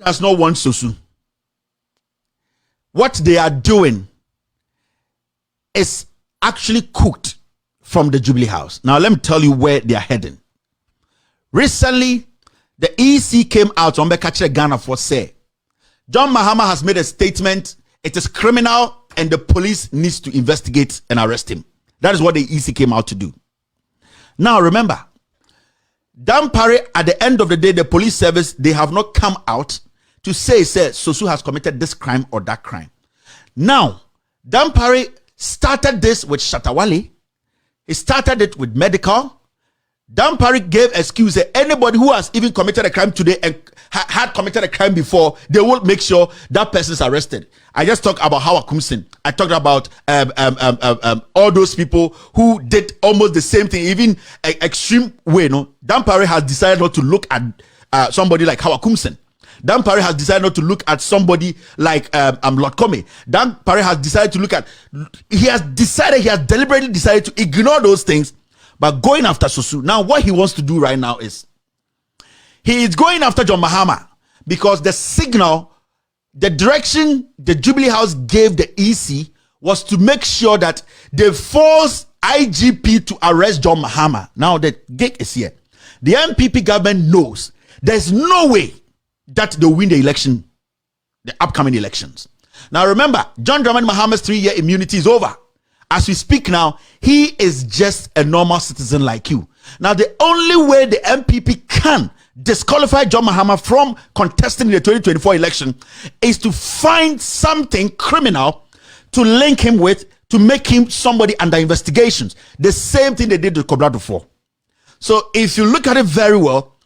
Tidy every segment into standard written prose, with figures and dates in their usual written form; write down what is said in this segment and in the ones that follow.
does not want Sosu. What they are doing is actually cooked from the Jubilee House. Now, let me tell you where they are heading. Recently, the EC came out on Bekachre Ghana for say, John Mahama has made a statement. It is criminal and the police needs to investigate and arrest him. That is what the EC came out to do. Now, remember, DANGBE, at the end of the day, the police service, they have not come out to say Sosu has committed this crime or that crime. Now, DANGBE started this with Shatawale. He started it with medical. DANGBE gave excuse that anybody who has even committed a crime today and had committed a crime before, they will make sure that person is arrested. I just talked about Howard Kumsin. I talked about all those people who did almost the same thing, even extreme way. No, DANGBE has decided not to look at somebody like Howard Kumsin. DANGBE has decided not to look at somebody like Lord Kome. DANGBE has decided to look at. He has deliberately decided to ignore those things, but going after Sosu. Now, what he wants to do right now is he is going after John Mahama because the signal, the direction the Jubilee House gave the EC was to make sure that they force IGP to arrest John Mahama. Now, the gig is here. The MPP government knows there's no way that they'll win the election, the upcoming elections. Now, remember, John Dramani Mahama's 3-year immunity is over. As we speak now, he is just a normal citizen like you. Now, the only way the MPP can disqualify John Mahama from contesting the 2024 election is to find something criminal to link him with, to make him somebody under investigations. The same thing they did with Kobra before. So if you look at it very well,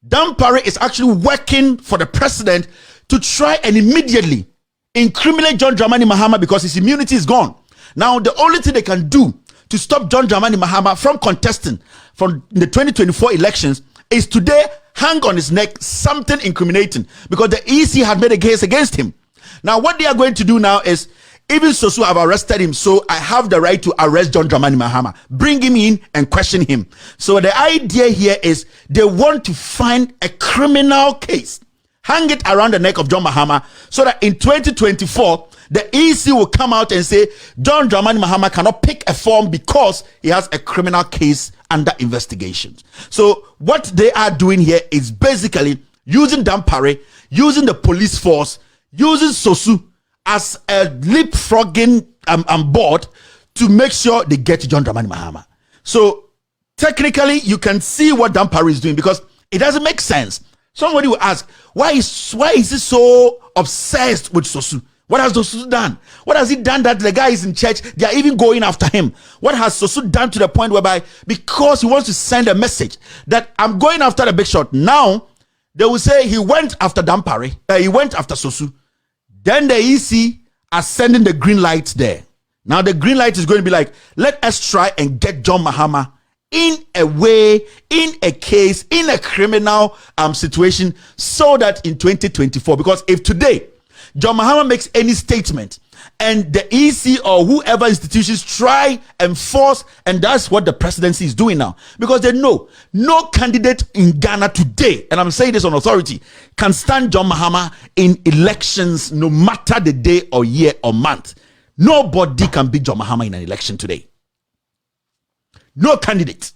DANGBE is actually working for the president to try and immediately incriminate John Dramani Mahama because his immunity is gone. Now, the only thing they can do to stop John Dramani Mahama from contesting from the 2024 elections is today hang on his neck something incriminating because the EC had made a case against him. Now, what they are going to do now is, even Sosu have arrested him, so I have the right to arrest John Dramani Mahama, bring him in and question him. So the idea here is they want to find a criminal case, hang it around the neck of John Mahama, so that in 2024, the EC will come out and say John Dramani Mahama cannot pick a form because he has a criminal case under investigation. So what they are doing here is basically using DANGBE, using the police force, using Sosu as a leapfrogging board to make sure they get John Dramani Mahama. So technically, you can see what DANGBE is doing because it doesn't make sense. Somebody will ask, why is he so obsessed with Sosu? What has Sosu done? What has he done that the guy is in church? They are even going after him. What has Sosu done to the point whereby, because he wants to send a message that I'm going after the big shot. Now, they will say he went after DANGBE, he went after Sosu. Then the EC are sending the green light there. Now the green light is going to be like, let us try and get John Mahama in a way, in a case, in a criminal situation, so that in 2024, because if today John Mahama makes any statement and the EC or whoever institutions try and force, and that's what the presidency is doing now, because they know no candidate in Ghana today, and I'm saying this on authority, can stand John Mahama in elections no matter the day or year or month. Nobody can beat John Mahama in an election today. No candidate.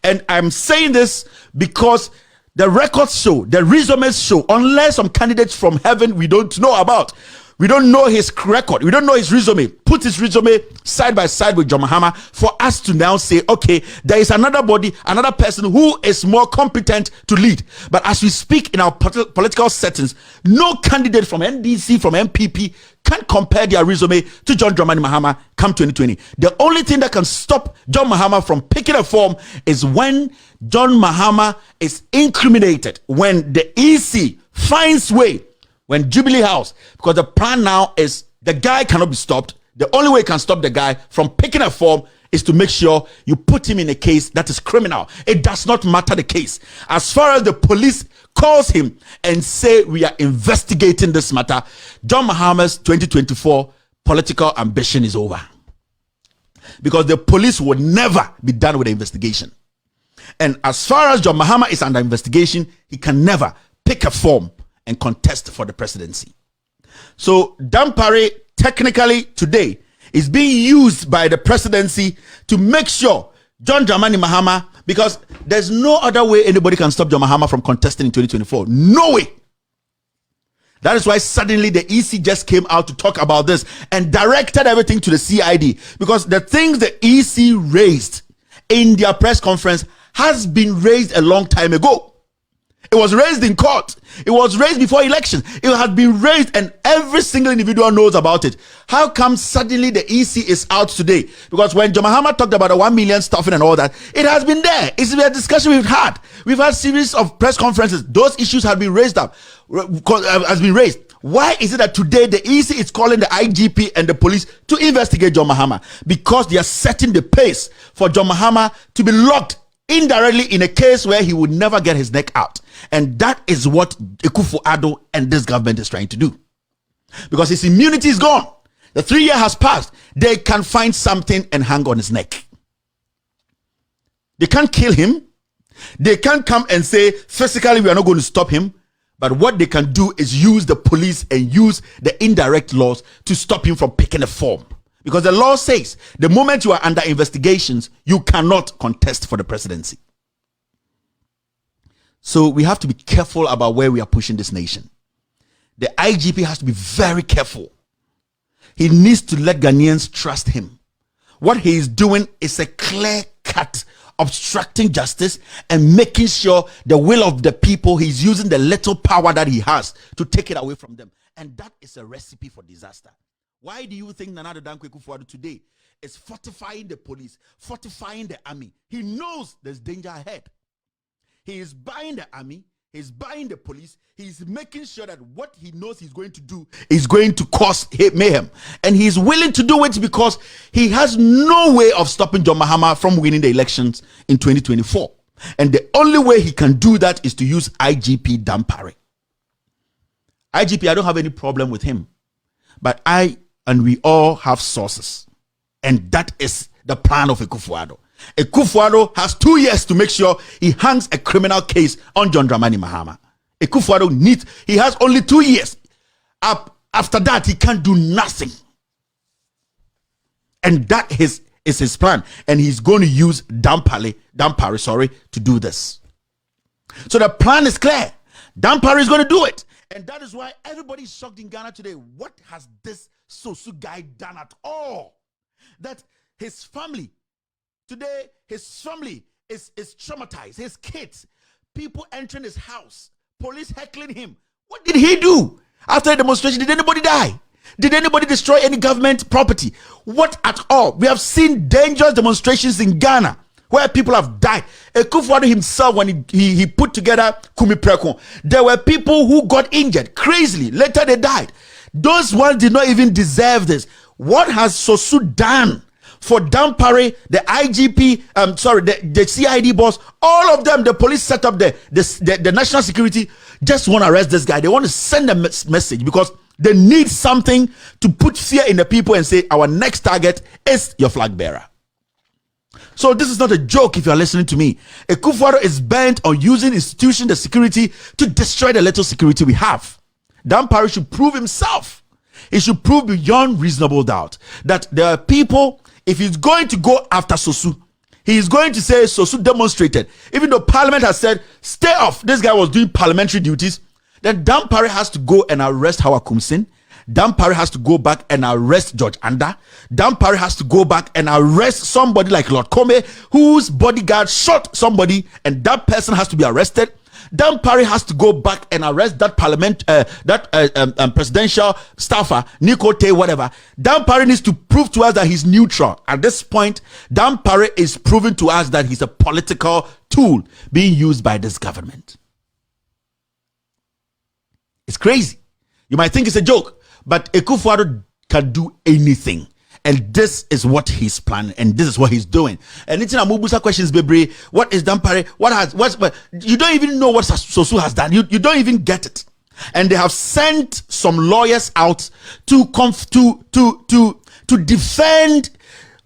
And I'm saying this because the records show, the resumes show, unless some candidates from heaven we don't know about, we don't know his record, we don't know his resume, put his resume side by side with John Mahama for us to now say, okay, there is another body, another person who is more competent to lead. But as we speak in our political settings, no candidate from NDC, from MPP can compare their resume to John Dramani Mahama come 2020. The only thing that can stop John Mahama from picking a form is when John Mahama is incriminated, when the EC finds way, when Jubilee House, because the plan now is the guy cannot be stopped. The only way you can stop the guy from picking a form is to make sure you put him in a case that is criminal. It does not matter the case. As far as the police calls him and say we are investigating this matter, John Mahama's 2024 political ambition is over. Because the police will never be done with the investigation. And as far as John Mahama is under investigation, he can never pick a form and contest for the presidency. So Dampare technically today is being used by the presidency to make sure John Dramani Mahama, because there's no other way anybody can stop John Mahama from contesting in 2024. No way. That is why suddenly the EC just came out to talk about this and directed everything to the CID, because the things the EC raised in their press conference has been raised a long time ago. It was raised in court. It was raised before election. It had been raised and every single individual knows about it. How come suddenly the EC is out today? Because when John Mahama talked about the 1 million stuffing and all that, it has been there. It's been a discussion we've had. We've had series of press conferences. Those issues have been raised up, has been raised. Why is it that today the EC is calling the IGP and the police to investigate John Mahama? Because they are setting the pace for John Mahama to be locked indirectly in a case where he would never get his neck out. And that is what Akufo-Addo and this government is trying to do. Because his immunity is gone. The 3 years has passed. They can find something and hang on his neck. They can't kill him. They can't come and say, physically, we are not going to stop him. But what they can do is use the police and use the indirect laws to stop him from picking a form. Because the law says the moment you are under investigations, you cannot contest for the presidency. So we have to be careful about where we are pushing this nation. The IGP has to be very careful. He needs to let Ghanaians trust him. What he is doing is a clear cut obstructing justice and making sure the will of the people, he's using the little power that he has to take it away from them. And that is a recipe for disaster. Why do you think Nana Dankwe Akufo-Addo today is fortifying the police, fortifying the army? He knows there's danger ahead. He is buying the army, he's buying the police, he's making sure that what he knows he's going to do is going to cause mayhem. And he's willing to do it because he has no way of stopping John Mahama from winning the elections in 2024. And the only way he can do that is to use IGP Dampare. IGP, I don't have any problem with him. But I and we all have sources. And that is the plan of Akufo-Addo. Akufo-Addo has 2 years to make sure he hangs a criminal case on John Dramani Mahama. Akufo-Addo he has only 2 years. After that, he can't do nothing. And that is his plan. And he's going to use Dampare to do this. So the plan is clear. Dampare is going to do it. And that is why everybody is shocked in Ghana today. What has this Sosu guy done at all? That his family, today, his family is traumatized. His kids, people entering his house, police heckling him. What did he do? After the demonstration, did anybody die? Did anybody destroy any government property? What at all? We have seen dangerous demonstrations in Ghana where people have died. Akufo-Addo himself, when he put together Kumi Preko, there were people who got injured crazily. Later they died. Those ones did not even deserve this. What has Sosu done for Dampare, the IGP, the CID boss, all of them, the police set up the national security, just want to arrest this guy. They want to send a message because they need something to put fear in the people and say, our next target is your flag bearer. So this is not a joke if you are listening to me. Akufo-Addo is bent on using institution, the security, to destroy the little security we have. Dampare should prove himself. He should prove beyond reasonable doubt that there are people, if he's going to go after Sosu, he is going to say Sosu demonstrated. Even though Parliament has said, stay off, this guy was doing parliamentary duties, then Dampare has to go and arrest Hawa Kumsin. Dampare has to go back and arrest George Anda. Dampare has to go back and arrest somebody like Lord Kome, whose bodyguard shot somebody, and that person has to be arrested. Dampare has to go back and arrest that presidential staffer, Nico Tay, whatever. Dampare needs to prove to us that he's neutral. At this point, Dampare is proving to us that he's a political tool being used by this government. It's crazy. You might think it's a joke. But Akufo-Addo can do anything. And this is what he's planning. And this is what he's doing. And it's in Amubusa questions, Bebre. What is Dampare? What you don't even know what Sosu has done. You don't even get it. And they have sent some lawyers out to defend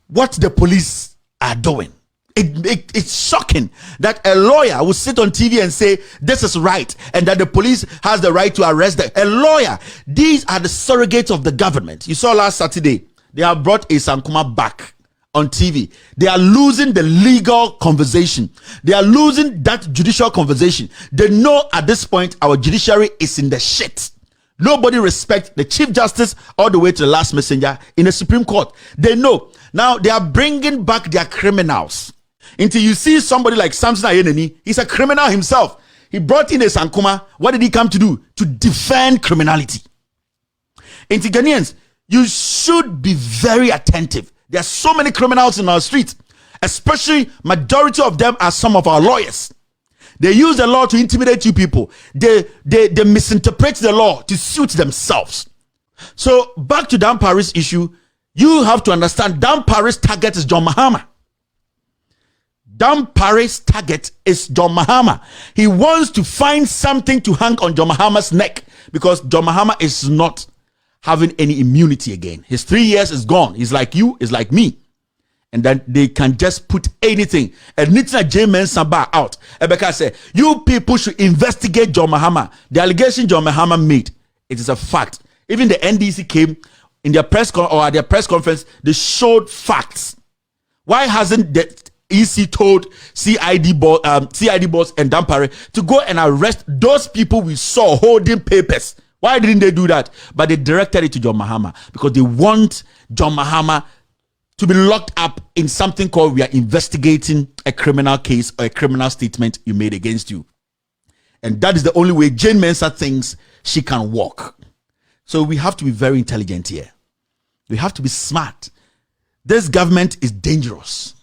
what the police are doing. It's shocking that a lawyer will sit on TV and say this is right and that the police has the right to arrest them. A lawyer. These are the surrogates of the government. You saw last Saturday, they have brought a Sankuma back on TV. They are losing the legal conversation. They are losing that judicial conversation. They know at this point our judiciary is in the shit. Nobody respects the Chief Justice all the way to the last messenger in the Supreme Court. They know. Now they are bringing back their criminals. Until you see somebody like Samson Ayeneni, he's a criminal himself. He brought in a Sankuma. What did he come to do? To defend criminality. Into Ghanaians, you should be very attentive. There are so many criminals in our streets, especially majority of them are some of our lawyers. They use the law to intimidate you people. They misinterpret the law to suit themselves. So back to Dan Parry's issue, you have to understand Dan Parry's target is John Mahama. Dan Parry's target is John Mahama. He wants to find something to hang on John Mahama's neck because John Mahama is not having any immunity again. His 3 years is gone. He's like you, he's like me. And then they can just put anything. And Nitna J. Samba out. Ebeka said, you people should investigate John Mahama. The allegation John Mahama made, it is a fact. Even the NDC came in their at their press conference, they showed facts. Why hasn't the EC told CID boss and Dan Parry to go and arrest those people we saw holding papers? Why didn't they do that? But they directed it to John Mahama because they want John Mahama to be locked up in something called we are investigating a criminal case or a criminal statement you made against you. And that is the only way Jane Mensah thinks she can walk. So we have to be very intelligent here. We have to be smart. This government is dangerous.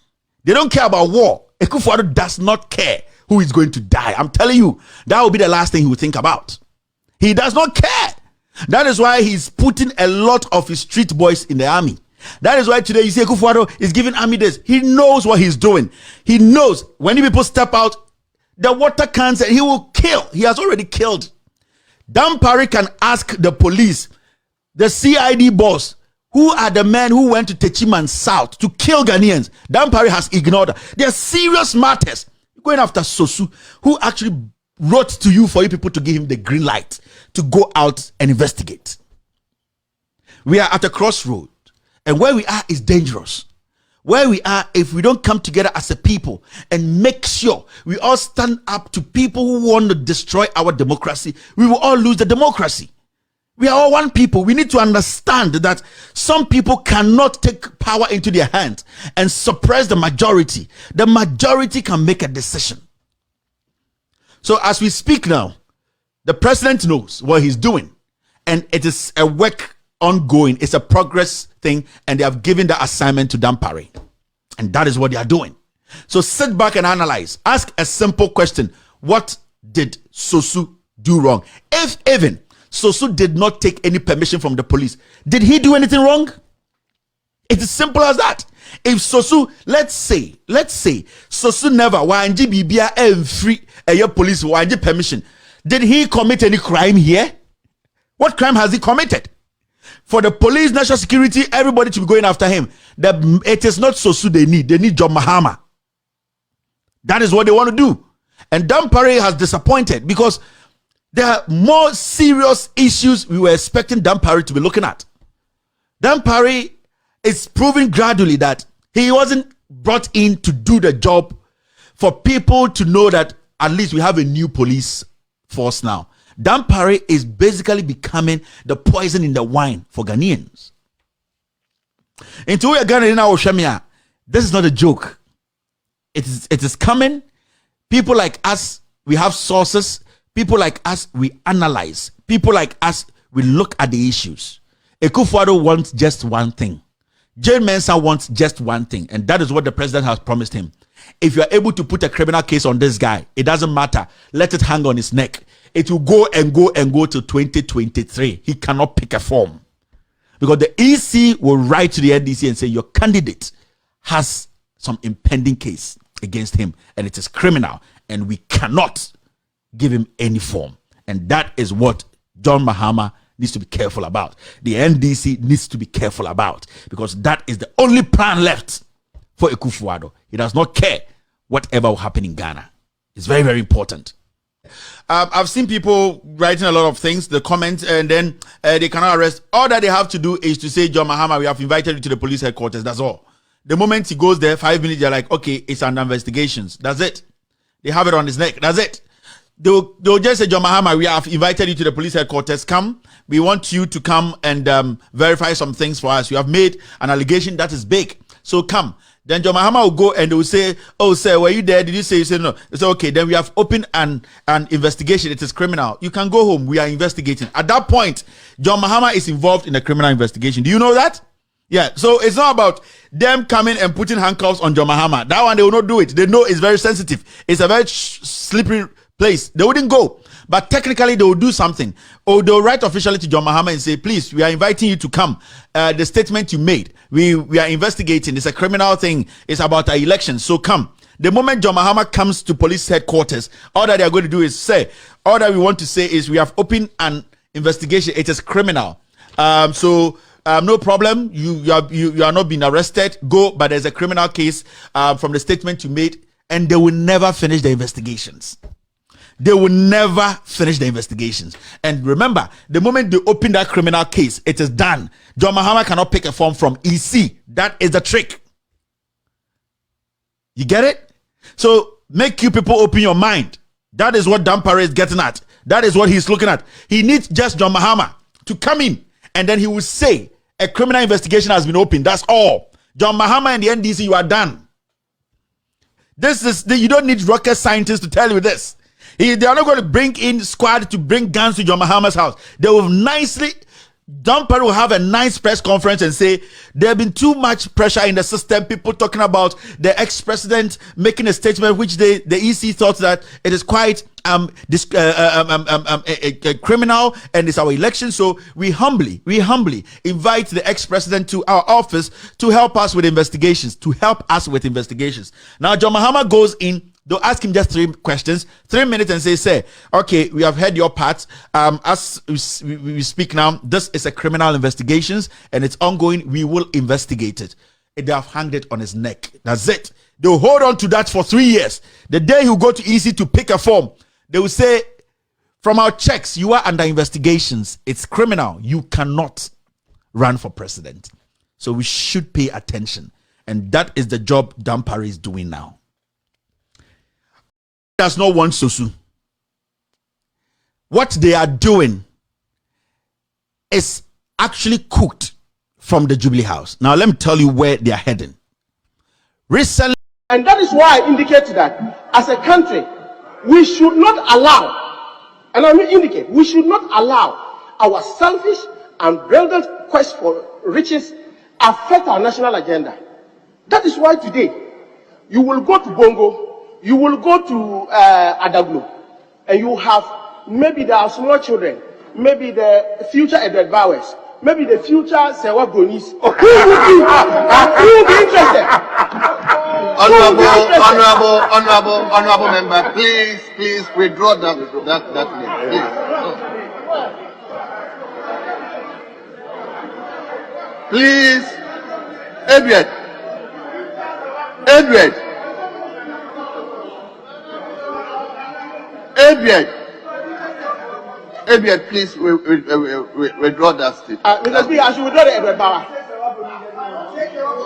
They don't care about war. Akufo-Addo does not care who is going to die. I'm telling you, that will be the last thing he will think about. He does not care. That is why he's putting a lot of his street boys in the army. That is why today you see Akufo-Addo is giving army this. He knows what he's doing. He knows when people step out, the water cans, he will kill. He has already killed. Dan Parry can ask the police, the CID boss, who are the men who went to Techiman South to kill Ghanaians. Dan Parry has ignored that. They are serious matters. Going after Sosu, who actually wrote to you for you people to give him the green light to go out and investigate. We are at a crossroad, and where we are is dangerous. Where we are, if we don't come together as a people and make sure we all stand up to people who want to destroy our democracy, we will all lose the democracy. We are all one people. We need to understand that some people cannot take power into their hands and suppress the majority. The majority can make a decision. So as we speak now, the president knows what he's doing, and it is a work ongoing. It's a progress thing, and they have given the assignment to Dan Parry, and that is what they are doing. So sit back and analyze. Ask a simple question: what did Sosu do wrong? If even Sosu did not take any permission from the police, did he do anything wrong? It is simple as that. If Sosu, let's say Sosu never wanji bibia and free a police wanji permission, did he commit any crime here? What crime has he committed? For the police, national security, everybody to be going after him. It is not Sosu they need John Mahama. That is what they want to do. And Dan Parry has disappointed because there are more serious issues we were expecting Dan Parry to be looking at. Dan Parry is proving gradually that he wasn't brought in to do the job for people to know that at least we have a new police force now. Dan Parry is basically becoming the poison in the wine for Ghanaians. Into Ghana, this is not a joke. It is coming. People like us, we have sources. People like us, we analyze. People like us, we look at the issues. Akufo-Addo wants just one thing. Jane Mensah wants just one thing, and that is what the president has promised him. If you are able to put a criminal case on this guy, it doesn't matter. Let it hang on his neck. It will go and go and go to 2023. He cannot pick a form. Because the EC will write to the NDC and say, your candidate has some impending case against him, and it is criminal, and we cannot give him any form. And that is what John Mahama needs to be careful about. The NDC needs to be careful about, because that is the only plan left for Akufo-Addo. He does not care whatever will happen in Ghana. It's very, very important. I've seen people writing a lot of things, the comments, and then they cannot arrest. All that they have to do is to say, John Mahama, we have invited you to the police headquarters. That's all. The moment he goes there, 5 minutes, they're like, okay, it's under investigations. That's it. They have it on his neck. That's it. They'll just say, John Mahama, we have invited you to the police headquarters. Come. We want you to come and verify some things for us. You have made an allegation that is big. So come. Then John Mahama will go and they will say, oh, sir, were you there? Did you say? You say no. They say, okay, then we have opened an investigation. It is criminal. You can go home. We are investigating. At that point, John Mahama is involved in a criminal investigation. Do you know that? Yeah. So it's not about them coming and putting handcuffs on John Mahama. That one, they will not do it. They know it's very sensitive. It's a very slippery place. They wouldn't go. But technically, they will do something. Or they'll write officially to John Mahama and say, please, we are inviting you to come. The statement you made, we are investigating. It's a criminal thing. It's about our election. So come. The moment John Mahama comes to police headquarters, all that they are going to do is say, all that we want to say is we have opened an investigation. It is criminal. No problem. You are not being arrested. Go, but there's a criminal case from the statement you made, and they will never finish the investigations. They will never finish the investigations. And remember, the moment they open that criminal case, it is done. John Mahama cannot pick a form from EC. That is the trick. You get it? So make you people open your mind. That is what DANGBE is getting at. That is what he's looking at. He needs just John Mahama to come in, and then he will say a criminal investigation has been opened. That's all. John Mahama and the NDC, you are done. You don't need rocket scientists to tell you this. They are not going to bring in squad to bring guns to John Mahama's house. They will DANGBE will have a nice press conference and say there have been too much pressure in the system. People talking about the ex-president making a statement which the EC thought that it is quite criminal and it's our election. So we humbly invite the ex-president to our office to help us with investigations. Now John Mahama goes in. They'll ask him just 3 questions, 3 minutes, and say, okay, we have heard your part. As we speak now, this is a criminal investigation and it's ongoing. We will investigate it. They have hanged it on his neck. That's it. They'll hold on to that for 3 years. The day he'll go to EC to pick a form, they will say, from our checks, you are under investigations. It's criminal. You cannot run for president. So we should pay attention. And that is the job DANGBE is doing now. Does not want Sosu. What they are doing is actually cooked from the Jubilee House. Now let me tell you where they are heading. Recently, and that is why I indicated that as a country, we should not allow, and I mean indicate, we should not allow our selfish and brilliant quest for riches affect our national agenda. That is why today you will go to Bongo, you will go to Adamgbe, and you have maybe there are small children, maybe the future Edward Bowers, maybe the future Sewa Gonis. Who will be interested? Honorable member, please withdraw that name, please. Please, Edward, please withdraw that statement. Mr. Speaker, I should withdraw the Edward Bauer.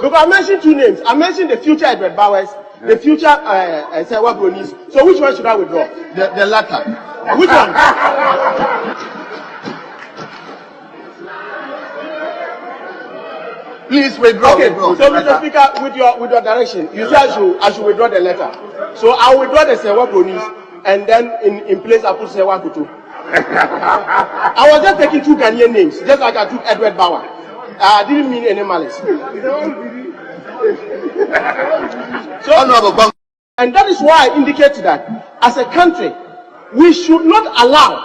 Because I mentioned 2 names. I mentioned the future Edward Bowers, the future Sewa Gonis. So which one should I withdraw? The latter. Which one? Please withdraw. Okay, so Mr. Speaker, with your direction, you say I should withdraw the letter. So I will withdraw the Sewa Gonis, and then in place I put Sewa Kutu. I was just taking 2 Ghanaian names, just like I took Edward Bauer. I didn't mean any malice. So, and that is why I indicated that as a country, we should not allow,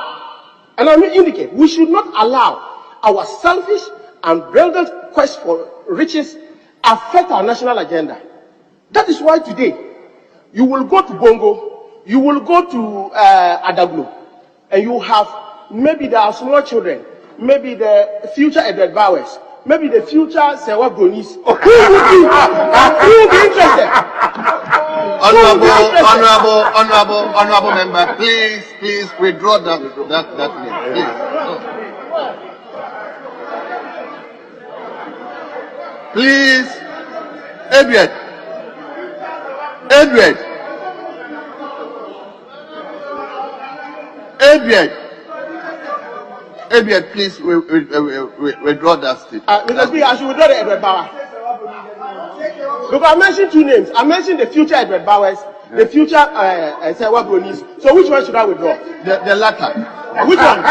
and I mean indicate, we should not allow our selfish and brilliant quest for riches affect our national agenda. That is why today you will go to Bongo, you will go to Adamgbe, and you have maybe there are small children, maybe the future Edward Bowers, maybe the future Sewa Gonis, who will be interested? Honorable member, please withdraw that name, please. Please, Edward, please withdraw that statement. Mr. Speaker, I should withdraw the Edward Bauer. Because I mentioned two names. I mentioned the future Edward Bowers, the future Sewa Gonis. So which one should I withdraw? The latter. Which one?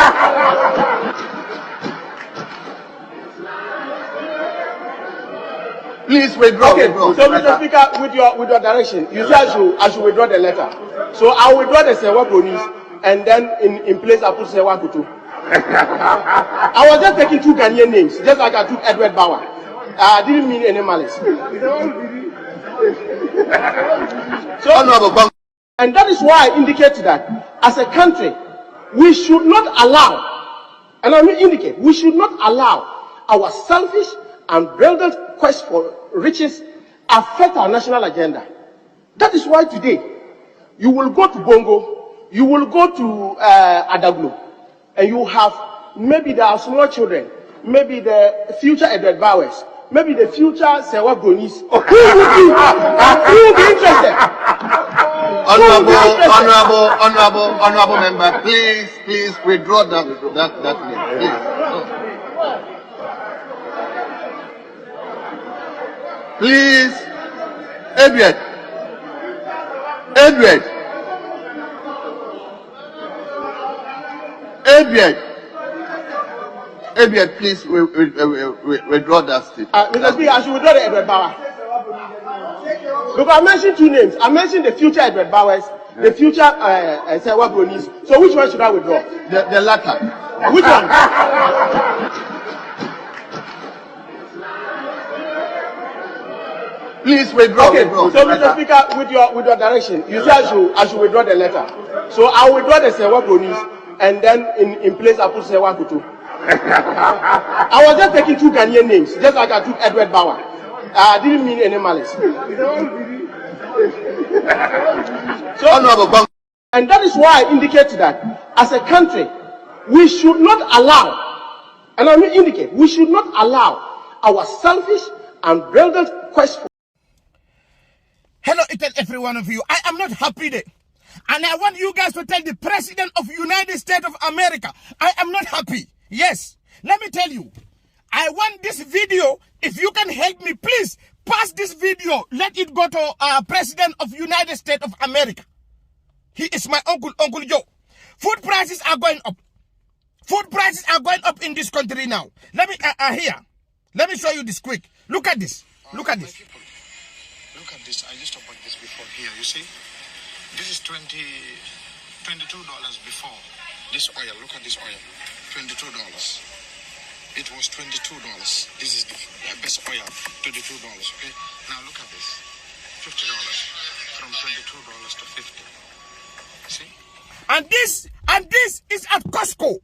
Please withdraw. Okay, so Mr. Speaker, with your direction, you say I should withdraw the letter. So I will withdraw the Sewa Gonis, and then in place I put Sewa Kutu. I was just taking two Ghanaian names, just like I took Edward Bauer. I didn't mean any malice. So, and that is why I indicated that as a country, we should not allow, and I mean indicate, we should not allow our selfish and brilliant quest for riches affect our national agenda. That is why today, you will go to Bongo, you will go to Adamgbe, and you have, maybe there are small children, maybe the future Edward Bowers, maybe the future Sewa Gonis, who will be interested? Honorable member, please withdraw that name, please. Edward, please withdraw that statement. Mr. Speaker, I should withdraw the Edward Bauer. Because I mentioned two names. I mentioned the future Edward Bowers, the future Sewa Gonis. So which one should I withdraw? The latter. Which one? Please withdraw. Okay, so Mr. Speaker, with your direction, you say I should withdraw the letter. So I will withdraw the Sewa Gonis, and then in place I put Sewa Kutu. I was just taking two Ghanaian names, just like I took Edward Bauer. I didn't mean any malice. So, and that is why I indicated that as a country, we should not allow, and I mean indicate, we should not allow our selfish and brilliant quest for. Hello, each and every one of you. I am not happy there. And I want you guys to tell the President of United States of America, I am not happy. Yes, let me tell you, I want this video, if you can help me, please pass this video. Let it go to President of United States of America. He is my uncle, Uncle Joe. Food prices are going up. Food prices are going up in this country now. Let me, here, let me show you this quick. Look at this. Look at this. People, look at this. I used to put this before here, you see? This is $22 before. This oil, look at this oil. $22. It was $22. This is the best oil, $22. Okay. Now look at this, $50 from $22 to $50. See? And this is at Costco.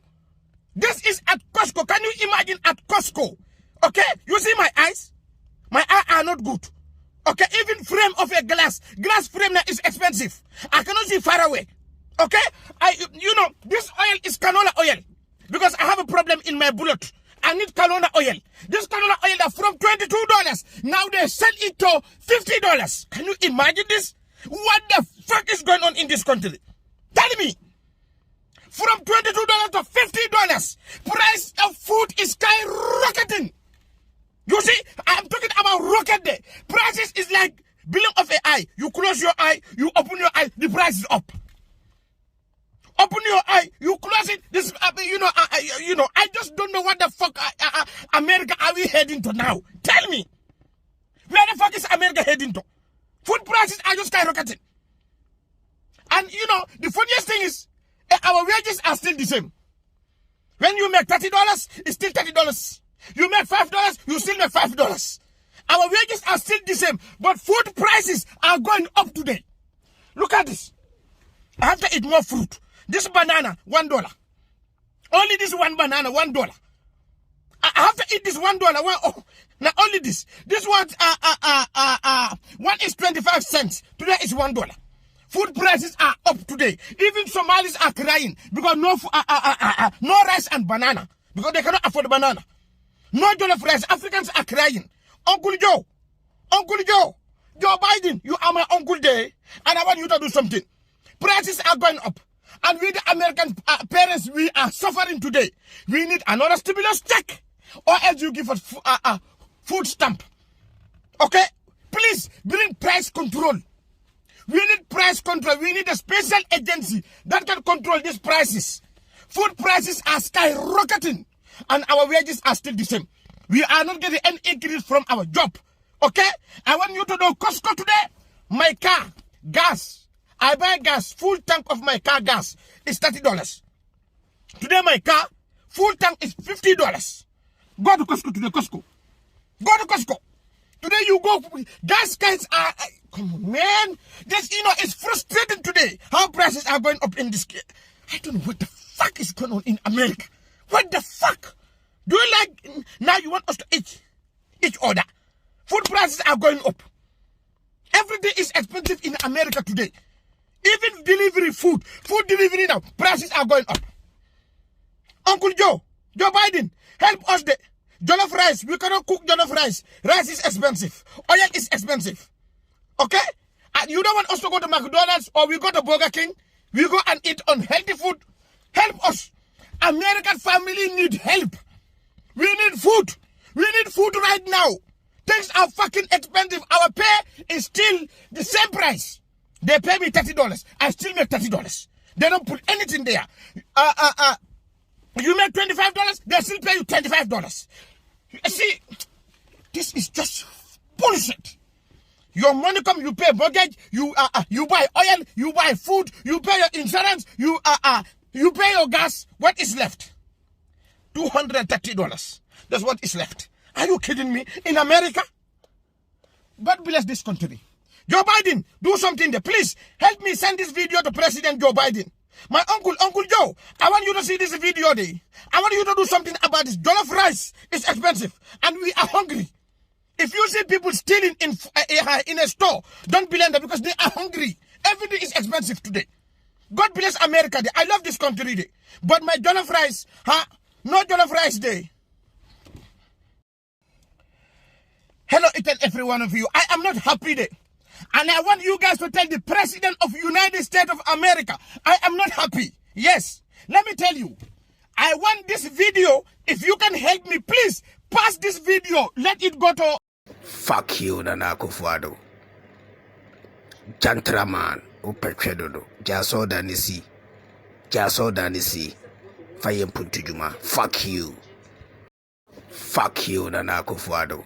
This is at Costco. Can you imagine at Costco? Okay, you see my eyes? My eyes are not good. Okay, even frame of a glass frame is expensive. I cannot see far away. Okay, this oil is canola oil because I have a problem in my bullet. I need canola oil. This canola oil is from $22. Now they sell it to $50. Can you imagine this? What the fuck is going on in this country? Tell me. From $22 to $50, price of food is skyrocketing. You see, I'm talking about rocket there. Prices is like below of an eye. You close your eye, you open your eye, the price is up. Open your eye, you close it. This, I just don't know what the fuck America are we heading to now. Tell me, where the fuck is America heading to? Food prices are just skyrocketing. And the funniest thing is, our wages are still the same. When you make $30, it's still $30. You make $5, you still make $5. Our wages are still the same, but food prices are going up today. Look at this. I have to eat more fruit. This banana, $1. Only this one banana, $1. I have to eat this $1. Well, oh, now only this. This one one is 25 cents. Today is $1. Food prices are up today. Even Somalis are crying because no rice and banana because they cannot afford banana. No jollof rice. Africans are crying. Uncle Joe, Joe Biden, you are my uncle there, and I want you to do something. Prices are going up, and we the American parents, we are suffering today. We need another stimulus check, or else you give us food stamp. Okay, please bring price control. We need price control. We need a special agency that can control these prices. Food prices are skyrocketing, and our wages are still the same. We are not getting any increase from our job. Okay? I want you to know Costco today, my car, gas. I buy gas, full tank of my car gas is $30. Today my car, full tank is $50. Go to Costco today, Costco. Go to Costco. Today you go, gas guys are, come on man. This, it's frustrating today how prices are going up in this. I don't know what the fuck is going on in America. What the fuck? Do you like, now you want us to each other? Food prices are going up. Everything is expensive in America today. Even delivery food delivery now, prices are going up. Uncle Joe Biden, help us the jollof rice. We cannot cook jollof rice. Rice is expensive. Oil is expensive. Okay? And you don't want us to go to McDonald's or we go to Burger King. We go and eat unhealthy food. Help us. American family need help. We need food. We need food right now. Things are fucking expensive. Our pay is still the same price. They pay me $30. I still make $30. They don't put anything there. You make $25, they still pay you $25. See, this is just bullshit. Your money come, you pay mortgage, you buy oil, you buy food, you pay your insurance, you pay your gas. What is left? $230. That's what is left. Are you kidding me? In America? God bless this country. Joe Biden, do something there. Please help me send this video to President Joe Biden. My Uncle Joe, I want you to see this video there. I want you to do something about this. Jollof rice is expensive and we are hungry. If you see people stealing in a store, don't blame them because they are hungry. Everything is expensive today. God bless America there. I love this country there. But my jollof rice, no jollof rice day. Hello, each and every one of you. I am not happy there. And I want you guys to tell the President of United States of America, I am not happy. Yes. Let me tell you. I want this video. If you can help me, please pass this video. Let it go to... Fuck you, Nana Kufuado. Jantraman, Upetredo, Jaso Danisi. Fayem Puntujuma. Fuck you. Fuck you, Nana Kufuado.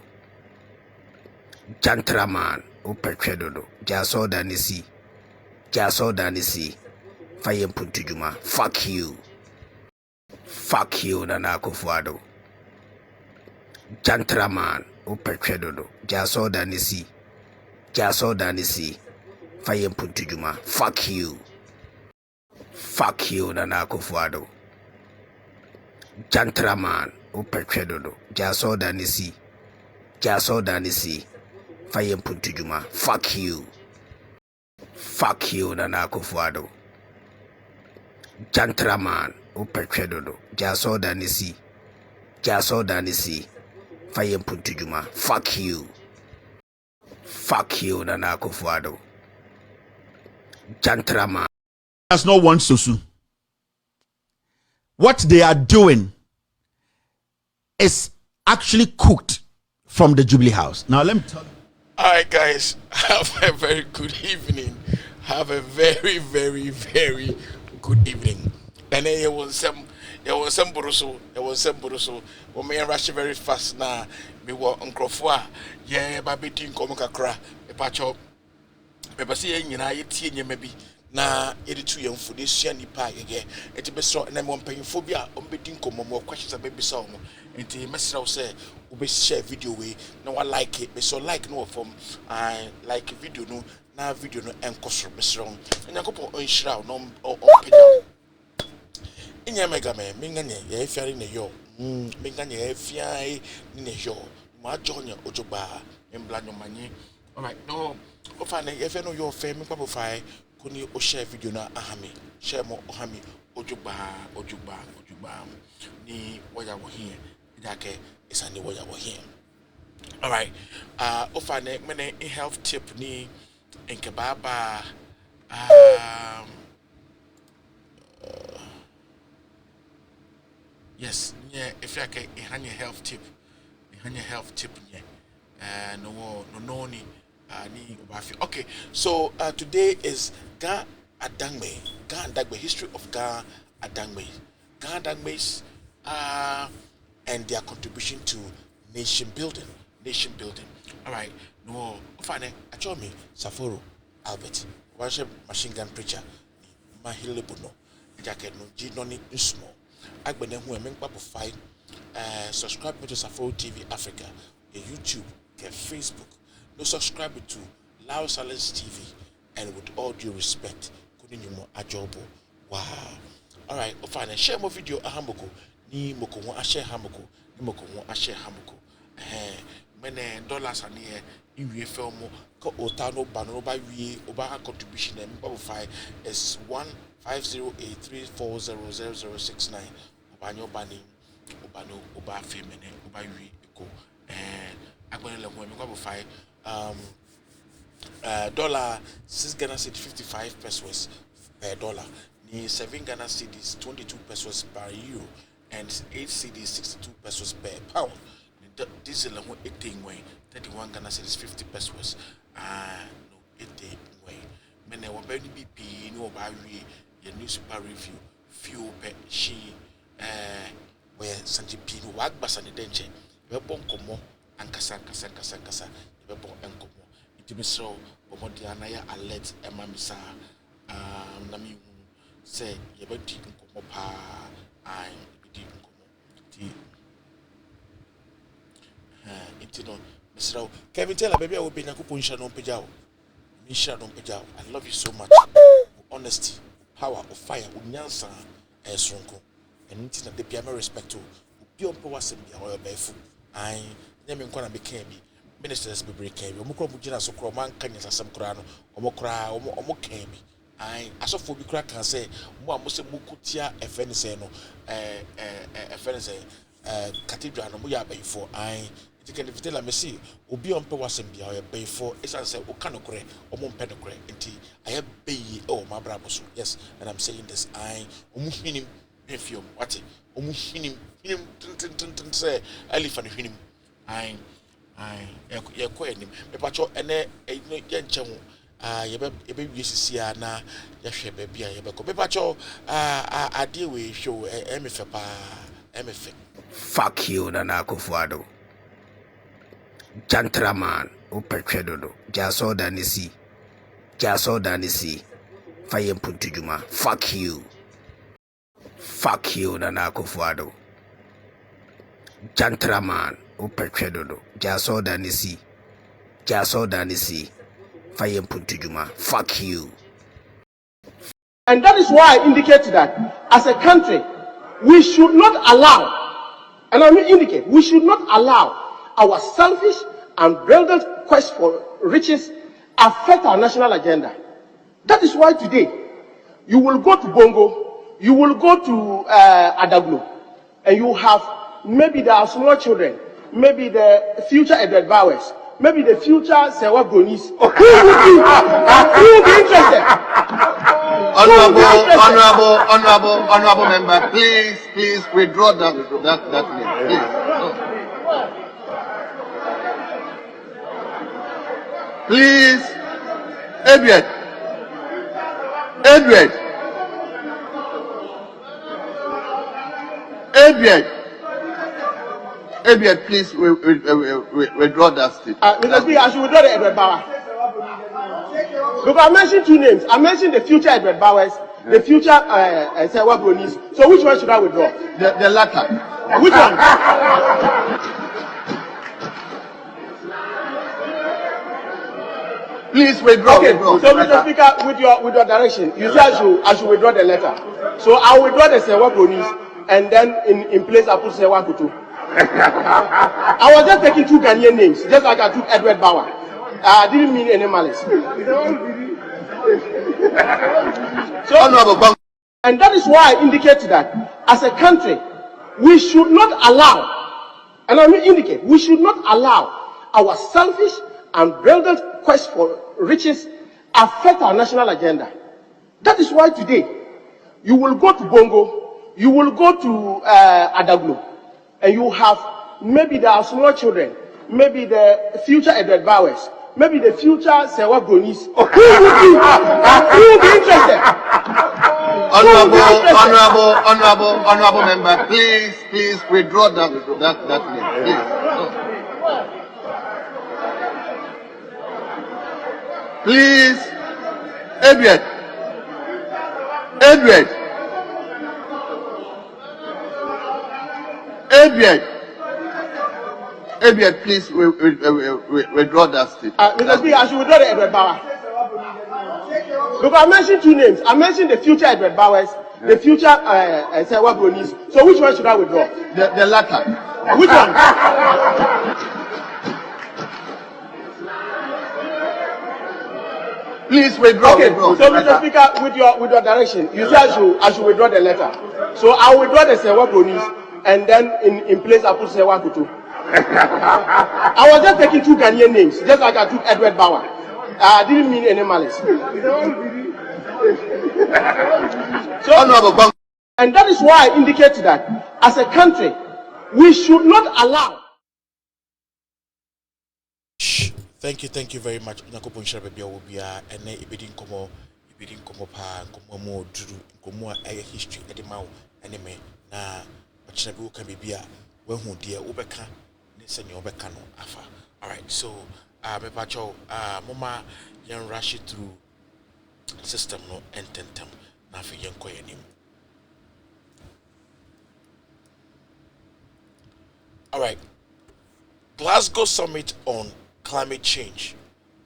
Jantraman, Upetredo, Jaso Danisi. Fayem Puntujuma. Fuck you. Fuck you, Nana Kufuado. Jantraman, Upetredo, Jaso Danisi. Fayem Puntujuma. Fuck you. Fuck you, Nana Kufuado. Jantraman, Upetredo, Jaso Danisi. Fayem Puntujuma. Fuck you. Fuck you, Nana Kufuado. Jantraman, Upetredo, Jaso Danisi. Fayem Puntujuma. Fuck you. Fuck you, Nana Kufuado. Jantraman. Does not want Susu. What they are doing is actually cooked from the Jubilee House. Now let me tell you. All right, guys, have a very good evening. Have a very, very, very good evening. And then it was some Buruso. When me rush very fast now, me were on Crofwa. Yeah, baby, think Omaka a patch up. Maybe seeing you maybe. Na editu yɛn fo de sua nipa agege enti be so na mo mpanyimfo bi a ombedin komo mo questions a be so mo enti mesra wo se wo be share video we na wa like it be so like no from like video no na video no enkoso mesra wo nyakopo onhira no o peda enya mega me ngane ye fiare ne yo Minganya Fiai, Ninejo, Majonia, Ojoba, and Blanomani. All right, no, if I know your family, Papa Kuni o share video na ahami, share more ohami, Ojuba, ni waya here, Idake, is any waya here. All right, ofane, mene health tip ni in kebaba, yes, yeah, if you can, a health tip, yeah, no, ni okay, so today is Adamgbe, history of Adamgbe, and their contribution to nation building. All right, no, fine. I me Saforo Albert, was a machine gun preacher, Mahilibuno, jacket no Ginoni small. I been who I make Papa fight. Subscribe to Saforo TV Africa, the YouTube, the Facebook. No subscribe to Loud Silence TV, and with all due respect, couldn't you more ajobo? Wow. All right, fine. Share more video ahamoko. Ni moko wa share hamoko. Ni moko wa share hamoko. Mene dollars ani in we film ko otano bano ba we oba contribution and Bible 5 is 150834000069. Obanyo bani obano oba femene oba we ko agbonle ko me Bible 5 dollar 6 Ghana cedi 55 pesos per dollar. Ni 7 Ghana cedis 22 pesos per euro and 8 cedis 62 pesos per pound. This is 18 way 31 Ghana cedis 50 pesos. No 18 way. Mene wa be BP no ba wi your newspaper review few pe she where Sanji P no wa gbasa ne denche. Be bon komo ankasa be bon enkomo. So, Bomodiana alert Emamisa, Nami say, Yabati Nkomopa, I be Intino, Mr. Kevin tell a baby I will be Nakupunsha non Pejao. Misha non Pejao. I love you so much. Honesty, power of fire, Unyansa, Esronko, and Intina de Piano respect to Pion Powasem, or Befu. I name him Kona became ministers be breaking. Omukro mujina so kro man kanya sasem kra no omo kan bi ai asofo bi kra kan say mo amose mukutia efene say no efene say cathedral no mo ya bayfo ai it can vitela mesi obi ompe wasem bia o bayfo esan say o kan okre omo mpe nokre enti aye bayi oh my brabo so yes, and I'm saying this ai omu hwinim efio wati omu hwinim say elephant hwinim ai ye ko enim me pacho ene ye nche ho ye be wiesisia na ye hwe ba bia ye be ko me pacho ade we show emefe pa emefe Fuck you, Nana Kufuado. Jantraman, Upetredo, Jaso Danisi, Fire Puntujuma. Fuck you, Nana Kufuado. Jantraman, Upetredo, Jaso Danisi, Fire Puntujuma. Fuck you. And that is why I indicated that as a country, we should not allow, and I mean indicate, we should not allow our selfish and brilliant quest for riches affect our national agenda. That is why today, you will go to Bongo, you will go to Adamgbe, and you have, maybe there are small children, maybe the future Edward Bowers, maybe the future Sewa Gonis, who will be interested. Honorable member, please withdraw that name, please. Please, Edward, please withdraw that statement. Mr. Speaker, I should withdraw the Edward Bauer. Because I mentioned two names. I mentioned the future Edward Bowers, the future Sewa Gonis. So which one should I withdraw? The latter. Which one? Please withdraw. Okay, so Mr. Speaker, with your direction, you say I should withdraw the letter. So I will withdraw the Sewa Gonis and then in place I put Sewa Kutu. I was just taking 2 Ghanaian names, just like I took Edward Bauer. I didn't mean any malice. So, and that is why I indicated that as a country, we should not allow, and I mean indicate, we should not allow our selfish and brilliant quest for riches affect our national agenda. That is why today, you will go to Bongo, you will go to Adamgbe, and you have, maybe there are small children, maybe the future Edward Bowers, maybe the future Sewa Bronis, who will be interested? Honorable member, please withdraw that name, please. Please, Edward, please withdraw that statement. Mr. Speaker, I should withdraw the Edward Bauer. Because I mentioned 2 names. I mentioned the future Edward Bowers, the future Sewa Bronis. So which one should I withdraw? The latter. Which one? Please withdraw. Okay, so Mr. Speaker, with your direction, you say I should withdraw the letter. So I will withdraw the Sewa Bronis, and then in place I put Sewa Kutu. I was just taking 2 Ghanaian names, just like I took Edward Bauer. I didn't mean any malice. So, and that is why I indicated that as a country, we should not allow. Thank you very much. Nakopon Shababia will be a ibidin komo pa, komo mo duru, komo a history, edimau, anime, na Chinabu can be a when who dear Ubeka, Nisan Yobekano, Afa. Alright, so, Bepacho, Mama, young rush it through system no ententem, Nafi young koyanim. Alright, Glasgow Summit on Climate change.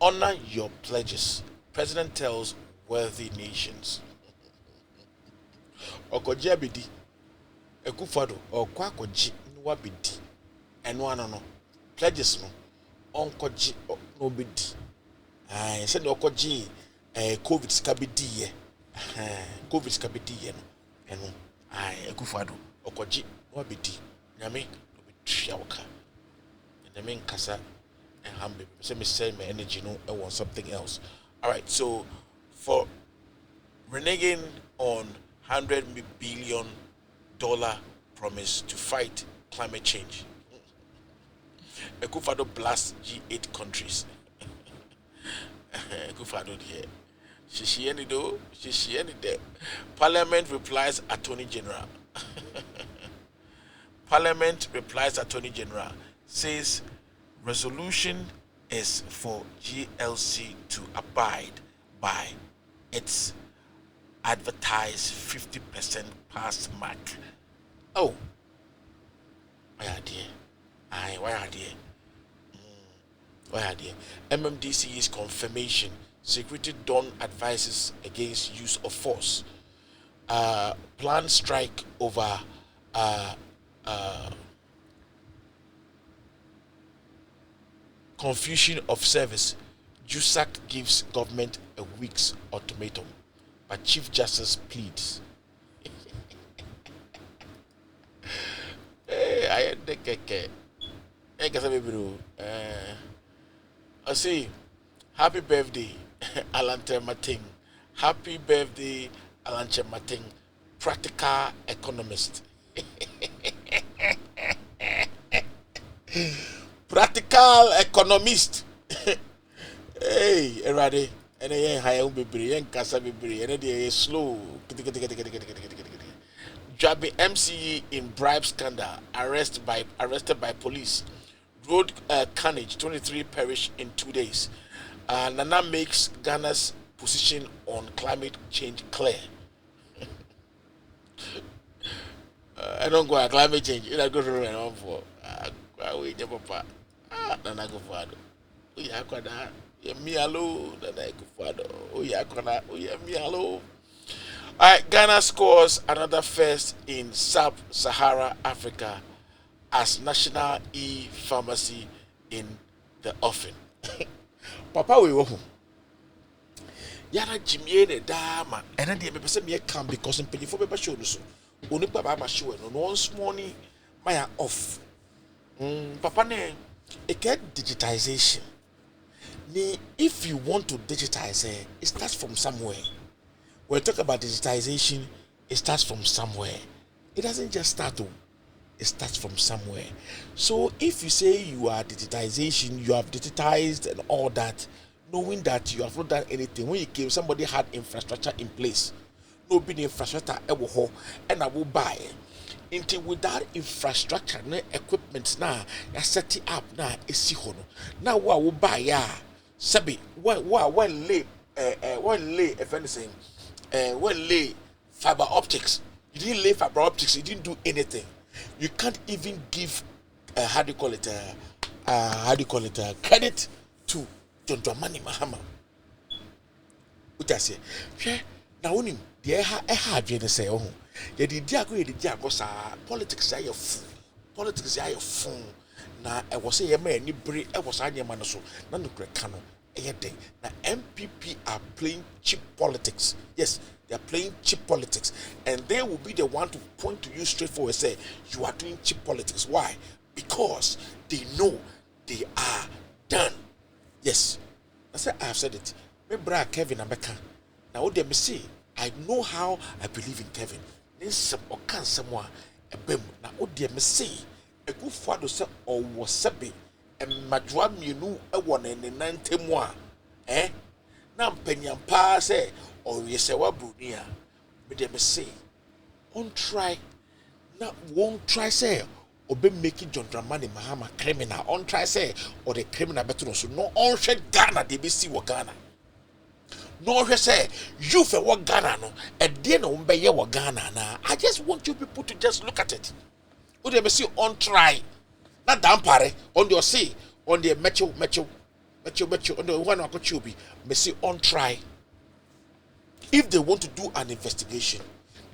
Honor your pledges. President tells wealthy nations. Okoji abidi. Ekufado. Okwakoji nwabidi. Eno no. Pledges no. Onkoji no bidi. Said okoji COVID skabidi ye. COVID skabidi ye no. Eno. Ekufado. Okoji nwabidi. Nyame no bidi yawaka. And the kasa and humble. Say me send my energy no I want something else. Alright, so for reneging on $100 billion promise to fight climate change, Ekufado blasts G8 countries. Ekufado here. Shishieni do, Shishieni there. Parliament replies Attorney General. Parliament replies Attorney General, says resolution is for GLC to abide by its advertised 50% pass mark. Oh, why are they? Why are they? MMDC's confirmation. Security Dawn advises against use of force. Planned strike over confusion of service. JUSAC gives government a week's ultimatum, but Chief Justice pleads. I say, happy birthday, Alante Mating. Happy birthday, Alante Mating, practical economist. Practical economist. Hey, everybody. And then high be and Casa be and then slow. Jabi MCE in bribe scandal, arrested by police. Road carnage, 23 perish in 2 days. Nana makes Ghana's position on climate change clear. I don't go at climate change. I go to run on for. We never part. Nana go for it. Me alone. Nana go for it. Me alone. Ghana scores another first in sub-Sahara Africa as national e-pharmacy in the offing. Papa we wo. Yara jimie ne dama. Ena de me pese me come because mpanyifo be ba show no so. Oni baba ma show no once morning my off. Papa ne it get digitization. If you want to digitize it starts from somewhere. When we talk about digitization, it starts from somewhere. It doesn't just start to, it starts from somewhere. So if you say you are digitization, you have digitized and all that, knowing that you have not done anything. When you came, somebody had infrastructure in place. No big infrastructure ever and I will buy until without infrastructure, no equipment now, you set it up now, it's now what will buy ya. Sabi, one lay, if anything. Lay fiber optics. You didn't lay fiber optics. You didn't do anything. You can't even give credit to John Dramani Mahama. What I say? Now only the had you say, oh, you did Diago sa politics. Are your fool? Politics are your fool. Now I was say a man, you bring I was on your man so none of Cano. Now MPP are playing cheap politics. Yes, they are playing cheap politics, and they will be the one to point to you straight forward and say you are doing cheap politics. Why? Because they know they are done. Yes, I said I have said it. My brother Kevin Ameka. Now what they may say, I know how I believe in Kevin. Then some or can someone a bem. Now what they may say, a good father say or was sabi. Madram you know a one in the 90 mois. Now Penyam Pa say, or yes, a brunia. But they may say, on try, not won't try say, or be making John Dramani Mahama criminal, on try say, or the criminal better so no on shed Ghana, they be see what Ghana. No, say, you for what Ghana, no, and then on by your Ghana. Now, I just want you people to just look at it. Would they may see on try? Not dampare on your say on the metro on the one I got you be may say on try. If they want to do an investigation,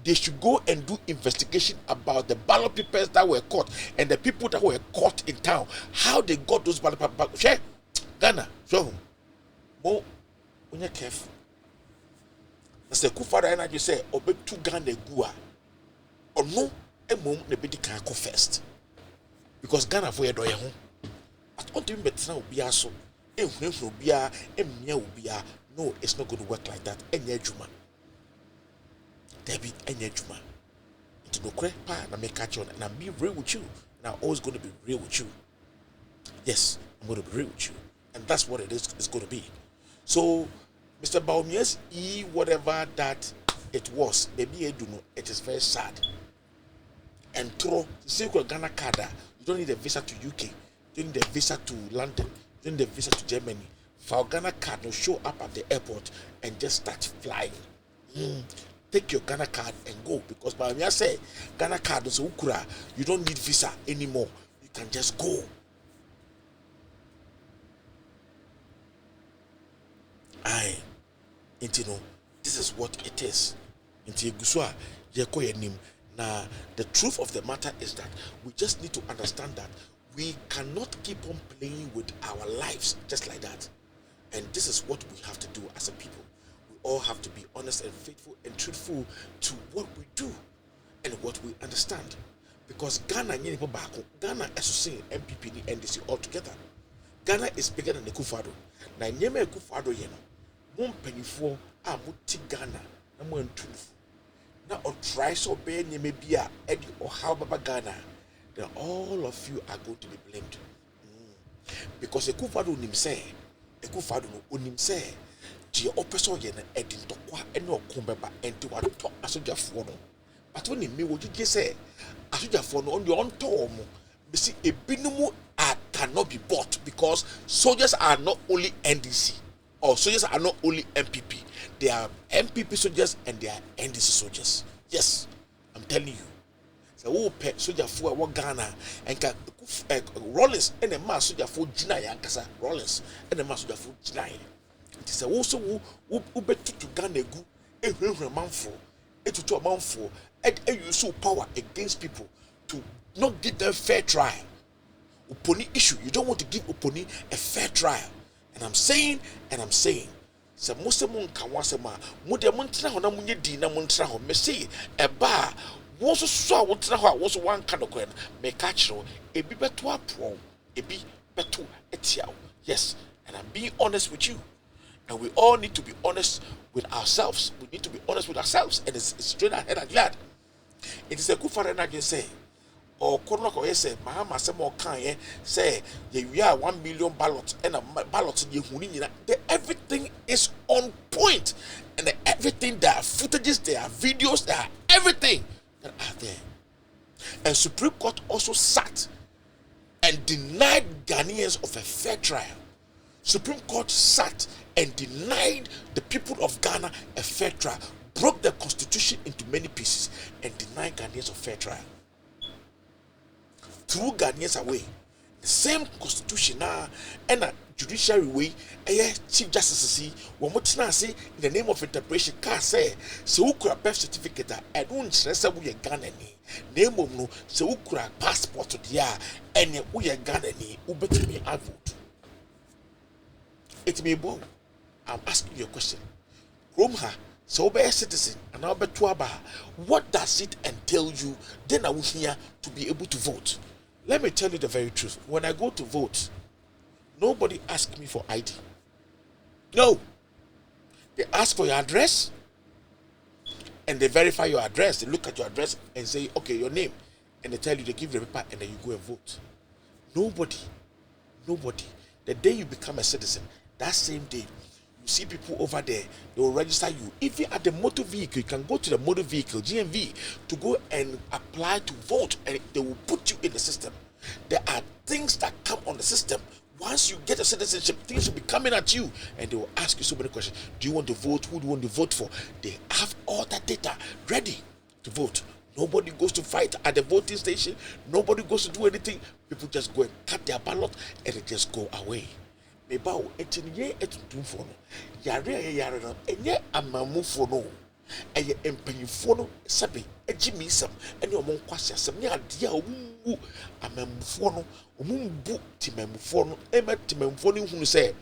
they should go and do investigation about the ballot papers that were caught and the people that were caught in town. How they got those ballot papers. Share Ghana, show them. More when you're careful. That's the Kufara energy say obe two Ghana gua or no a mom the bidi can go first. Because Ghana for your doye home. At all time better will be so. Will be no, it's not going to work like that. Any juma. Debbie, any juma. It's no crack pa and I may catch on and I'm be real with you. And I'm always going to be real with you. Yes, I'm going to be real with you. And that's what it is. It's going to be. So, Mr. Baumias, whatever that it was, maybe I do know, it is very sad. And through the secret Ghana card, you don't need a visa to UK, you don't need a visa to London, you don't need a visa to Germany. For Ghana card, no show up at the airport and just start flying. Take your Ghana card and go, because by me I say Ghana card is ukura. You don't need visa anymore. You can just go. This is what it is. Now, the truth of the matter is that we just need to understand that we cannot keep on playing with our lives just like that. And this is what we have to do as a people. We all have to be honest and faithful and truthful to what we do and what we understand. Because Ghana is saying MPP and NDC all together. Ghana is bigger than the Kufado. Now, Nyeme Kufado, one penny for Amuti Ghana, and one truth. Now, or try so be maybe Eddie or how Baba Ghana, then all of you are going to be blamed. Because a Kufado nim say, a Kufado unim say, the oppressor yen Eddie Tokwa and no Kumbeba and to what talk as a Jaffono. But when me, what you say, as you Jaffono on your own tom, you see, a binumu cannot be bought because soldiers are not only NDC. Or soldiers are not only MPP. They are MPP soldiers and they are NDC soldiers. Yes, I'm telling you. So who pet soldier for what Ghana and Rollins and a mass soldier for Jinai Ankasa Rollins and a mass soldier for Jinai. It is also who bet to Ghana go a man for to a man for and use power against people to not give them fair trial. Oponi issue, you don't want to give Oponi a fair trial. And I'm saying, so most of them can once a man, Mudia Montra, Munya Dina Montra, Messi, a bar, was so what was one kind of quen, may catch you, a be better pro, a be better etiao. Yes, and I'm being honest with you. And we all need to be honest with ourselves. We need to be honest with ourselves, and it's straight ahead and glad. It is a good father, and I can say. Or Corona say, Mahama say more kind, say, we are 1 million ballots and a ballot in Yehunina. Everything is on point, and everything there are footages, there are videos, there are everything that are there. And Supreme Court also sat and denied Ghanaians of a fair trial. Supreme Court sat and denied the people of Ghana a fair trial, broke the constitution into many pieces, and denied Ghanaians a fair trial. Threw Ghanaians away. The same constitution and a judiciary way, a chief justice say in the name of interpretation, can say, so who could birth certificate, I don't stress that we are Ghana. Name of no, so who could passport to the year, and we are Ghana, who better me I vote. It may bo. I'm asking you a question. Romha, so be a citizen, and I'll bet what does it entail you? Then I will hear to be able to vote. Let me tell you the very truth. When I go to vote, nobody asks me for ID. No. They ask for your address and they verify your address. They look at your address and say, okay, your name. And they tell you, they give you the paper and then you go and vote. Nobody. The day you become a citizen, that same day, you see people over there, they will register you. If you're at the motor vehicle, you can go to the motor vehicle, GMV, to go and apply to vote, and they will put you in the system. There are things that come on the system. Once you get a citizenship, things will be coming at you, and they will ask you so many questions. Do you want to vote? Who do you want to vote for? They have all that data ready to vote. Nobody goes to fight at the voting station. Nobody goes to do anything. People just go and cut their ballot, and they just go away. Mebao etinye etuntumfo no yare no enye amamufo no eye empanyifo no sabe egimisam ene omon kwase asem ne ade a omu amamufo no omumbu timamufo no timamufo no hunu say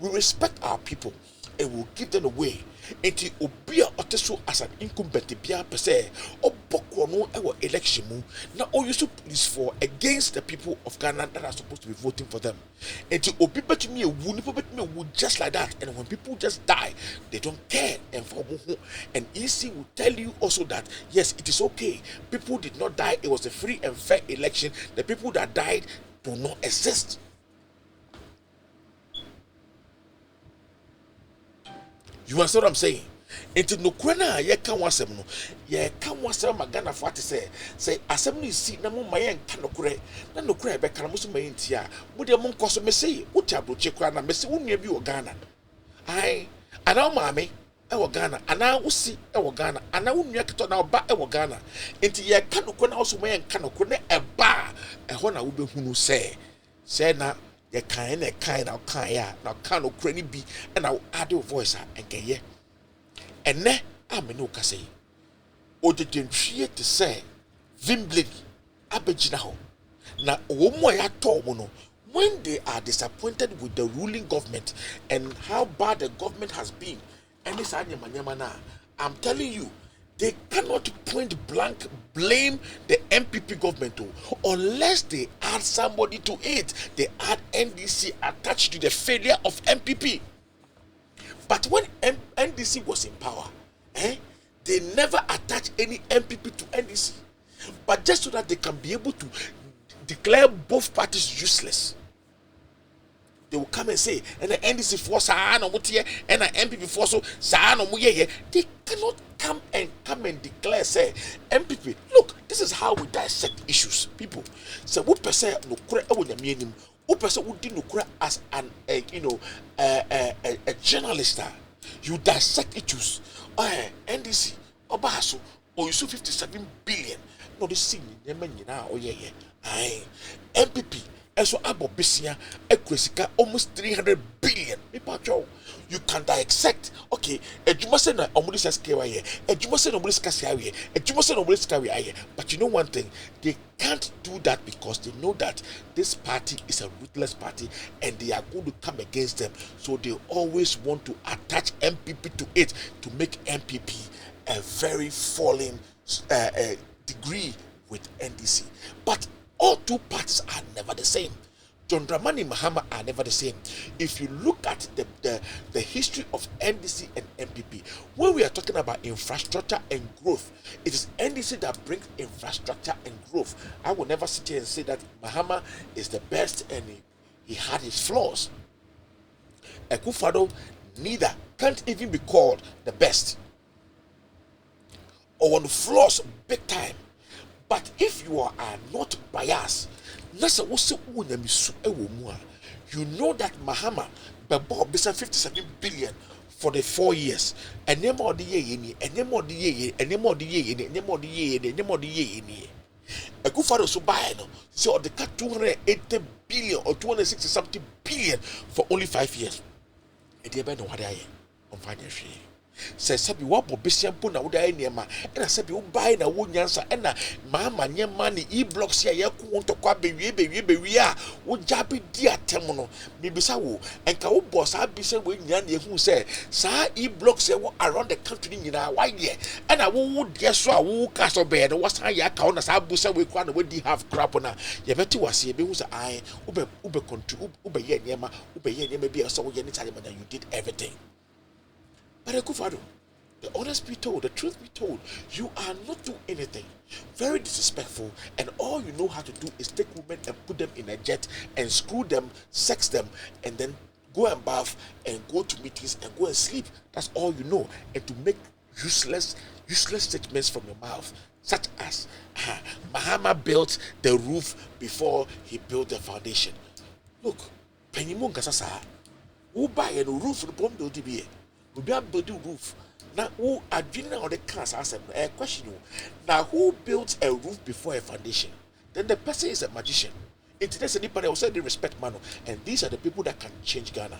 we respect our people and we'll give them away enti obi a oteso as an incumbent bia per se obokro no ewo election mu na o use police for against the people of Ghana that are supposed to be voting for them enti obi betumi ewu ni betumi ewu just like that, and when people just die they don't care and for and EC will tell you also that yes, it is okay, people did not die, it was a free and fair election, the people that died do not exist. You understand what I'm saying? Into no krena ye kan wasem no ye kan wasem magana for say asem no si na mo mayen kan nokre na nokre be kan mo so mayen tia mo de mo nkoso me say uti abroche kra na me say wonua bi wo Ghana ai ana maame e wo Ghana ana usi e wo Ghana ana wonua keto na oba e wo Ghana enti ye kan nokre na so mayen kan nokre na e ba e ho na wo be hunu say na ye kan na kan na kan ya na kan nokre ni bi e na add your voice and get ye ene amene okase o de dentwie te say Vimblady abegina ho na omo ya to mo no when they are disappointed with the ruling government and how bad the government has been and this anyamanyama na I'm telling you they cannot point blank blame the MPP government unless they add somebody to it. They add NDC attached to the failure of MPP. But when NDC was in power, they never attached any MPP to NDC. But just so that they can be able to declare both parties useless. They will come and say, and the NDC force and the MPP force they cannot come and declare, say, MPP, look, this is how we dissect issues, people. So what person no kure ewo nyame who person who did no kure as an a journalist, you dissect issues. NDC, Obaso, or you 57 billion. No, this thing, MPP, Eso abo besia ekwesika almost 300 billion. You can dissect. Okay, ejuma say na omudi saskewa ye. Ejuma say na omudi skasia ye. Ejuma say na omudi skasia ye. But you know one thing, they can't do that because they know that this party is a ruthless party and they are going to come against them. So they always want to attach MPP to it to make MPP a very falling degree with NDC. But all two parties are never the same. John Dramani Mahama are never the same. If you look at the history of NDC and MPP, when we are talking about infrastructure and growth, it is NDC that brings infrastructure and growth. I will never sit here and say that Mahama is the best and he had his flaws. Akufo-Addo neither can't even be called the best or on flaws big time. But if you are not biased, you know that Mahama bought 57 billion for the 4 years. And name of the year, and name of the year, and name of the year, and name of the year, and name of the year. A good father so buy no. So they cut 280 billion or 260 something billion for only 5 years. And they no what I on financial. Say sabi wa bo besiampo na wo dai niema na sabi wo bai na wo nyansa na mama nyema ni e-blocks ya ko ntokwa bewie a wo jabe di atem no bibisa wo enka wo boss abi se wo nya na ehu se sa e-blocks ya wo around the country nyina why ye na wo de so a wo ka so be no wasan ya ka wo na sa bu se wo kwa na wo di half crap na ye beti wase ye be hu se ai ube control ube ye niema bi so wo ye ni tale man you did everything. But Akufo-Addo, the honest be told, the truth be told, you are not doing anything. Very disrespectful, and all you know how to do is take women and put them in a jet and screw them, sex them, and then go and bath and go to meetings and go and sleep. That's all you know. And to make useless statements from your mouth, such as Mahama built the roof before he built the foundation. Look, Penyimun Kasasa, who buy a roof the bomb build DBA. We be able to do roof. Now, who are doing all the cars? I said, question you. Now, who built a roof before a foundation? Then the person is a magician. In today's anybody will say they respect Mano. And these are the people that can change Ghana.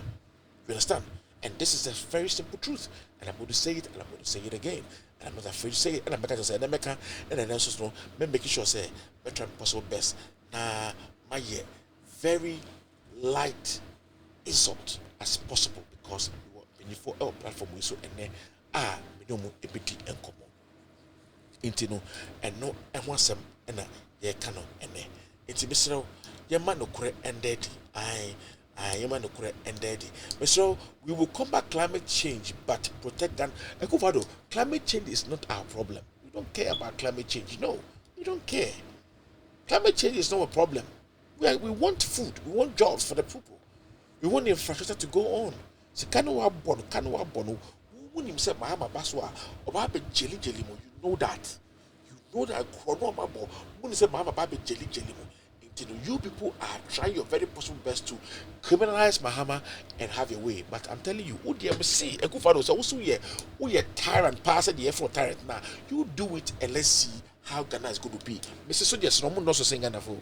You understand? And this is a very simple truth. And I'm going to say it, and I'm going to say it again. And I'm not afraid to say it. And I'm going to say it. And then also know, making sure say better and possible best. Now, my year, very light insult as possible because for our platform we so and minimum ebiti enkomo intino and no and one some and ye cano and inti misro ye man no kure ended ye man no kure ended misro we will combat climate change but protect Ghana. Akufo-Addo, climate change is not our problem. We don't care about climate change. No, we don't care. Climate change is not a problem. We want food, we want jobs for the people, we want the infrastructure to go on. Se kanu wa bono who himself Mahama Baswa or jelly mo, you know that chrono mabo when say Mahama babe jelly mo. You people are trying your very possible best to criminalize Mahama and have your way. But I'm telling you, who the MC Akufo-Addo so also ye tyrant pass the effort tyrant now. You do it and let's see how Ghana is going to be. Mr. Soldiers no more so sing Ghana for.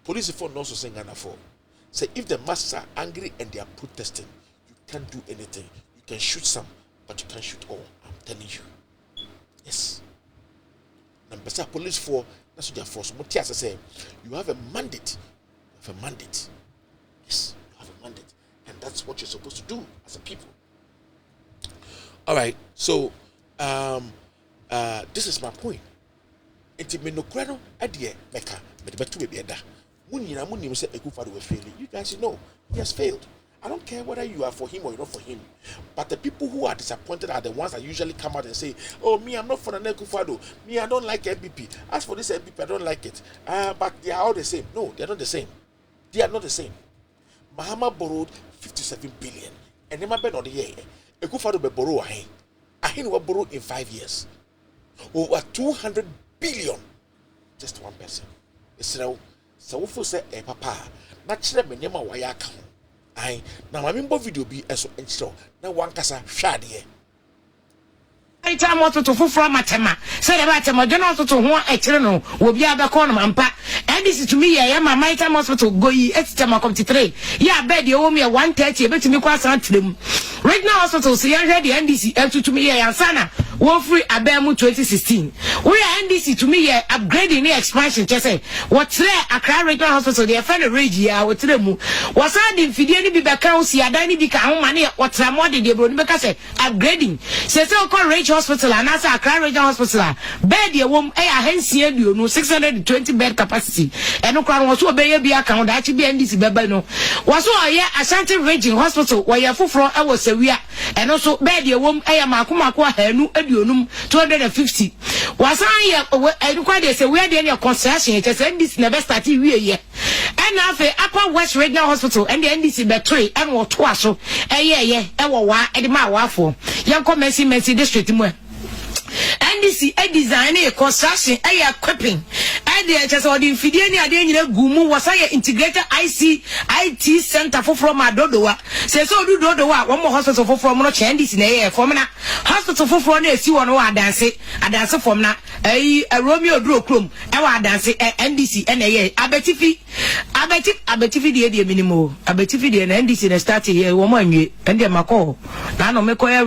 Police for no so sing Ghana for. Say if the masses are angry and they are protesting, can't do anything. You can shoot some, but you can't shoot all. I'm telling you. Yes. Number seven, police for that's what they're for. So what I say, you have a mandate. You have a mandate. Yes, you have a mandate. And that's what you're supposed to do as a people. Alright, so this is my point. Intimino idea meka, but betu baby ada. Muni say Akufo-Addo will fail. You guys know he has failed. I don't care whether you are for him or you're not for him. But the people who are disappointed are the ones that usually come out and say, oh, me, I'm not for the Akufo-Addo. Me, I don't like MPP. As for this MPP, I don't like it. But they are all the same. No, they are not the same. They are not the same. Mahama borrowed 57 billion. And they might be on the year. Akufo-Addo be borrow ahin. Ahin will borrow in 5 years. Over 200 billion. Just one person. So if you say, papa, naturally, me nema waya account. Now my member video be so and so now one kasa shade time hospital for matema say the matema general hospital ho e kire no wo bia be ko no ampa and this to me yeah my time hospital go yi etema come 3 yeah bed you me 130 e betimi kwa san tirem right now hospital say ya hwe the NDC to me yeah sana wo free abemu 2016 we NDC to me yeah upgrading the expansion just say what Accra Regional Hospital the friend regi ya wo tire mu was the fidie ni bi be kan si adan ni bi ka ho mane what more the bro ni be ka say upgrading say ko Rage Hospital and as Accra Regional Hospital bed ye wom ahensia duonu 620 bed capacity eno kwa no so be ye bia kan da chi bi NDC beba no was so ye Ashanti Regional Hospital where ye foforo e wo sawia eno so bed ye wom makomako ahanu aduonum 250 was ye eno kwa de say where de construction ye say NDC na be start wie ye and afa Upper West Regional Hospital and the NDC betray and wo to aso ye e wo wa e de ma wa fo yan Mercy district mu NDC a design a construction a equipping and the just or the infidel ni ade nyina gumu was a integrated IT center for from Adodowa say so do Dodowa one more hospital for from no NDC na e from na hospital for from na esi won wa dance from na Romeo Dro Chrome e wa dance NDC na e abetifi de minimum abetifi de NDC na start here wo mo anwe and the mako na no mekoya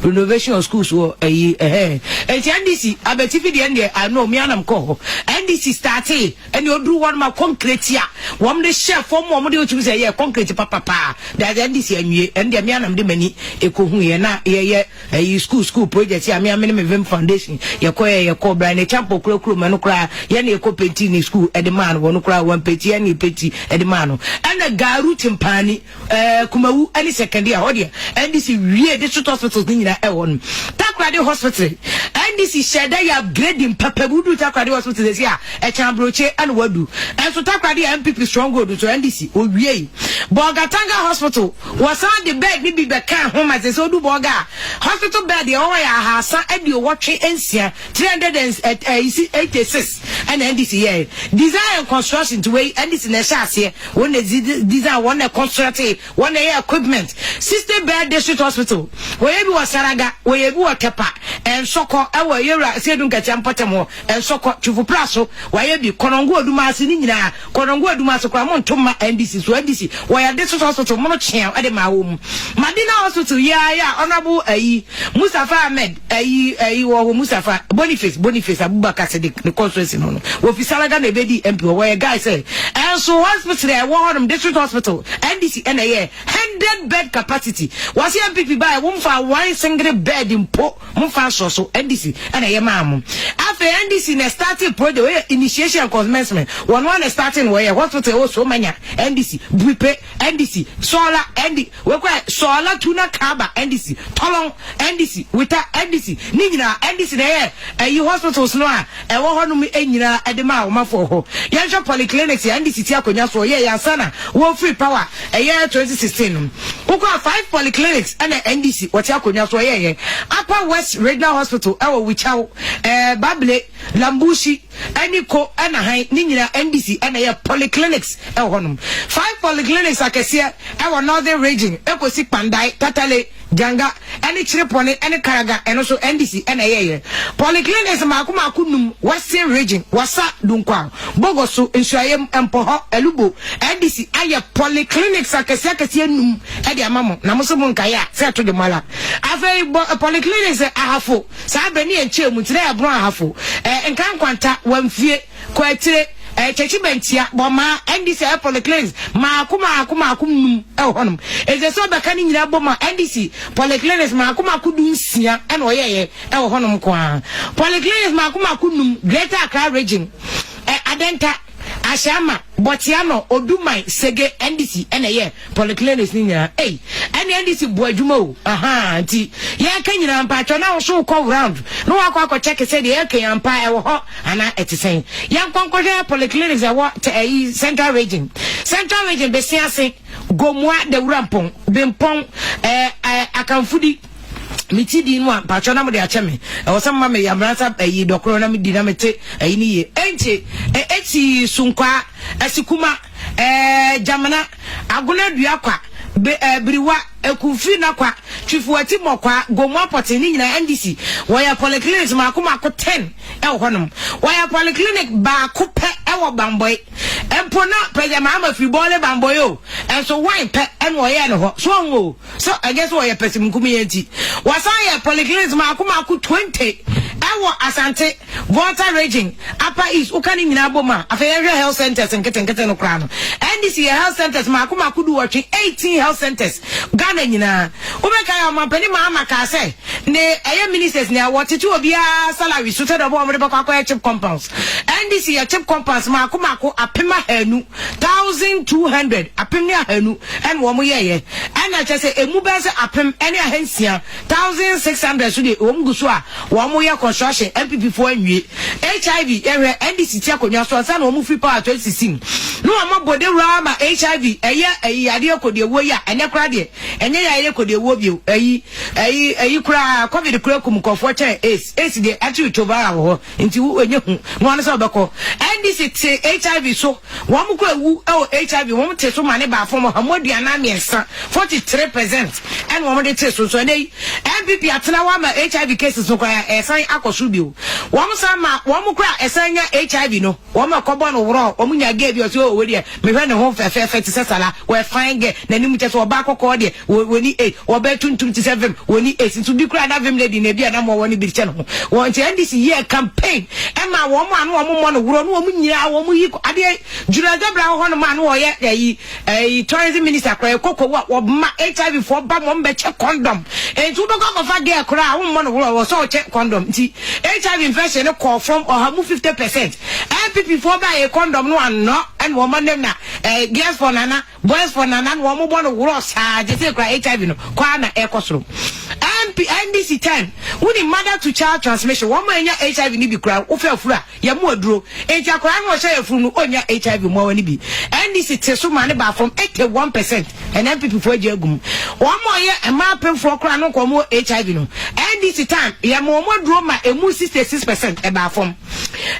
renovation of schools wo NDC abetifi de ende I know me anam ko NDC started and you do one ma concrete here one the chef form one de otu say concrete papa that NDC anwe and me anam de mani ekohu ye na ye school project here me vim foundation ye ko Brian Champo kro me no kra ye na ko penti ni school e de man wo no kra one peti ani peti e de man no and the garu timpani kumawu any second year hodie NDC wie district hospitals ni nyina e won Takrade Hospital NDC sheda ya upgrading papabudu Takrade Hospital this year e chambroche and wadu and so Takrade MPP stronghold to NDC owie Bogatanga Hospital was on the bed ni bi kan home as so do boga hospital bed e o ya hasa e di watwe ensia 386 and NDC here design and construction to way NDC na shase when design one construct one equipment system bed district hospital where bi wasaraga where bi wakepa and soko e wa yera sedun ka champotemo and soko chufu plaso where bi konongo odumase ni nyina konongo odumase kwa montoma NDC so NDC where district hospital mono chen e de ma wo mu Madina Hospital ya honorable Mustafa Ahmed wo Mustafa Boniface Abubakar Sadiq the constituency no wo fisalaga na bedi MP where guy say and so hospital e wo honum district hospital NDC na 100 bed capacity was MPP by one for one single bed in po mfa so NDC na ye maam after NDC na starting project initiation and commencement one starting where hospital was so many NDC buipe NDC solar NDC we kwa solar tuna kaba NDC tolong NDC wita NDC ni nyina NDC na ye hospitals no a e wo honum enyina e de ma wo mafo ho yanhwe polyclinics NDC ti akonya so ye yansana wo free power year 2016 ukwa 5 polyclinics and NDC what akonya so ye Upper West Regional Hospital ewo wichao Bable Lambushi Aniko anahan ni nyina NDC and ye polyclinics e honum 5 polyclinics akese ewo Northern Region ekosi Pandai Tatale Janga any Chirepone any Karaga and also NDC and a polyclinics makunum Western Region wasa dunkwa Bogoso Insuayem Empoho Elubo NDC aya polyclinics akese num edi amamo na musumun kaya say to the mala afei polyclinics ahafo sa bani enche mu tire abro ahafo enkan kwanta wamfie kwatire chechibentia boma NDC polyclinics makum honum eze so beka ni nyina boma NDC polyclinics makum dunsia ena oyeye honum kwa polyclinics makum Greater Accra Region Adenta Ashama Botiano Odumai Sege NDC ena polyclinics ni nyina NDC boadwuma o anti ye kanyina mpa na so call round no akwa check say de ye kan mpa e wo ho ana etisen ye nkonkohwe polyclinics e wo Central Region be siase gomwa de wurampon bempon akamfudi miti di no pacho na mo de acheme e wo sama me yamransa dokoro na me di na mete ni ye enche eti sunkwa asikuma jamana agona duakwa briwa ekufi na kwa twifuati mokwa gomwa poteni nyina NDC waya polyclinic makoma ko 10 honom waya polyclinic ba ko pe bamboy empo na preja mama fi bole bamboy o enso wine pe enwo ye ne ho so ngo so I guess waya pesim kumiyenti wasaya polyclinic makoma ko 20 asante water raging upper east ukani nyina boma afeyehwe health centers nkete no kra no NDC health centers makoma kudu watwe 18 health centers Ghana nyina ubeka ya mampani mama ka say ne eye ministers ne awotete obia salary so te do bo mo de bakwa chip compounds NDC ya chip compounds makoma ko apema hanu 1200 apem ne hanu en wo mo yeye na che say emu be say apem ene ahansia 1600 so de wo mguso a wo mo ye construction MPP for anwie HIV ewe NDC ti akonwa so sa na wo mu free power 2016 no amabode ra ma HIV eye ade akode wo ya ene kra de enye ya eye akode wo bio ayi kra covid kra kum kofo chen ace de atu tobara wo nti wo enye hu no an so obeko NDC ti HIV so wo mu kra wu HIV wo mu te so mane ba fo mo hamoduana miensa 43% and wo mu de te so dey MPP atena wa ma HIV cases so kwa esan akoso bio wo mu sa ma wo mu kra esan nya HIV no wo ma kobo no woro wo mu nya ge bi o so we de me hwe ne ho fefe ti sesala we fine ge na ni mu che so oba kokko de woni 8 wo be tuntum ti 7 woni 8 ntu bi kra na vem lady na bia na mo woni bi che no wo nti NDC year campaign e ma wo mu anu wo mu mo no woro no wo mu nyira wo mu yi ade jura debra ho no ma no wo ye tourism minister kra kokko wo ma HIV for ba mo mbe che condom entu do ko fa ge kra wo mo no woro wo so che condom nti HIV infection call from or have 50%. MPP for buy a condom no and no and woman them na girls for nana, boys for nana, and woman born of Ross, just say HIV no, Kwana Ecosro. NDC time, when the mother to child transmission, one man HIV ni be crowd, offer fra, Yamudro, and your crime was share from on your HIV more than be. NDC Tesu Maniba from 81%, and MPP for Jagum. One more year, and my pen for crown no como HIV no. NDC time, Yamomo drama a 66% about from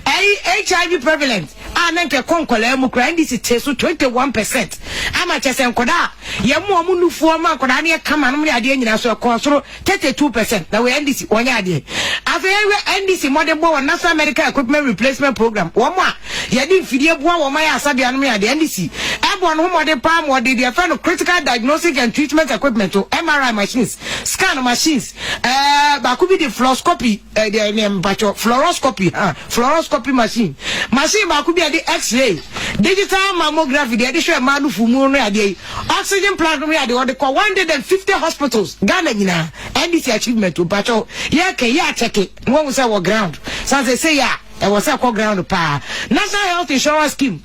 HIV prevalent. And then Concola Mukra NDC Tesu 21%. I'm just saying, Koda, Yamu former Kodania come and me idea so control 32%. Now we NDC one idea. After NDC modern board National Medical Equipment Replacement Program. One more. Yadi Fidia Boa Maya Sabi and me at the NDC. Everyone who modern palm or did their friend of critical diagnostic and treatment equipment to MRI machines, scan machines, Bakubi the fluoroscopy, their name fluoroscopy machine Bakubi the X-ray, digital mammography, the additional manu fumu the oxygen plant what they call 150 hospitals. Ghana NDC achievement to Pacho. Yeah, check it. What was our ground? So they say yeah, it was our ground pa. National Health Insurance Scheme.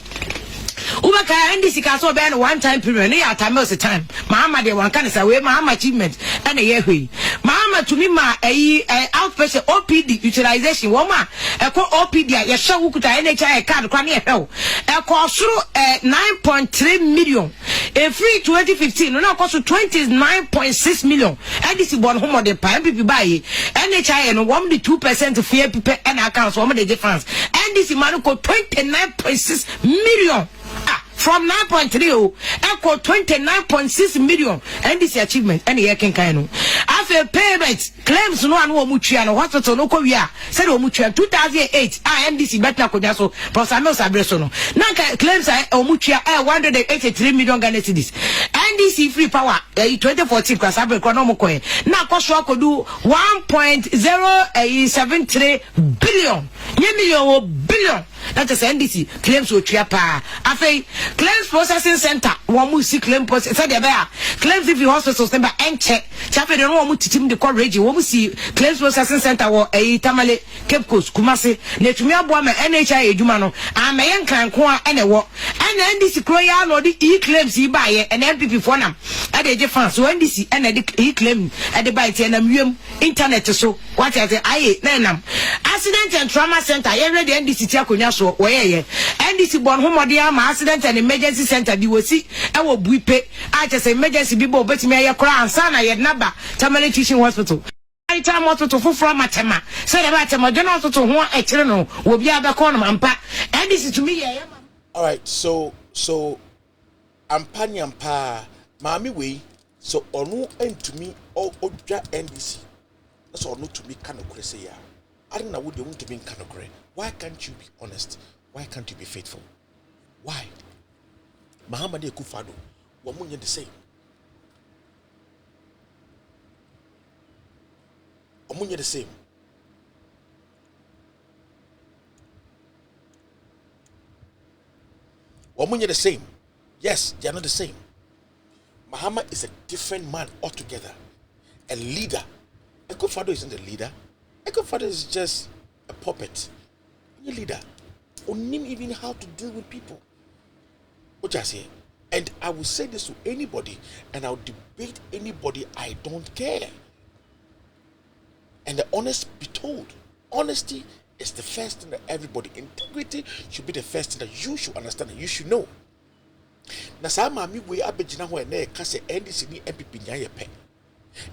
Ubaka NDC kaso be one time period ya time time mama de wan kan say we mama achievement and a year mama to me ma outpatient OPD utilization woman eko OPD ya hwe wukuta NHI card kwa na hwe eko suru 9.3 million free 2015 no cost 29.6 million NDC born home de pa MPP buy NHI no 2% fear people and accounts woman the difference NDC man ko 29.6 million from 9.3 equal 29.6 million NDC achievement any year can kind after payment claims no one mutual no hospital no ko wia said o mutual 2008 NDC better ko so prosamo sabreso no na claims mutual 183 million Ghana cedis NDC free power 2014 kwa sabre ko no mo ko na ko so ko do 1.073 billion billion that is NDC claims to pa afei claims processing center one mu see claim process said there claims if you hospitals number and check chafe de no one mu titim de coverage one mu see claims processing center wo Tamale Cape Coast Kumasi na tumi abo ma NHI eduma no amayen kranko a ene wo and NDC kro ya no de claims yi ba ye and MPP for nam e de fans so NDC and de claim e de ba tie na wiem internet so what I say aye na nam accident and trauma center ye ready NDC ti akonya so woyeye NDC born home ma accident and emergency center bi wosi e wo buipe a chese emergency bi bo betimi aye kora ansa na ye naba Tamale Teaching Hospital time hospital for matema say the matema do not to ho e kire no wo bia be ko no ampa NDC to me ye all right so ampanyampa Mami way, so onu and to me all Oja NDC. That's all not to me kind of crazy. I don't know what they want to be kind of crazy. Why can't you be honest? Why can't you be faithful? Why? Muhammad Kufado, Wamunya the same. Wamunya the same. Wamunya the same. Yes, they are not the same. Muhammad is a different man altogether. A leader. Kufado isn't a leader. Kufado is just a puppet. A leader. Onim even how to deal with people. What I say, and I will say this to anybody, and I'll debate anybody. I don't care. And the honest be told, honesty is the first thing that everybody. Integrity should be the first thing that you should understand and you should know. Na sa mami we abegina ho na e ka se NDC ni MPP nya ye pe.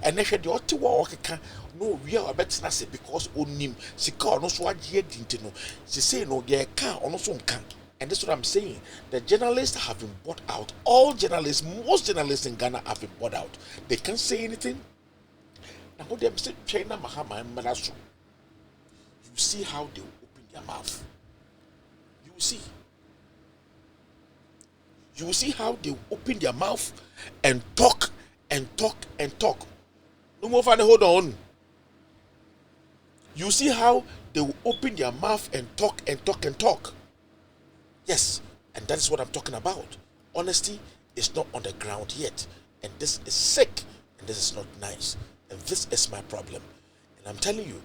And na hwe de ote wo okeka no we are betina se because onim sika ono so agye dinti no se say no ye ka ono so nka. And this is what I'm saying. The journalists have been bought out. All journalists, most journalists in Ghana have been bought out. They can't say anything. Now what they say China Mahama and Manasu. You see how they open their mouth. You will see. You will see how they open their mouth and talk and talk and talk. No more funny, hold on. You see how they will open their mouth and talk and talk and talk. Yes, and that is what I'm talking about. Honesty is not on the ground yet. And this is sick. And this is not nice. And this is my problem. And I'm telling you,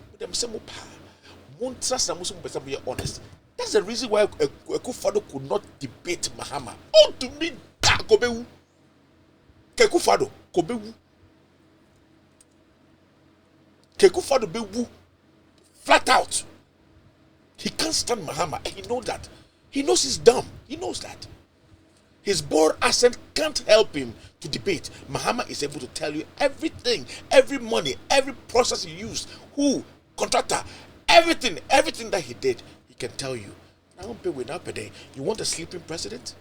honest. That's the reason why Kufado could not debate Mahama. Oh, to me, Kobewu. Kufado, Kobewu. Kufado Bewu. Flat out. He can't stand Mahama. And he knows that. He knows he's dumb. He knows that. His bored accent can't help him to debate. Mahama is able to tell you everything, every money, every process he used, who, contractor, everything that he did, he can tell you. Now, you want a sleeping president?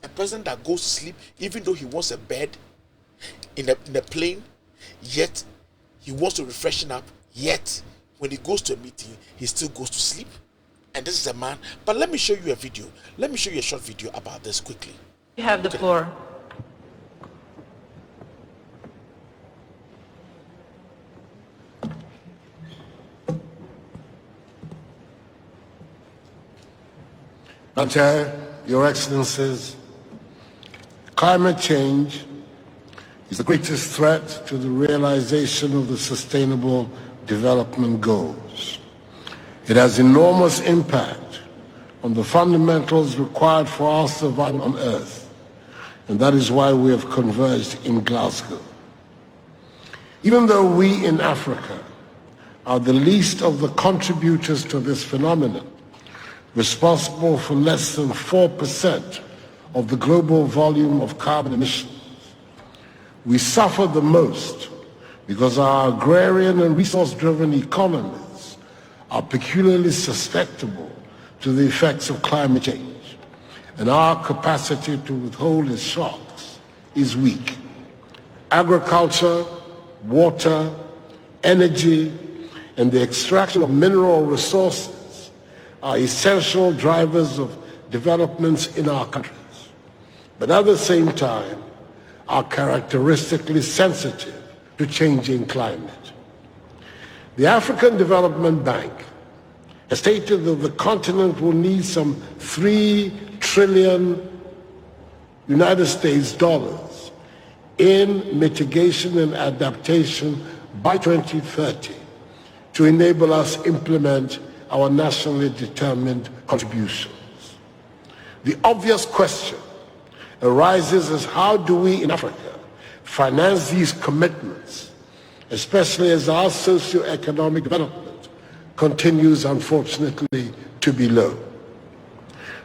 A president that goes to sleep even though he wants a bed in a plane, yet he wants to refreshen up, yet when he goes to a meeting, he still goes to sleep? And this is a man, but let me show you a video. Let me show you a short video about this quickly. You have the floor. Your Excellencies, climate change is the greatest threat to the realization of the Sustainable Development Goals. It has enormous impact on the fundamentals required for our survival on Earth, and that is why we have converged in Glasgow. Even though we in Africa are the least of the contributors to this phenomenon, responsible for less than 4% of the global volume of carbon emissions, we suffer the most because our agrarian and resource-driven economies are peculiarly susceptible to the effects of climate change, and our capacity to withhold its shocks is weak. Agriculture, water, energy, and the extraction of mineral resources are essential drivers of developments in our countries, but at the same time are characteristically sensitive to changing climate. The African Development Bank has stated that the continent will need some $3 trillion United States dollars in mitigation and adaptation by 2030 to enable us implement our nationally determined contributions. The obvious question arises as how do we in Africa finance these commitments, especially as our socio-economic development continues, unfortunately, to be low.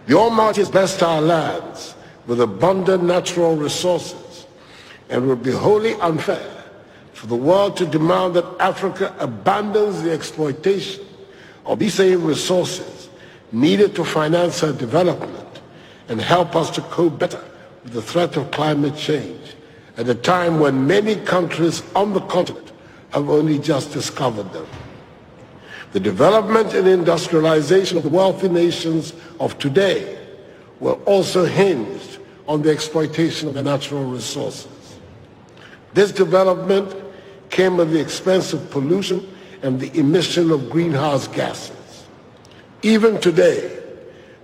The Almighty has blessed our lands with abundant natural resources, and it would be wholly unfair for the world to demand that Africa abandons the exploitation of these same resources needed to finance our development and help us to cope better with the threat of climate change at a time when many countries on the continent have only just discovered them. The development and industrialization of the wealthy nations of today were also hinged on the exploitation of the natural resources. This development came at the expense of pollution and the emission of greenhouse gases. Even today,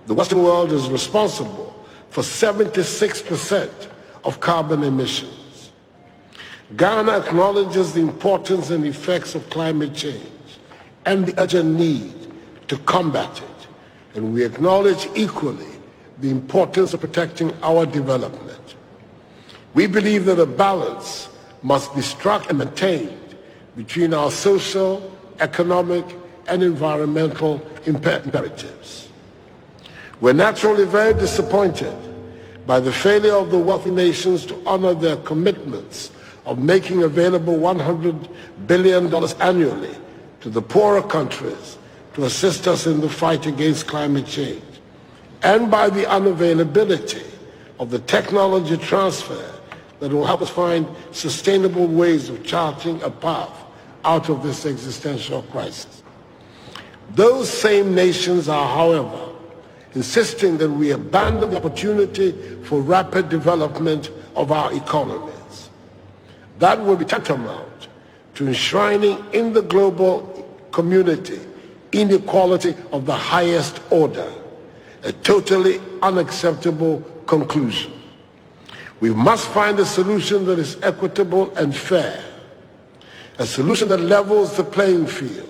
the Western world is responsible for 76% of carbon emissions. Ghana acknowledges the importance and effects of climate change and the urgent need to combat it, and we acknowledge equally the importance of protecting our development. We believe that a balance must be struck and maintained between our social, economic, and environmental imperatives. We're naturally very disappointed by the failure of the wealthy nations to honor their commitments of making available $100 billion annually to the poorer countries to assist us in the fight against climate change, and by the unavailability of the technology transfer that will help us find sustainable ways of charting a path out of this existential crisis. Those same nations are, however, insisting that we abandon the opportunity for rapid development of our economies. That will be tantamount to enshrining in the global community inequality of the highest order, a totally unacceptable conclusion. We must find a solution that is equitable and fair, a solution that levels the playing field,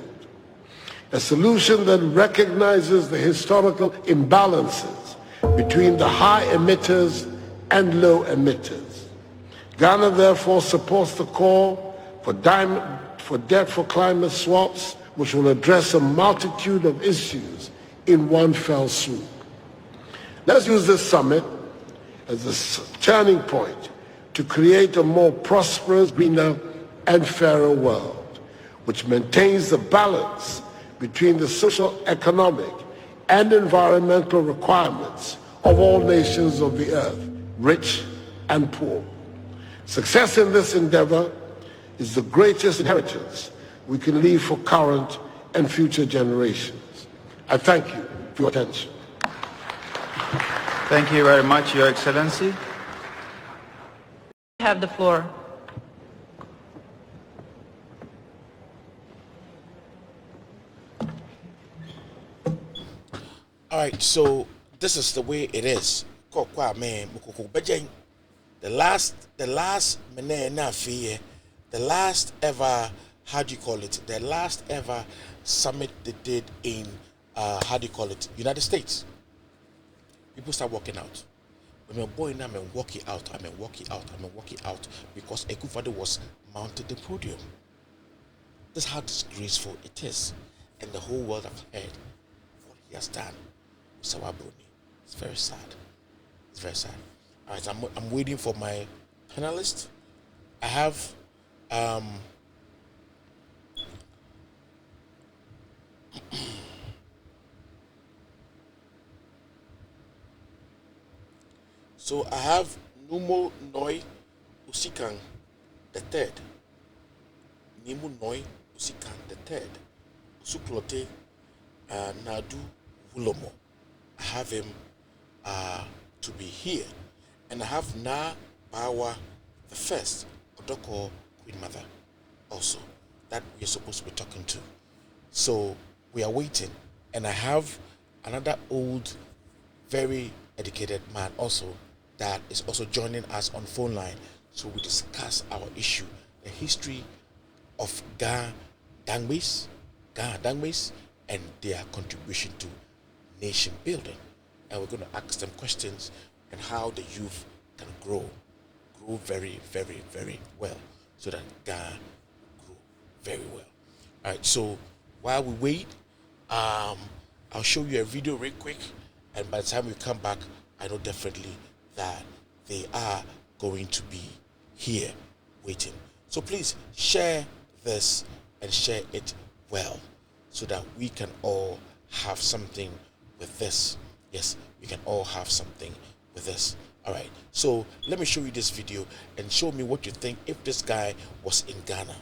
a solution that recognizes the historical imbalances between the high emitters and low emitters. Ghana therefore supports the call for debt for climate swaps, which will address a multitude of issues in one fell swoop. Let's use this summit as a turning point to create a more prosperous, greener, and fairer world, which maintains the balance between the social, economic, and environmental requirements of all nations of the earth, rich and poor. Success in this endeavor is the greatest inheritance we can leave for current and future generations. I thank you for your attention. Thank you very much, Your Excellency. You have the floor. All right, so this is the way it is. The last ever, how do you call it? The last ever summit they did in, how do you call it? United States. People start walking out. When I'm boy now, I'm walking out because Akufo-Addo was mounted the podium. That's how disgraceful it is, and the whole world have heard what he has done with Sawa Bruni. It's very sad. It's very sad. All right, I'm waiting for my panelists. I have so I have Numo Noi Usikan the third. Nimu Noi Usikan the third. Usuklote Nadu Wulomo. I have him to be here. And I have Na Bawa the first, Odoko Queen Mother, also, that we are supposed to be talking to. So we are waiting. And I have another old, very educated man also that is also joining us on phone line. So we discuss our issue, the history of Ghana Dangbes, and their contribution to nation building. And we're going to ask them questions and how the youth can grow very, very, very well, so that Ghana grow very well. All right, so while we wait, I'll show you a video real quick, and by the time we come back, I know definitely that they are going to be here waiting. So please share this and share it well, so that we can all have something with this. Yes, we can all have something with this. All right. So let me show you this video and show me what you think if this guy was in Ghana.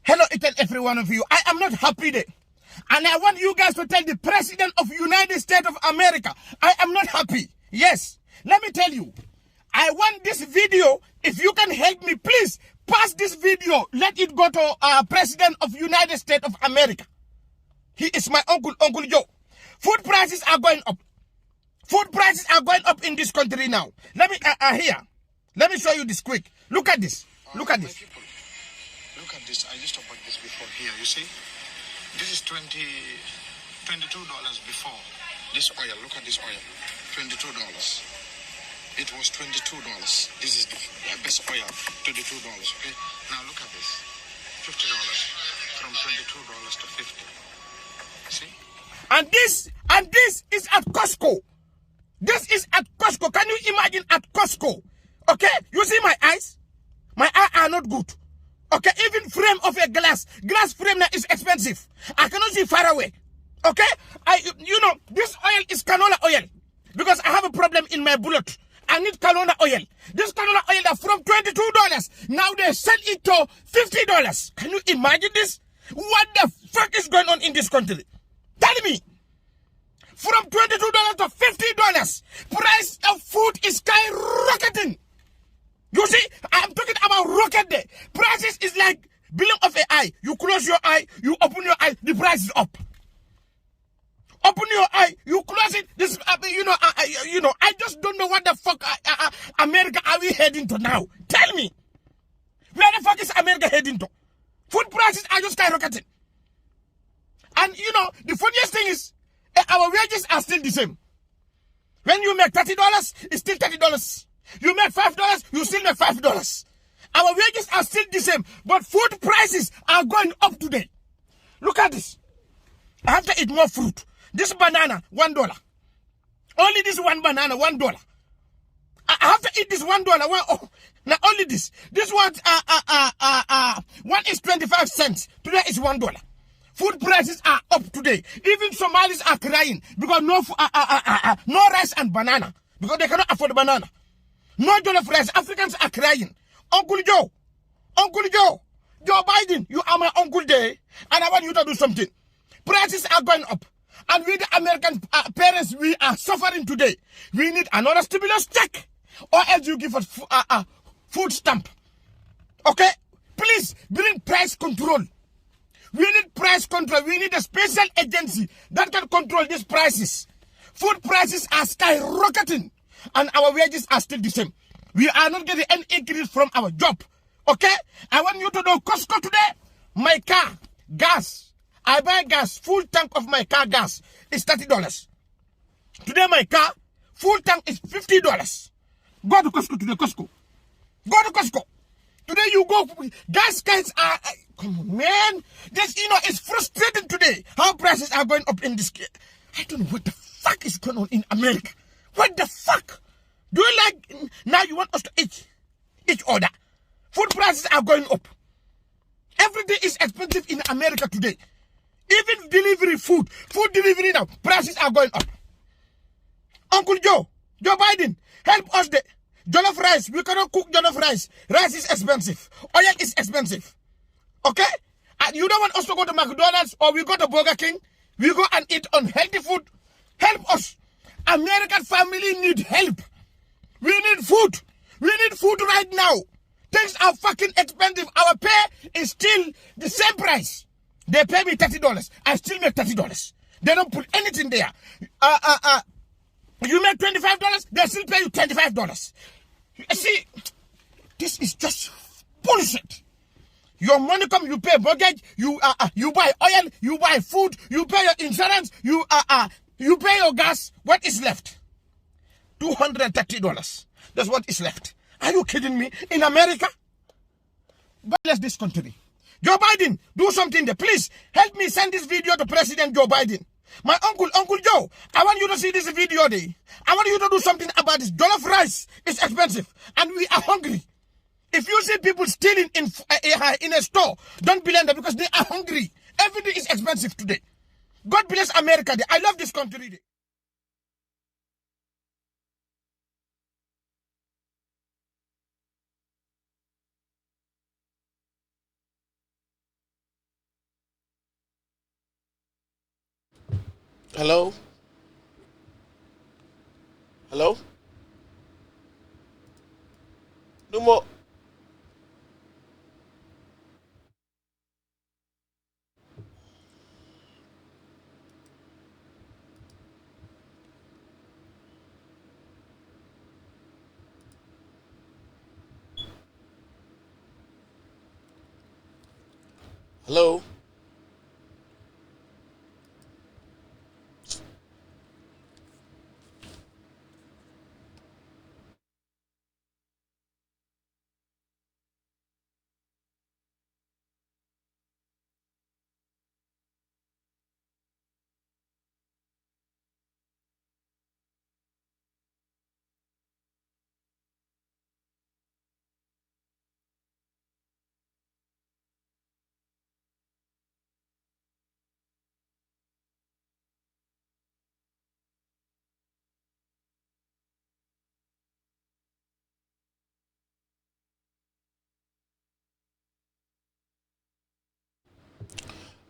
Hello, each and every one of you. I am not happy there. And I want you guys to tell the President of United States of America, I am not happy. Yes. Let me tell you. I want this video, if you can help me, please pass this video. Let it go to President of United States of America. He is my uncle, Uncle Joe. Food prices are going up. Food prices are going up in this country now. Let me, here. Let me show you this quick. Look at this. Look at this. People, look at this. I used to buy this before here. You see? This is $22 before. This oil, look at this oil. $22. It was $22. This is the best oil, $22. Okay? Now look at this. $50. From $22 to $50. See? And this is at Costco. This is at Costco. Can you imagine at Costco? Okay? You see my eyes? My eyes are not good. Okay? Even frame of a glass frame now is expensive. I cannot see far away. Okay? This oil is canola oil. Because I have a problem in my bullet. I need canola oil. This canola oil is from $22. Now they sell it to $50. Can you imagine this? What the fuck is going on in this country? Tell me. From $22 to $50. Price of food is skyrocketing. You see, I'm talking about rocket day. Prices is like billion of an eye. You close your eye, you open your eye, the price is up. Open your eye, you close it. This, I just don't know what the fuck America are we heading to now. Tell me, where the fuck is America heading to? Food prices are just skyrocketing. And the funniest thing is, our wages are still the same. When you make $30, it's still $30. You make $5, you still make $5. Our wages are still the same, but food prices are going up today. Look at this. I have to eat more fruit. This banana, $1. Only this one banana, $1. I have to eat this $1. Now only this. This one, one is 25 cents. Today is $1. Food prices are up today. Even Somalis are crying because no rice and banana because they cannot afford banana. No jollof rice. Africans are crying. Uncle Joe, Joe Biden, you are my uncle there, and I want you to do something. Prices are going up. And we, the American parents, we are suffering today. We need another stimulus check, or else you give us food stamp. Okay? Please bring price control. We need price control. We need a special agency that can control these prices. Food prices are skyrocketing, and our wages are still the same. We are not getting any increase from our job. Okay? I want you to know Costco today, my car, gas. I buy gas, full tank of my car gas is $30. Today my car, full tank is $50. Go to Costco today, Costco. Go to Costco. Today you go, gas guys are, come on man. This, it's frustrating today how prices are going up in this. I don't know what the fuck is going on in America. What the fuck? Do you like, now you want us to each other. Food prices are going up. Everything is expensive in America today. Even delivery food delivery now, prices are going up. Uncle Joe Biden, help us the jollof rice. We cannot cook jollof rice. Rice is expensive. Oil is expensive. Okay? And you don't want us to go to McDonald's or we go to Burger King. We go and eat unhealthy food. Help us. American family need help. We need food. We need food right now. Things are fucking expensive. Our pay is still the same price. They pay me $30. I still make $30. They don't put anything there. You make $25, they still pay you $25. See, this is just bullshit. Your money come, you pay mortgage, you buy oil, you buy food, you pay your insurance, you pay your gas. What is left? $230. That's what is left. Are you kidding me? In America? God bless this country. Joe Biden, do something there. Please help me send this video to President Joe Biden. My Uncle Joe, I want you to see this video there. I want you to do something about this. Jollof rice is expensive and we are hungry. If you see people stealing in a store, don't blame them because they are hungry. Everything is expensive today. God bless America. I love this country. Hello? Hello? No more. Hello?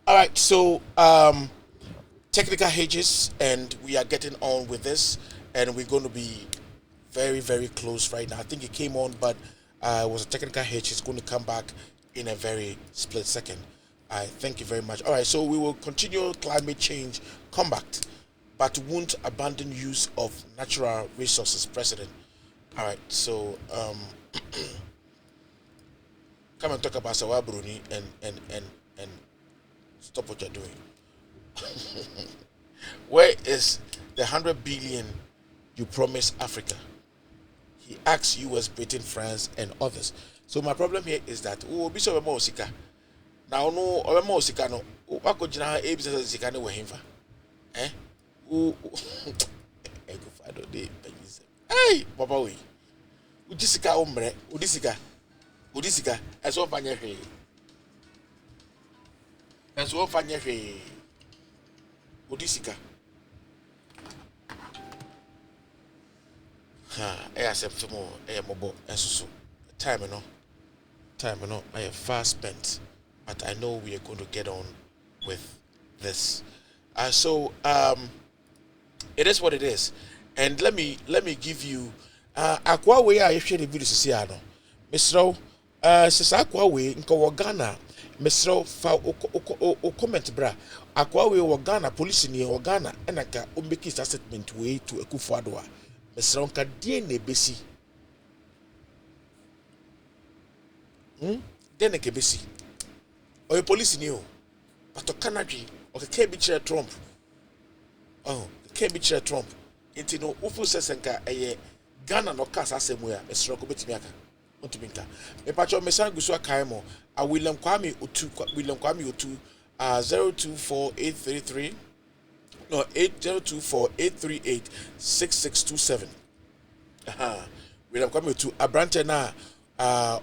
All right, so technical hedges, and we are getting on with this, and we're going to be very, very close right now. I think it came on, but it was a technical hitch. It's going to come back in a very split second. I thank you very much. All right, so we will continue climate change combat, but won't abandon use of natural resources, President. All right, so come and talk about Sawa Bruni and stop what you're doing. Where is the 100 billion you promised Africa? He asks US, Britain, France, and others. So my problem here is that be so more sika. Now no more sika no. What could you have a business sika no himfa? Eh? Hey, Papa we. Udisika ombre, Udisika. As one fanya he. As one fanya he. Udisika. I accept more. I am mobile. So time, I have fast spent, but I know we are going to get on with this. So it is what it is, and let me give you aqua way. I share the video to see ano, Mr. Sisa aqua way nko Ghana, Mr. Fa o comment bra aqua way Ghana police ni Ghana enaka o make his statement way to Akufo-Addo. Mr. Onka die ne besi. Den ke besi. O police ni o. But to Canada o ke be chere Trump. Oh, ke be chere Trump. Enti no ufu sesenka eye Ghana no kasa asemu ya Mr. Onka betimi aka. Ontumi nka. Me pacho mesan gusu akai mo. A William Kwame Otu 024833 no 8024-838-6627. William Kwame to Abrante na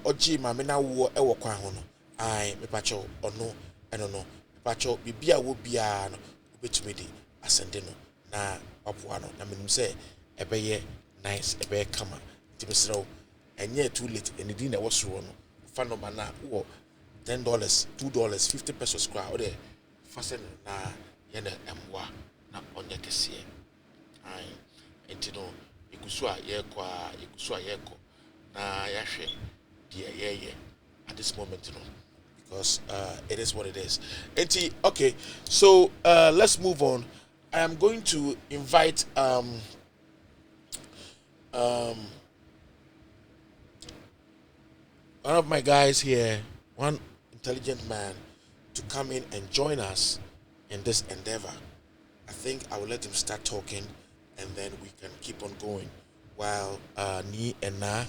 Oji Mame na wo ewo kwan ho no. Ai me pacho ono eno no. Me pacho bibia wo bia no obetumi di asende no na wapoa no na menim se ebeye nice ebeye kama. Tibesrew enye too late enidi na wosoro no. Fa number na wo $10, $2, 50 pesos kwa o de fasten na ye na emwa na onye kese ai entino igusu a ye na yahwe ye at this moment, because it is what it is. Enti, okay, so let's move on. I am going to invite one of my guys here, one intelligent man, to come in and join us in this endeavor. I think I will let him start talking, and then we can keep on going while Ni and Na,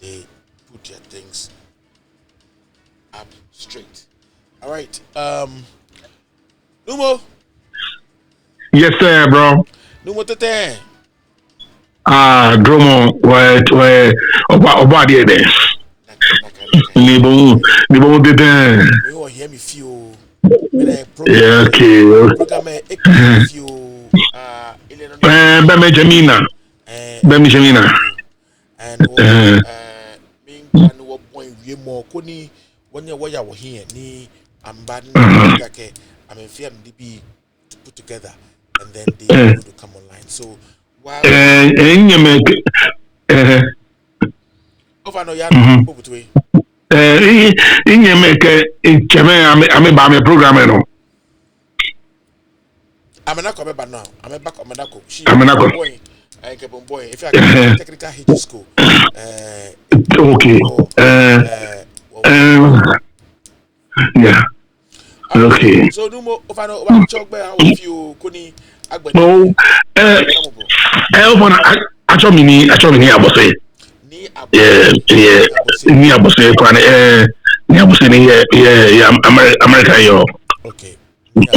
they put their things up straight. All right. Numo. Yes, sir, bro. Numo tete. Dromo, where, about the others. Nibo tete. You hear me feel. Yeah, okay. Benjamina. And mean point we more koni when you were here ni I'm bad. I'm in fear to be put together. and then they are going to come online. So while over no ya no between inyemeke cheme ame ba me program no Amenako meba now. I'm back on Menako. She boy. I keep on boy. If I get technical hit school. Okay. Yeah. Okay. So no more over no chok be how you kuni agbe. No. Actually ni abose. Ni abose. Yeah. Ni abose kwa ni abose ni yeah America yo. Okay. For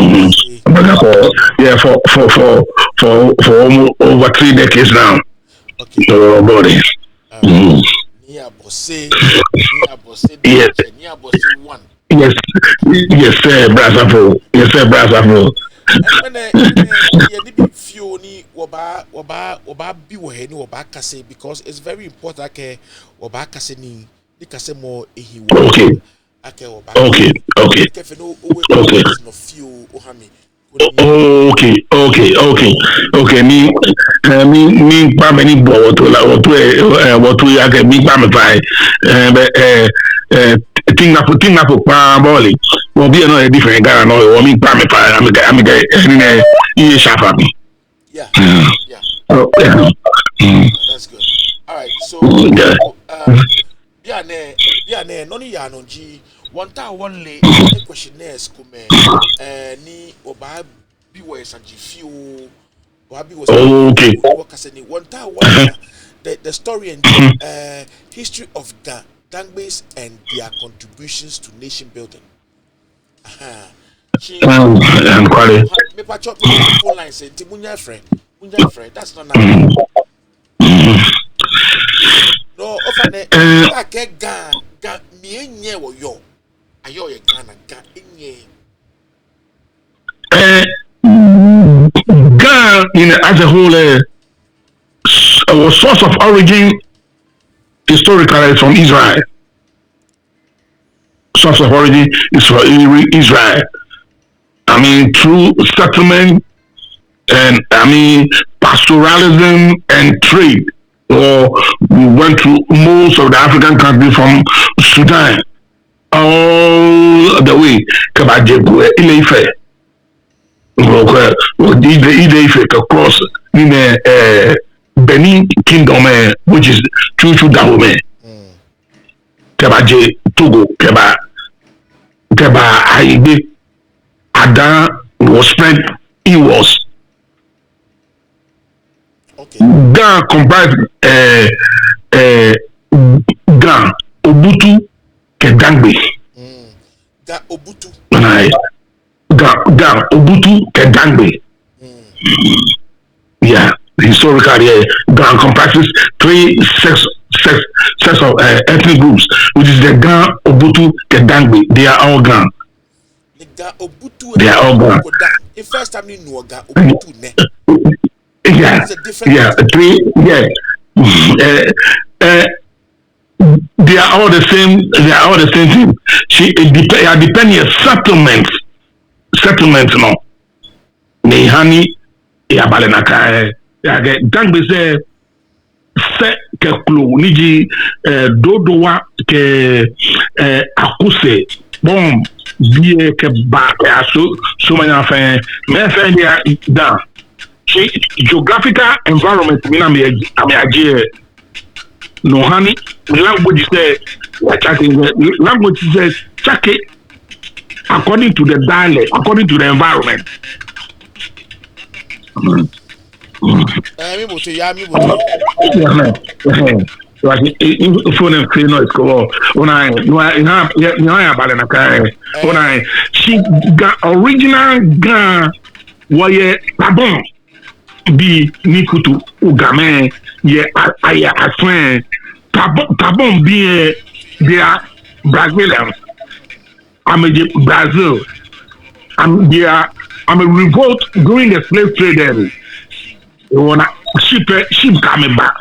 almost over 3 decades now. Okay. So body. Nia Bosse one. Yes, sir, Brazzaville. Yes, sir, Brazzaville. Few ni waba bi wo he ni waba kase because it's very important ke waba kase ni kase mo ehi wo. Okay. Okay. No few ohami. Okay. Me pa many bo to ya ke me pa me fai. Thing na pa boli. Well be no different Ghana no me pa me fai. I'm get you sharp me. Yeah. Oh, yeah. That's good. All right. So yeah, no ni ya no ji one lay questionnaires come ni oba bi wo esanji fi o obi was okay. The story and history of DANGBEs and their contributions to nation building. I'm quite. Me pa chop phone line say timunya friend. That's not now. No, ofane ka ke ga mi enye wo yo. Ayo ye Ghana ga enye. Ghana as a whole our source of origin historically is from Israel. Source of origin is from Israel. I mean through settlement and pastoralism and trade. Or we went to most of the African countries from Sudan all the way Kabajebue Ile-Ife. Ile-Ife across in Benin Kingdom, which is Chuchu Dahomey. Kabaje Togo, Keba Haide, Adam was spent, he was. Okay. Ghana comprised Ghana, Obutu, DANGBE. Obutu. Obutu, DANGBE. Yeah, historically, Ghana comprises 3 sets of ethnic groups, which is the Ghana, Obutu, DANGBE. They are all Ghana. They are all Ghana. The first time you know Obutu, ne? Yeah. 3. Yeah. They are all the same. They are all the same thing. Depending on settlement, no. Nehani, Yabalenaka, DANGBE se ke klo niji dodowa ke akuse bon biye ke ba so many fin mais fin dia dan geographical environment mina me agie no hani language say language says chake according to the dialect, according to the environment. Mi bote. Like phone and clean noise go she got original gun where tabon be nikutu ugame ye aya aswen tabon be they are Brazilians. I'm a Brazil. I'm a revolt during the slave trade era. When ship coming back.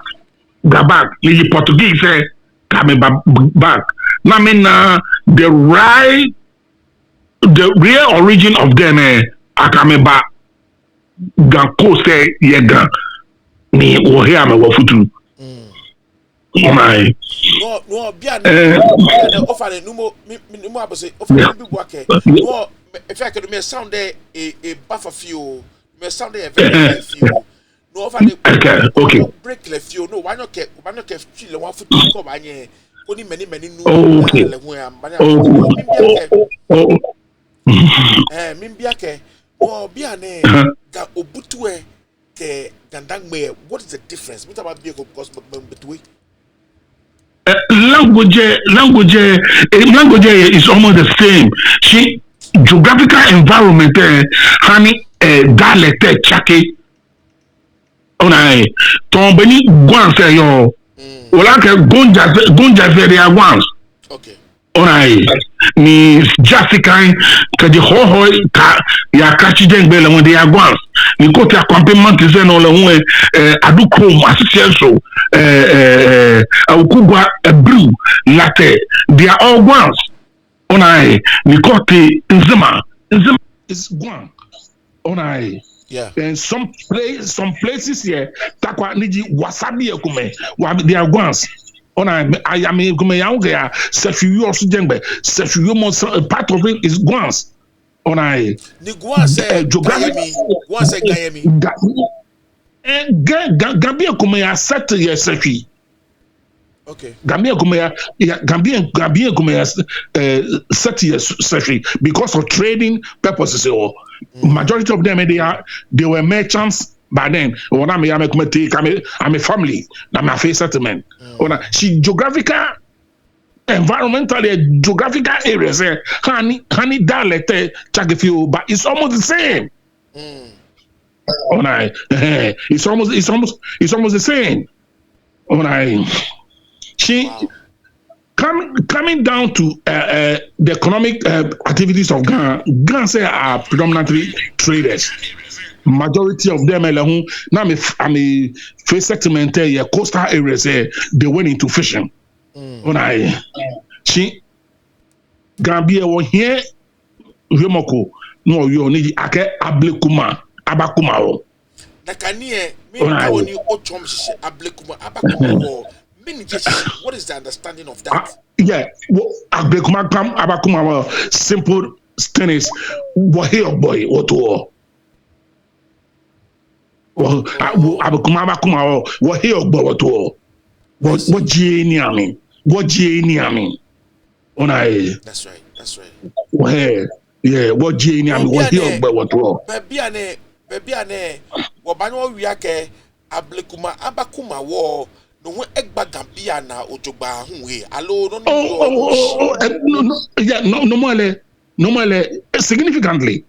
The back, the Portuguese say coming back. Now, I mean, the real origin of them are coming back. ganko say ye gan ni wo here me wo futu my no bia na offer numo abose offer bi buake no if I can me sound a buffer fuel me sound a very fuel no offer okay break le fuel no why not feel one foot ko ba nye oni many nu okay le ho am ba na mimbiake no bia ne ga obutue ke DANGBE. What is the difference me about bia because between language is almost the same. She geographical environment honey dialect chake ona tombeni guan say yo wala ke gonja very once okay ona ni Jessica que de ho ka ya kachi DANGBE le won de guan ni ko ti accompaniment ze no le won adukro association so awukugwa brew latte they are all guans ona ni ko ti nzima is guan ona yeah and some places here takwa niji wasabi ekume they are guans ona I am ekume ya unge ya sefiyo also DANGBE sefiyo mo part of it is guans ona ni guan say gayemi Gambia ekume ya set ya sefi okay Gambia ekume ya set ya sefi because of trading purposes or majority of them they were merchants by then when I'm a family na my face settlement she geographical environmentally geographical areas honey dialect chagefio but it's almost the same it's almost the same she coming down to the economic activities of Ghana say are predominantly traders. Majority of them now I'm a face settlement coastal areas they went into fishing. She Gambia won here Yomoko no you need ake abakuma o. Nakanie me tawoni ochom hye abakuma wo. What is the understanding of that? Yeah, abakuma simple tennis. What here boy? What to? Abakuma what here boy? What to? What genie I mean? What genie I mean? That's right. Yeah, what genie I mean? What here boy? What to? Baby ane wabano wiake abakuma wo. No egba Gambia na ojogba hunwe allo normally significantly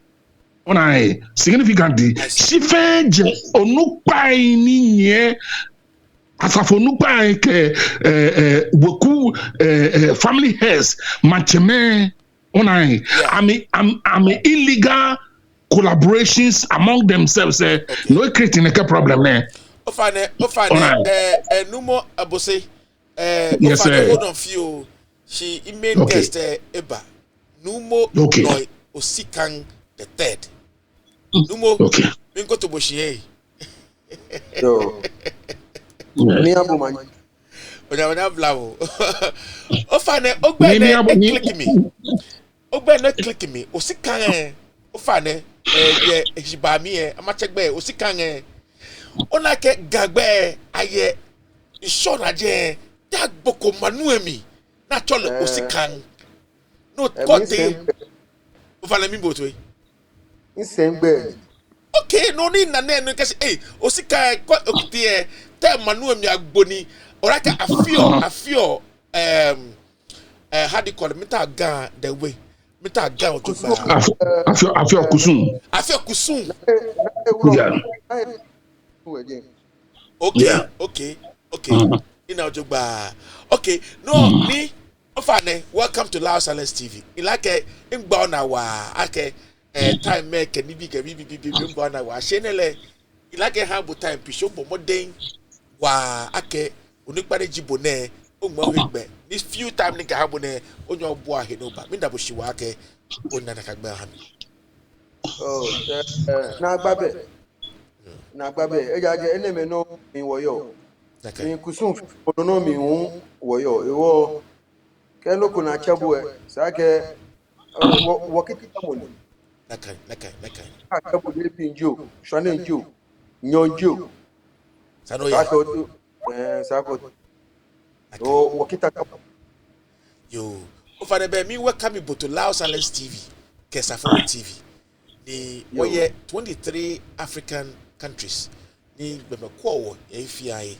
she fed onupai ni nye asafo onupai ke woku family heads macheme I'm illegal collaborations among themselves no creating a problem Ofane numo abose yes ofane hold on few she main guest eba numo noy osikan the third numo minko to boshie yo ni abuman ona blavo ofane ogbene click me osikan ofane ye hibami amachegbe osikan ona ke gagbe aye isoraje dagboko manuemi na chole osikan no kote ofale mi botwe Nsengbe okay no ni na no kase osikan ko okite te manuemi agboni oraka afio how do you call it meta gan the way meta gan ojoba afio kusun yeah Okay. Ina ojogba. Okay. No, ni ofane welcome to Loud Silence TV. Ilake ngba na wa ake time make ni bi ngba na wa shenele ilake have time pisho bomoden wa ake onipare jibone ogmo wegbe. This few time ni ka have ne onyo obo ahenoba. Mi ndabo shiwa ake onna na kagba ha mi. na babe na gbabe ejaje eneme no mi woyo Okay. mi kusum no mi hu woyo ewo kelo kuna chabwe sake wakiti tamoni Okay. chabu ni pinjo shwane njo nyonjo Sano ya. sake sake o wakita Yo. Over the me welcome you to Lao Silence TV. Kesafo TV. The we 23 African countries. Ni bema kwa AFI.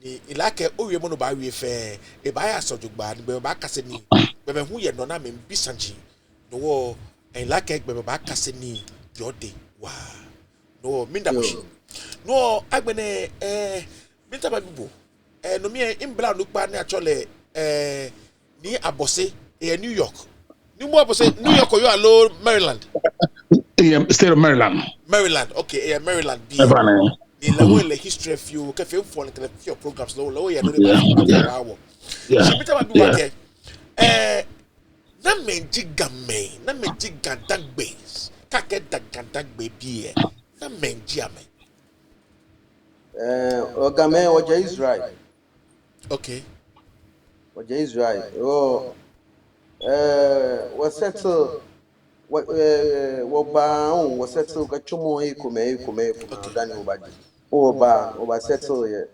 Ni ilake owie mo no ba wie fe e ba ya sojugba ni bema kase ni bema hu ye no na me bisanji no wo ilake bema ba kase ni yode wa no minda moshi no agbene minta ba bibo no me imbla no pa ni achole ni abose New York ni mo abose New York you alone Maryland State of Maryland. Maryland, okay, Maryland. Be the history of you, cafe for your programs, low, yeah, no, wow. She meet about what na menjigame, na menjigan DANGBE, kake DANGBE be na menjiame. Ogame waja Israel. Okay. Waja Israel. Oh, was settled. Was settled gachumo ikume dani ubaji oba settle ye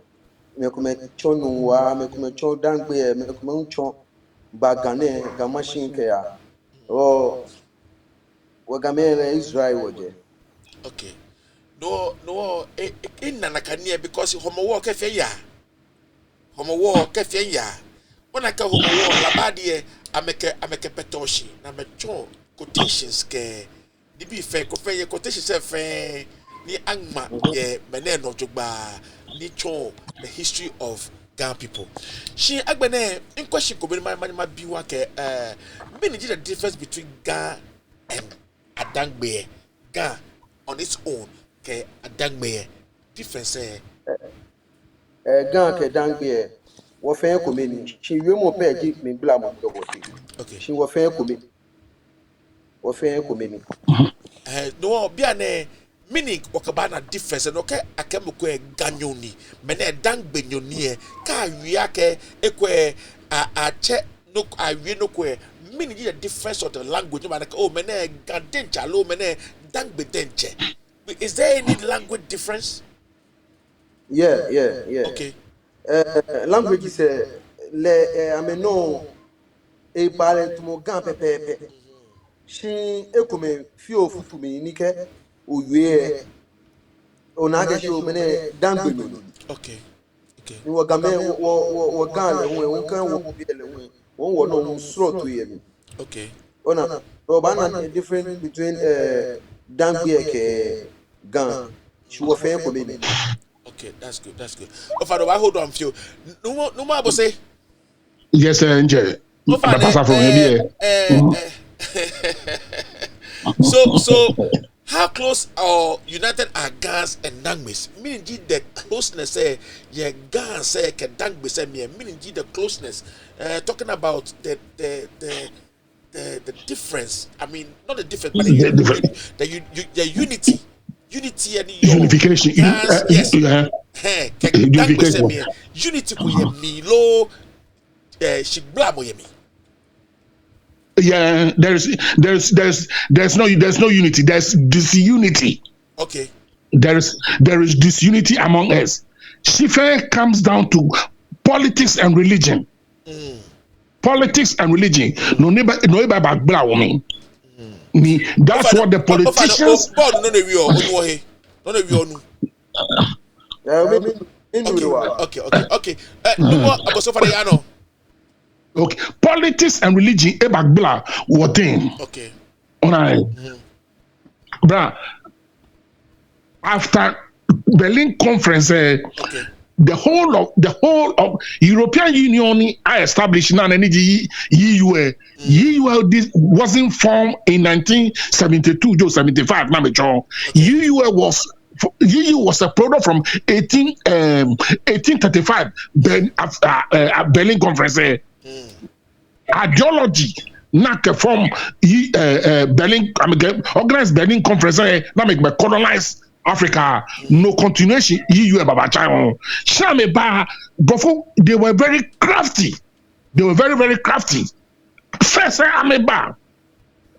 mekume chonu wa mekume chon DANGBE mekume chon bagane gamashin ke ya o wagamele Israel waje. Okay. No in nanakania because homo war kefe ya when ka homo war labadie ameke petoshi na mechon quotations ke di bi fe ko fe quotations fe ni angma ye mene no jogba ni chon the history of Ghana people. She agbene in question ko be ma bi wa ke me ni the difference between Ghana and Adamgbe. Ghana on its own ke Adamgbe difference Ghana ke DANGBE wo fe ko meni she we mo pe ji me bla mo do wo ti. Okay. She wo fe ko meni no bia ne meaning wakabana difference no ke akemuko ganyoni mene DANGBE nyoni ka awia ke ekwe a che no awie no ko meaning the difference of the language man oh mene gadencha lo mene DANGBE denche. Is there any language difference? Yeah. Okay. Language is le ameno e bale to mo gan pepe. She ekume fio futu me nike owie onaga show mene DANGBE no. Okay. Ni wagame wo gan le won kan wo bi le won no sro to ye mi. Okay. Ona robana different between DANGBE ke gan. She wo fe ko me. Okay, that's good. Oh, Father, I hold on for you. No more about say. Yes, sir, enjoy. So how close are United are Ghans and DANGBE? Meaning the closeness yeah Ghans say can DANGBE say me meaning the closeness talking about the difference. I mean not the difference but the unity and unification. Yes. DANGBE say me unity ko ye mi lo she blamo ye mi. Yeah, there's no unity. There's disunity. Okay. There is disunity among us. Shife comes down to politics and religion. Politics and religion. No neighbor back blah woman. That's what the politicians. Okay. No more about so far the ano. Okay, politics and religion, ebagla, what thing? Okay. All right, bruh. After Berlin Conference, okay. the whole of European Union I established now and EU. EU wasn't formed in 1972 to 75. EU was a product from 1835 Berlin Conference. Ideology not from Berlin organized Berlin Conference not make colonize Africa, no continuation. EU and Baba Chai. Shame ba before they were very crafty. They were very, very crafty. First, I'm a bar.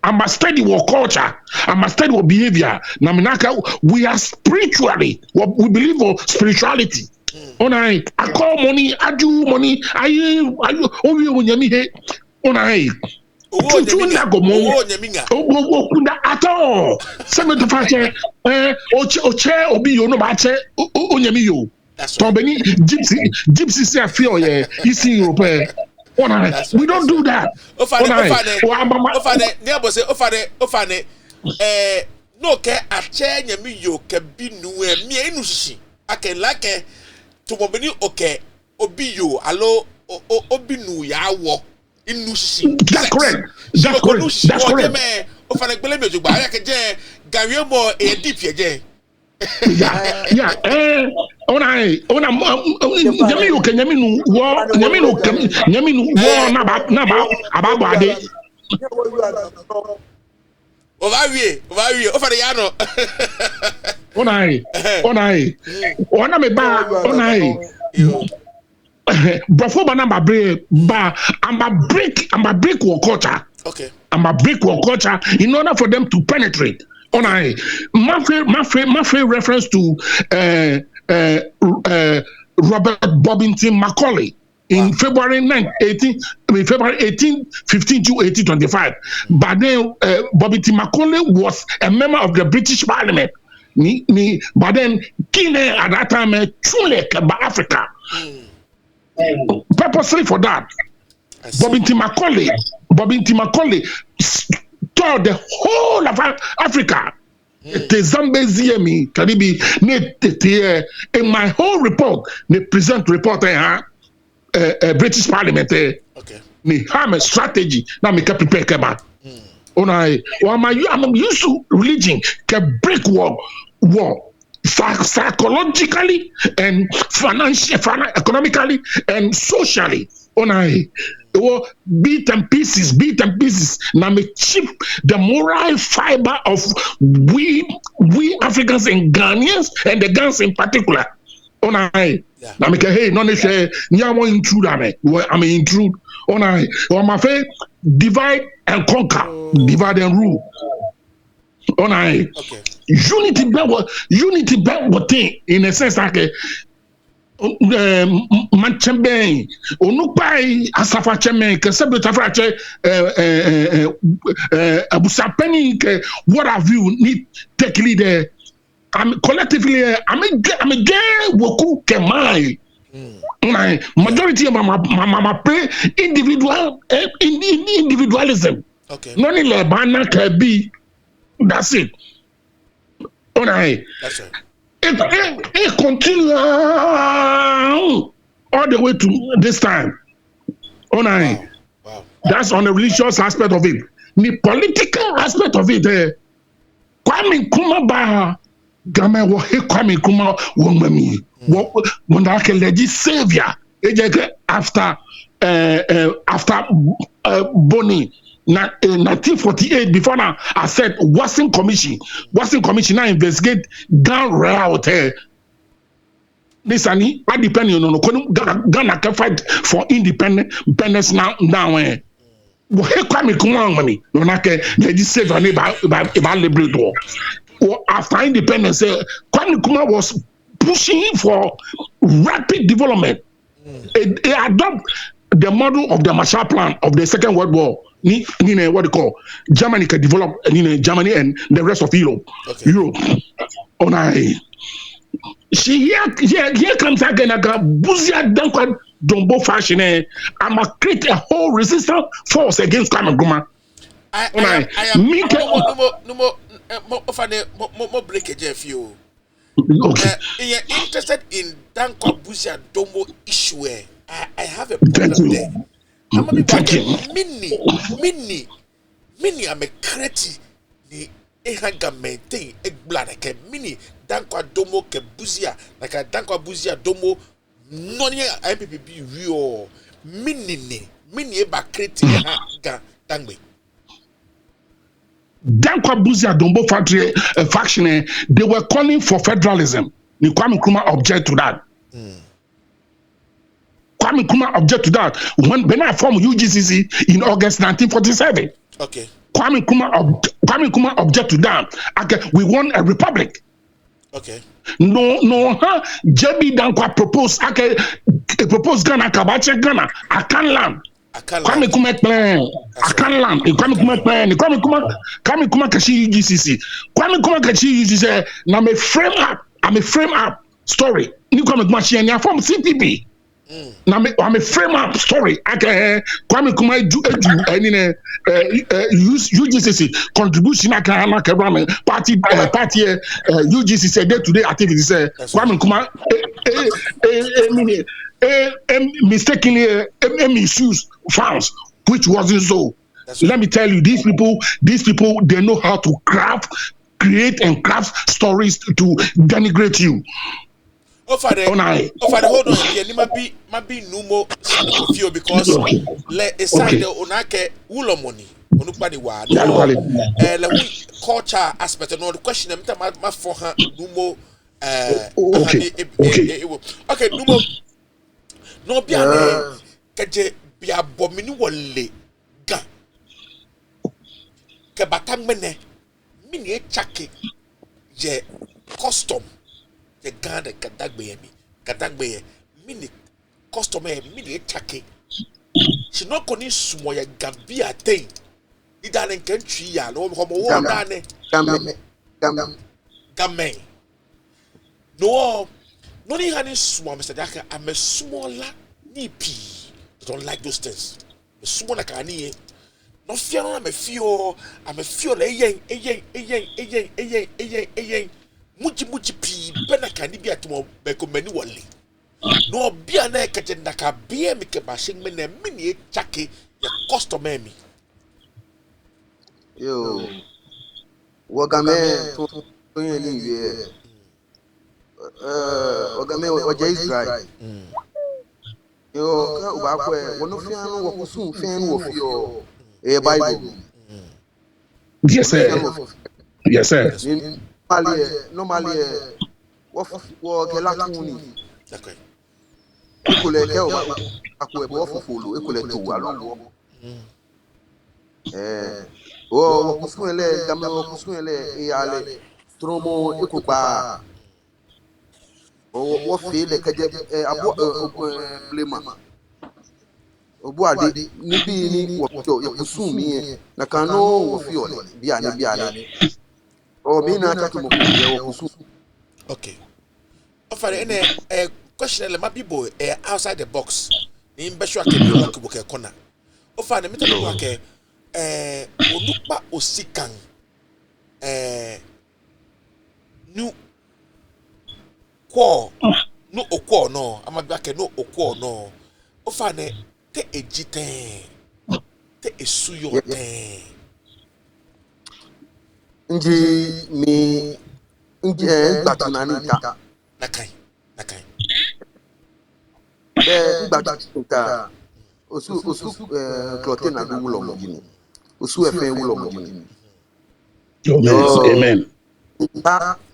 I must study what culture. I must study what behavior. Naminaka, we are spiritually. What we believe in spirituality. I call money. I do money. I oh when you me onai. At all. Some of the fact oche obi yo no bache onyami yo. Tombeni gypsy say feel yeah. You see Europe. We don't do that. Ofane no ke ache nyami yo ke binu mi enu shishi ake like to mobeni oke obi yo alo obinu ya wo inu shishi. That's correct. That's correct. That's correct. Ofane gbele mi ojugba ya ke je gawe mo e deep ye je. Yeah. Nyami no ke nyami no wo na ba aba ade. Ovawie ofare ya no. Onai ona me ba onai before ba number break ba I'm a break work culture. Okay, I'm a break work culture in order for them to penetrate. Onai my reference to Robert Bobington Macaulay in February 18, 15 to 1825. But then Bobington Macaulay was a member of the British Parliament. But then Guinea at that time truly about Africa. Purposely for that, Bobington Macaulay told the whole of Africa. The Zambezi me Karibi in my whole report, the present report British Parliament me have a strategy now me can prepare keba. I'm used to religion can break war psychologically and financially, economically and socially. Beat and pieces. Now me chip the moral fiber of we Africans and Ghanaians and the Ghanaians in particular. Now me hey, no ne say nyawo intrude ame. I'm intrude. My faith divide and conquer, divide and rule. Unity be thing in a sense like Manchembe, Onupai, Asafa Cheme, Kesebe Tafrache, Abusapeni, what have you need take leader? I'm collectively, I'm a gay woku kemai. Majority of my pay individualism. Okay. None lebana can be. That's it. That's right. It continues all the way to this time. Wow. That's on the religious aspect of it. The political aspect of it, Kwame Nkrumah ba Game wo he Kwame Nkrumah wo mami. When I can legit savior after Boni. 1948, before now, I said Watson Commission now investigate gun route. This I depend on Ghana can fight for independence now. What Kwame Nkrumah money? No, na ke they save on about liberate war. After independence, Kwame Nkrumah was pushing for rapid development. It adopt the model of the Marshall Plan of the Second World War. What they call Germany can develop Germany and the rest of Europe. Okay. Europe. Here comes again Buzia Dankwa Dombo fashion. I'm a create a whole resistance force against Kwame Nkrumah. I am more breakage if you. Okay. You're interested in Dankwa Buzia Dombo issue. I have a problem there. I'm a mini I'm a creti ni ehanga maintain blood like a mini Dankwa Domo ke Buzia like a Dankwa Buzia Domo noni IPPB real mini eba creti ga Dangbe. Dankwa Buzi Adombo faction, they were calling for federalism. Ni Kwame Nkrumah object to that. Kwame Nkrumah object to that when I formed UGCC in August 1947. Okay. Kwame Nkrumah object to that. Okay, we want a republic. Okay. No, JB Dankwa proposed proposed Ghana, Kabache Ghana, Akan land. Kwame Nkrumah plan, Akan land. Kwame Nkrumah plan, Kwame Nkrumah kashi UGCC. Kwame Nkrumah kashi UGCC. Na me frame up story. Ni Kwame Nkrumah she nya form CPP. Na me frame up story. Kwame Nkrumah do UGCC contribution Ghana party UGCC day to day activities. Kwame Nkrumah mistakenly misuse funds, which wasn't so. Let me tell you, these people, they know how to create and craft stories to denigrate you. Father, hold on. Yeah, it might be no more few because let aside the onake ulo money. Onukbani wa le culture aspect. No, the question my for her no more. Okay, no more. No be ane keje be abomini wole ga ke batamene mini chake je custom the Ghana Kadagbe mini custom mini chake she not koni sumo ya gambia thing idane country ya no homo wo dane gamen no ni hani sumo Mr. Daka I'm a smaller nipi don't like those things a smaller kani no fear I'm a feel eyen muji pi bena kani bi atomo beko mani wole no bia na kaje ndaka bia me ke ba shin me na mini chake ya customer mi yo wagame to yen ni wagame waje Israel yo ka uba ko e wono fian no wo kusun fian wo fio Bible yes sir normally wo ke la tuni d'accord ekole ke o akwe bo fofolo ekole to wa lo wo kusunele gamle wo kusunele yale tromo ekopa wo fele kaje abo blema obu ade ni bi ni wo yo kusun mi na kanu wo fiole bi ane o mi na ka to mo wo kusun. Okay. Offer question le mabibo outside the box. In besho ake bi work book e corner. Offer na meta ko ake onukpa osikan nu kwa no okwo no amabi ake no okwo no. Offer na te ejiten te esuyo ten. Nji batunani ta nakai batuta osu klote na do wulo mojini osu efe wulo mojini amen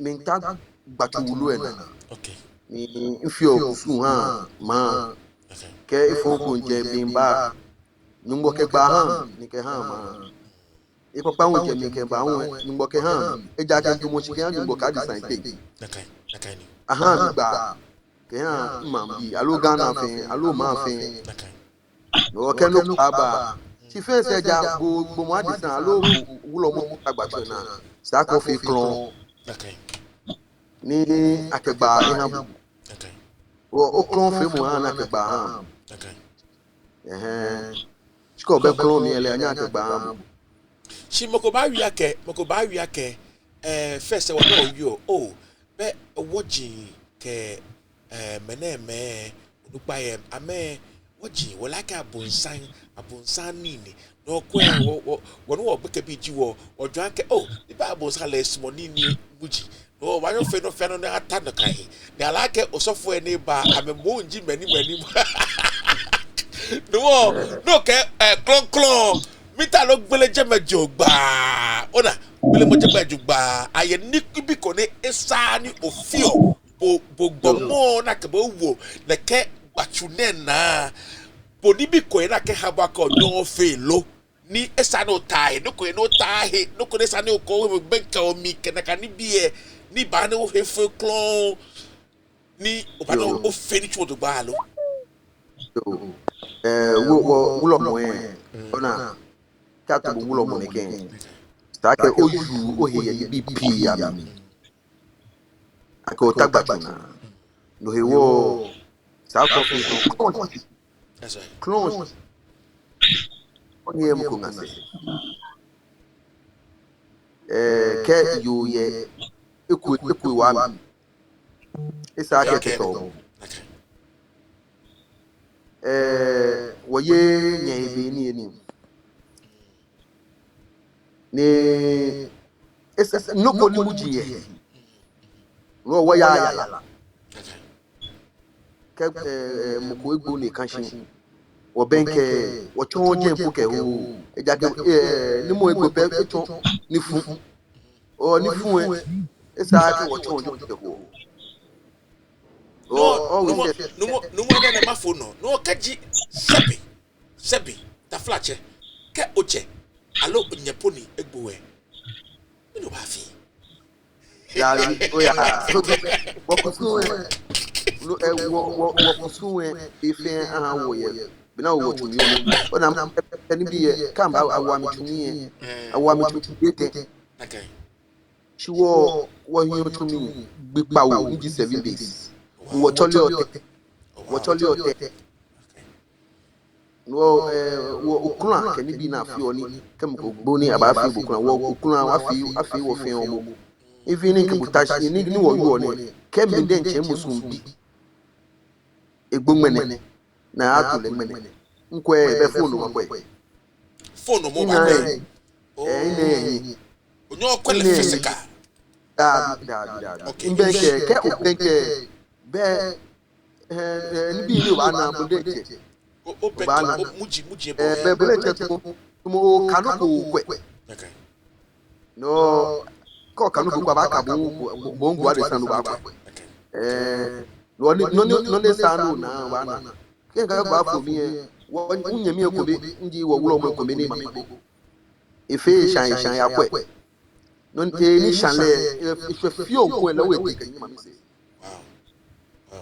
minta batu wulu ena okay ni ifio osu ha ma ke ifo ko nje bimba numbo ke ba ha ni ke ha ma iko pa won je mi ke ba won numbo ke ha eja ke ndu mo chi ke numbo ka design pe nakai ni aha gba ke ha mambi alo Ghana fe alo ma fe nakai no ke no aba ti fe se ja gbogbo mo design alo wulo mo agbacho na sa ko fi klon nakai ni akegba eha nakai o klon fe mo ha na akegba ha nakai chiko be klon mi ele anya akegba ha shi moko ba wi ake first we no yo be woji ke meneme onukpa ye ame woji wo like abonsan nini no ko wo no be bi ji wo odwan ke the bible say less money ni buji no wa yo fe no na ata no kai ni alake osofo eni ba amemo nji mani no ke klon Mita lo gbele jeme jogba. Ona gbele mo jeme jogba. Aye ni bi ko ne esa ni ofio. Bo gbomo na ke bo wo na ke gbachune na. Bo ni bi ko na ke haba ko no fe lo. Ni esa no tai, no ko no tai, no ko esa no ko benka o mi ke na ka ni bie ni ba no he fe klon. Ni o ba no o fe ni chodo ba lo. Wulo mo ona kato bo wulo mo ne ken sta ke oju o he ye BP ya mi ako tagbachuna no he wo sa ko fi That's right. close on ye mo ko ngase ke yo ye eku wa mi isa ke keto wo ye nye be ni esa no ko ni mujiye no wo ya ke mo ko egbo ni kan shin wo benke wo chon je mpo ke o eja ke ni mo egbo pe chon ni fun o ni fun esa ke wo chon je ke o no more than my phone no kaji sebi ta flache ke oche alo nyeponi egbo e no ba fi ya o ya wo kusu wo kusu ife aha wo ye bina wo tumi o na ni bi ye kan ba awa mi tumi te okay shi wo yin tumi gbe pa wo ni 7 days wo chole ote no wo okuna ke ni bi na fi oni kem ko gboni aba fi bokuna wo okuna afi wo fi omo even ni kibutashi ni wo yo ni kem den che musumbi egbomene na atule mene nkwe be phone mo mo ba ni onyo kwele physical da okay benke be ni bi ni wa na bodeke o bana muji be bodeke to mo kanu ko kwe okay no ko kanu ko ba ka bo ngwa de sanu ba kwe no ne sanu na wa na ke ga gba fo mi wo nya mi ko be nji wo wulo mo ko me ni ma me ife shan ya kwe no ni shanle ife fio ko la we ke ni ma me se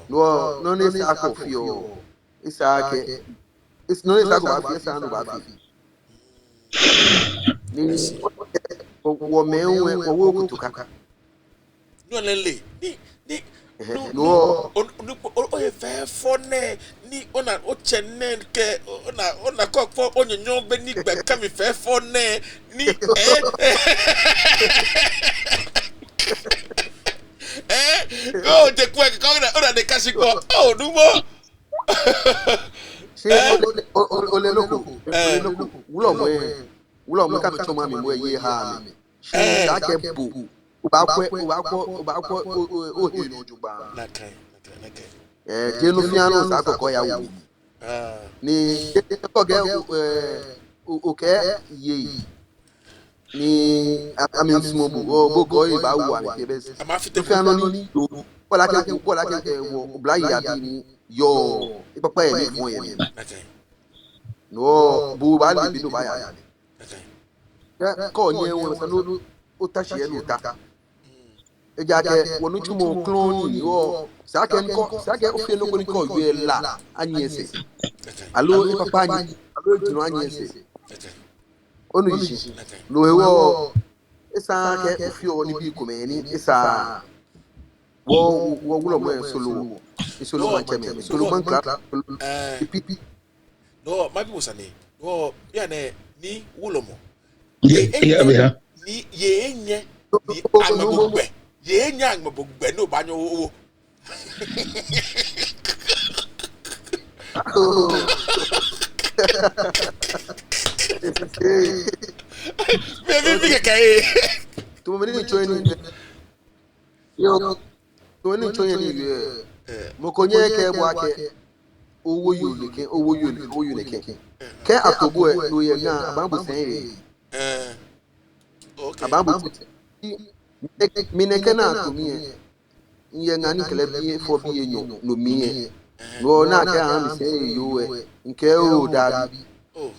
no ne sa ko fio isa ke is no ne sa ko ba fio sanu ba fi ni wo me wo kutuka no lele ni no o ye fe fone ni ona o chenne ke ona ko fo onyonyo be ni gbe ka mi fe fone ni go de kwa ka ona de kashi ko oh numo ole loko wulo mo ka mi choma mi mo ye ha mi sa ke bu uba ko o he no juba na kai jenu fiano sa ko ya wu ni ko ge o ke ye ni amin sumobu o bo ko e ba wu ami ke be fiano ni wala ke wo bla ya bi ni yo papa e ni fun ye no bu ba li bi no ba ya ko nye wo sa no o ta shi e no ta eja ke wonu tumo clone ni o sa ke o fe no ko ni ko ye la anyi ese alo e papa anyi alo jinu anyi ese onu yishi no e wo isa ke o fi o ni bi ko me ni isa wo wulo mo solo man cheme solo man kra pipi no my people say no ya ne ni wulo mo ni ye enye ni amabugbe ye nya amabugbe no ba nyo wo me kai to me ni join yo to ni join ni mo ko nye ke bo ake owo yu le ke Ke atobo e no ye gan abambo sen Okay. abambo mineke na atomi e ye ngani kele bi for bi enyo no mi e no na ka am say yo e nke o dabi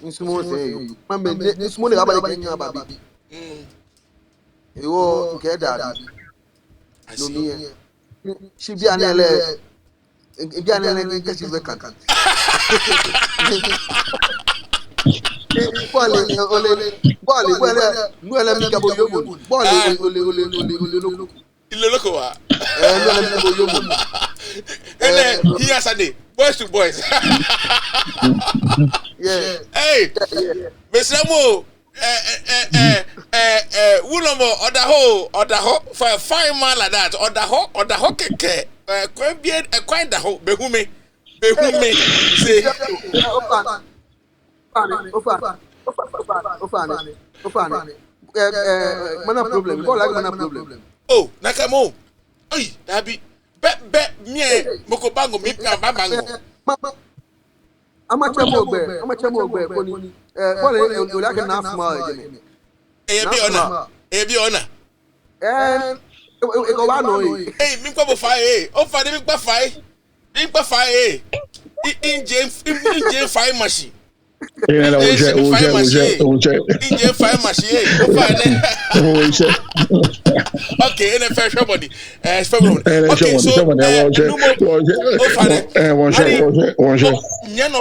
nsumo say yo mambe nsumo ne abale kenya babi yo nke dabi no mi e shi bi anele bi anele ke shi be kan Bọ́ọ̀lù nú ẹlẹ́mi gabo yóò mọ̀ bọ́ọ̀lù olè lóko. Ilé lóko wa. Nú ẹlẹ́mi gabo yóò mọ̀. Here Sunday, boys to boys. Hey, Mr. Mo, Wulomo, Odaho, for a fine man like that, Odaho keke, quite the whole, Behume, say. Mana problem. Ball like mana problem. Oh, Nakamo. Oi, Dabi. Me Mokobango, me Babango. Amateur mobile. Koni. Ball you like enough small again. Ebi ona. Eko wa no yi. Hey, mi kwa fire. O fa de mi kwa fire. Mi kwa fire. In fire machine. Yeah, fire machine. Okay, in a fair somebody. Okay, so no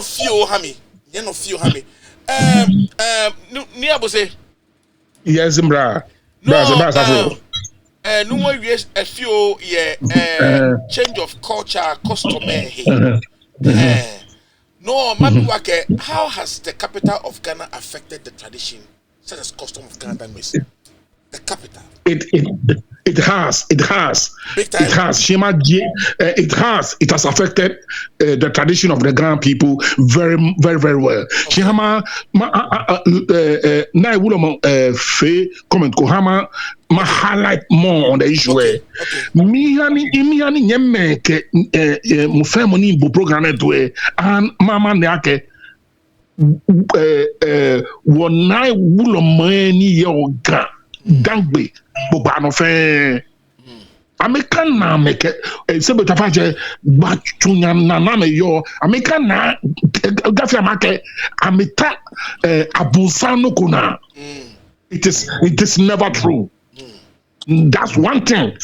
feel hami. Niabo say. Yes, bra. No more years a few change of culture, custom here. No, Mabuake, how has the capital of Ghana affected the tradition, such as custom of Ghana Dangbes? The capital. It has. Big time. It has. It has affected the tradition of the Ghana people very, very, very well. Shima, na wulo fe comment ko hama ma highlight more on the issue. Mihani nyemme ke mu femo ni bo program to and mama ne ake wonai wulo mani yoga DANGBE boba no fe American na make sebe tafaje batunya na me yo American na gafi amake amita abusano kuna. It is never true. That's one thing.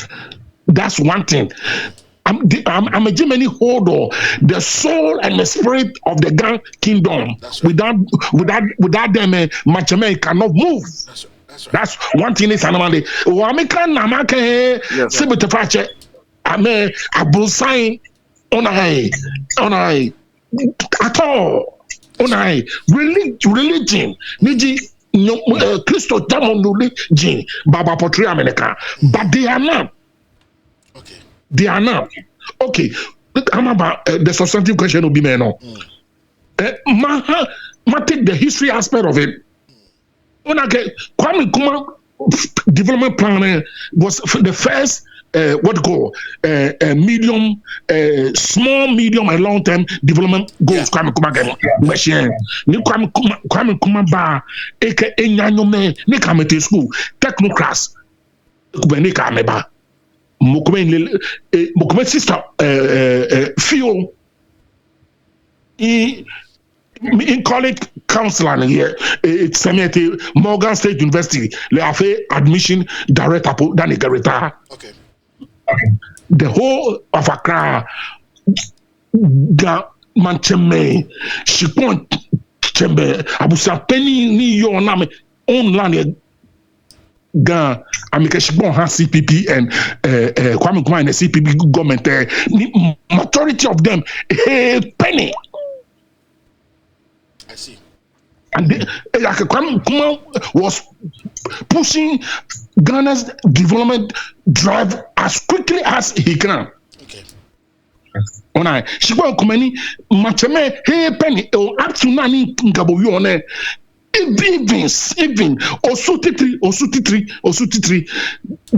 I'm a Germany holder, the soul and the spirit of the Ghana kingdom. Without them, Machame cannot move. That's one thing is anomaly. American namake sebetafache ame abusai onai at all onai religion niji Christo tamon religion baba portray America, but they are not. Okay. They are not. Okay. I'm about the substantive question will be me no. Ma take the history aspect of it. Kwame Nkrumah development plan was the first small, medium, and long-term development goals. Kwame Nkrumah ba eke enyanyome ne kamete school technocrats kubene kameba mokome sister feel in college counselor here, it's Morgan State University. They have admission director Danny Garretta. Okay. The whole of Accra, Mancheme, Shipon, Chembe, Abusa Penny, New York, Name, own land. Gan, Shipon has CPP and Kwame Nkrumah and the CPP government. Majority of them, penny. I see. And Kwame Nkrumah was pushing Ghana's development drive as quickly as he can. Okay. Ona Shibon Kumeni Macheme penny up to nani ngabo yone even Osutitri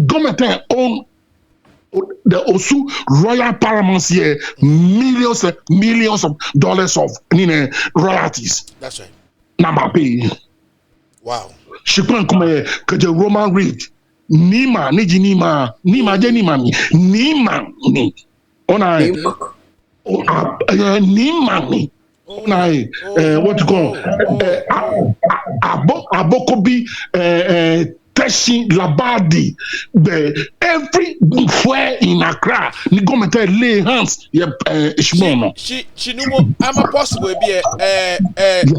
government the Osu Royal Paramount here millions of dollars of royalties. That's right. Number pay. Wow. Shipman come que the Roman read Nima Nima ni ona Nima ni ona what you call Abokobi Teshi Labadi everywhere in Accra ni government lay hands Shimono. Chinumo I'm a possible be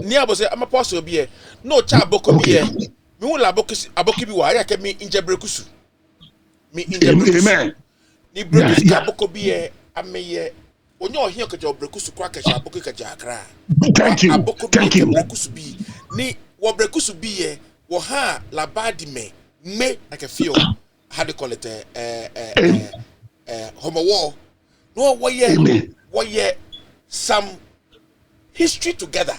near say I'm a possible be no cha Abokobi me won la Abokobi wa ya ke me inje brekusu me inje brekusu amen ni brekusu Abokobi ameye onye ohia ke brekusu kwa ke Abokobi ke Accra. Thank you brekusu bi ni wo brekusu bi wo ha Labadi me like a feel how do you call it homo war no what some history together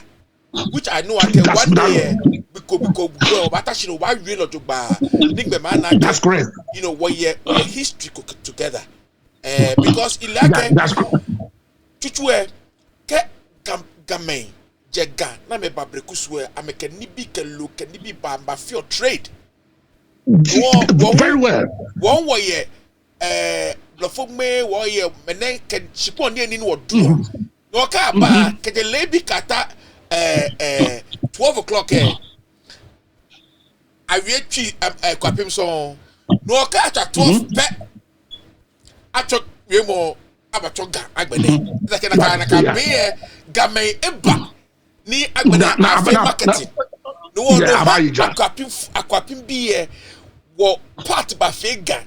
which I know I can one day because but actually why really to ba nigbe man that's correct you know what history together because ilake tuchue ke gamen jega na me babrekusu ameke nibi ke lo ke nibi ba feel trade. Very well. One way, Blofome, warrior, Menen can chipon near in what do. No car, can the lady kata 12 o'clock? I read a quapim song. No car at 12 pet. I took Remo Abatonga, Agbene. Like a beer, Game Eba. Ni Agbena, marketing. No one aquapim beer. Well, part by figure,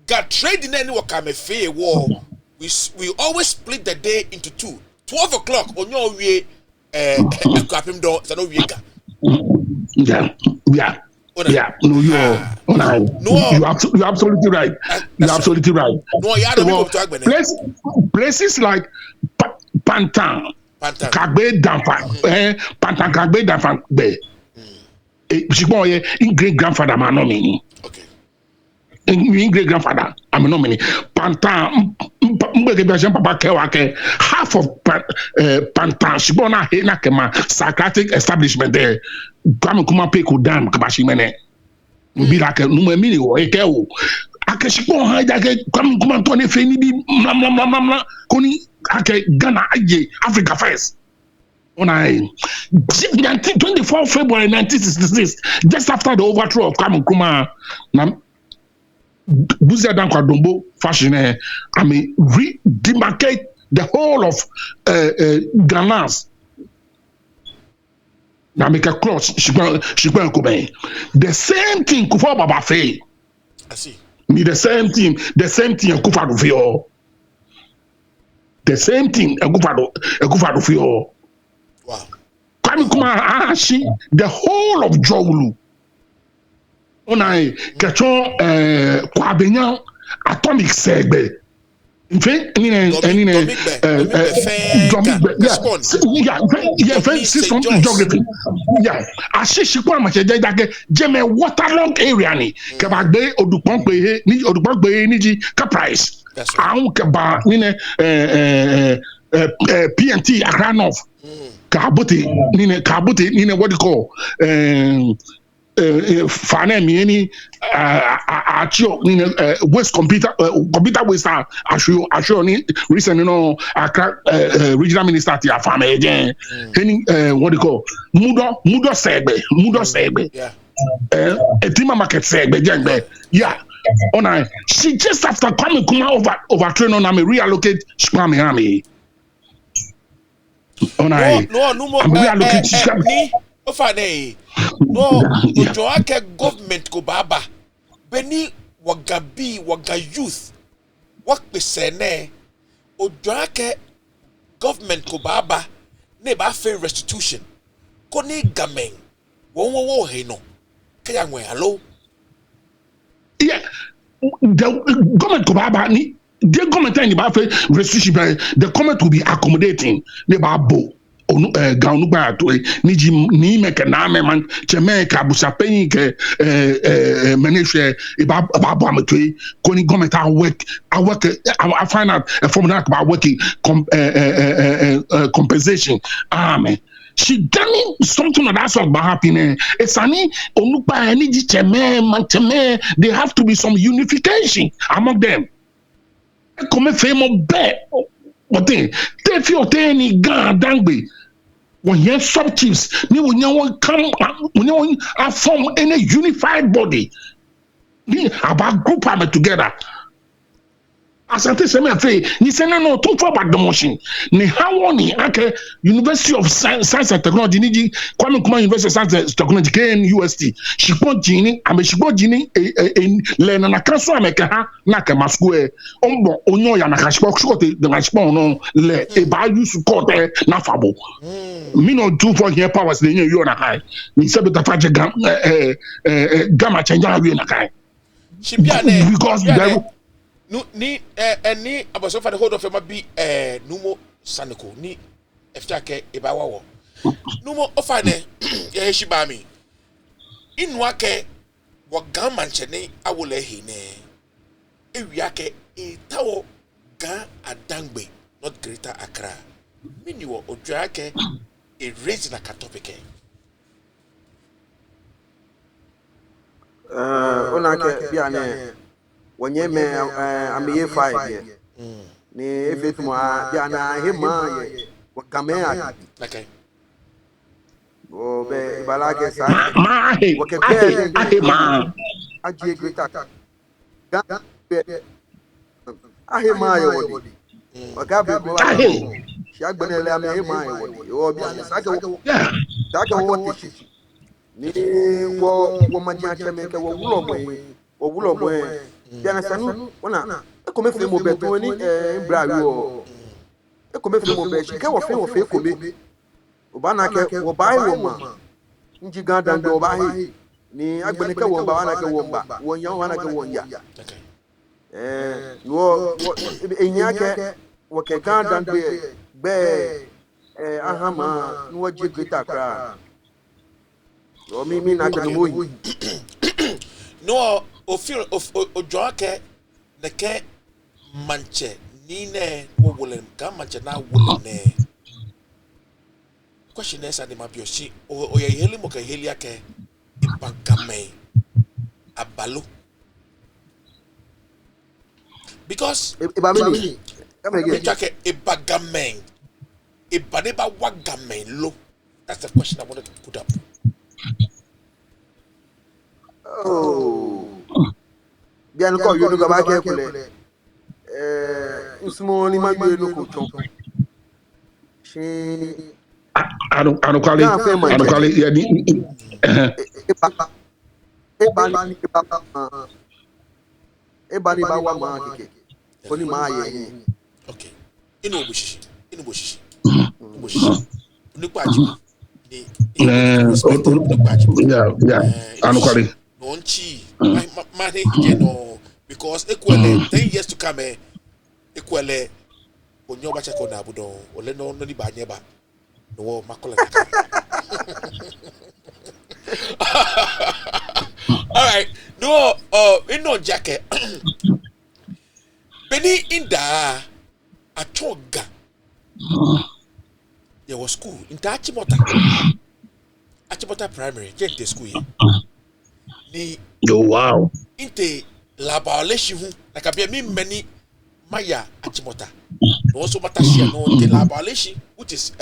got trading any work. I'm a fair war. We always split the day into two. 12 o'clock on your way, him door. So no, yeah. No, you're absolutely right. You're absolutely right. No, places like Pantan, Kagbe Danfan, Pantan Kagbe Danfan, she boy in great grandfather my nominee. Okay. In great grandfather, I'm a nominee. Pantan half of Pantan, she born a Henakema psychiatric establishment there. Come kuma pay kudam kabashimene. Be like a numemini or a keo. Akashipon hide come kuma to any feni blah koni ake Ghana aje Africa first. On 24 February 1966, just after the overthrow of Kwame Nkrumah, Buzia Dankwa Dombo fashion, redemarcate the whole of Ghana's. Now make a cross, she the same thing Kufa Baba Faye. I see. Me the same thing Kufa do Fio. The same thing Kufa do Fio. Wow. The whole of Jowulu. On a question, Kwabenya atomic segbe. In fact, geography. Yeah, I see she kwa macheje dage jeme waterlogged area ni. Kabagbe odupongbe ni ji caprice. Aun kaba PNT Agranov. Kabuti, what do you call Fanemi, West computer West Ashu recently regional minister Tia Fame again. What do you call Mudo Segbe. Yeah. Etima market Segbe, Jangbe. Yeah. She just after coming overtrain on me reallocate Spami Army. No Ojoake government ko baba beni waga youth what be sene Ojoake government ko baba ne ba fe restitution ko ni gamen wo he no kaya nwe hello yeah the government ko baba ni the government in the restitution the government will be accommodating the babo gaunu ba to ni me ke na me man cheme ka busa peyin ke menehwe e ba bo amatoi ko ni government I work I find out from that about working compensation amen she done something of that sort happening. It's any onupa any cheme manteme. There have to be some unification among them. Come fame be what thing? They feel they any gan dangbe. When you sub chiefs, me when you come when you form any unified body. About group together. Asante seme afe ni sene no to for bad motion ni how ni ake University of Science and Technology ni Kwame Nkrumah University of Science and Technology KNUST shipon jini ame shipon jini le na kanso ameka ha na ka masku ombo onyo ya na ka shipon te de na shipon no le e ba use court na fabo me no do for here powers le you na kai ni se be ta faje gamma change awie na kai because no ni ni abaso fa the hold of ma bi numo saneko ni efiake ebawa wo numo ofa ne ye shiba mi inu ake wo gan manchene awole hi ne ewiake etawo gan Adamgbe not Greater Accra mini wo odwake e raise na katopike onake bia ne wonye me amiye 5 ye ni efetu mo bia na hema ye wakame adi okay o be balake sa ma ahe ma aje Greater ga ahe ma ye wodi wakabe ko wa shi agbenele amiye ma ye wodi o bia ne sa ka wo tishi ni wo maja cheme ke wo wulo mo yana sanu wana ko me fe mo beto ni bra wi o e ko me fe mo be shi ke wo fe ko be o ba na ke wo ba wo ma nji ga dan do ba hi ni agbene ke wo ba wana ke wo mba wo nya wana ke wo nya wo enya ke wo ke ga dan be ahama no je Greater Accra o mi na ke no mo yi no o feel of ojoake the ke manche ni ne wo wolem ka manche na wolem ne question is ade mabioshi o ye heli mo ka heli ake ibagame abalo because ibamini ojoake ibagame ibadeba wagame lo. That's the question I wanted to put up. Oh, bien encore, you look about carefully. Small ni magbe no ko chon. She I don't call it yeah ebani ba wa ma keke. Oni ma ye. Okay. Inu obushishi. Nipa ajibu. yeah I don't call it Nonchi mane hije no because equally 10 years to come equally onyo ba cheko na abudo ole no ni ba nyeba no makola. All right no ino jacket Beni inda atoga there was school in Achimota primary gente school here ni oh wow inte labalation hu like abia me many maya Achimota no also mata share no the labalation which is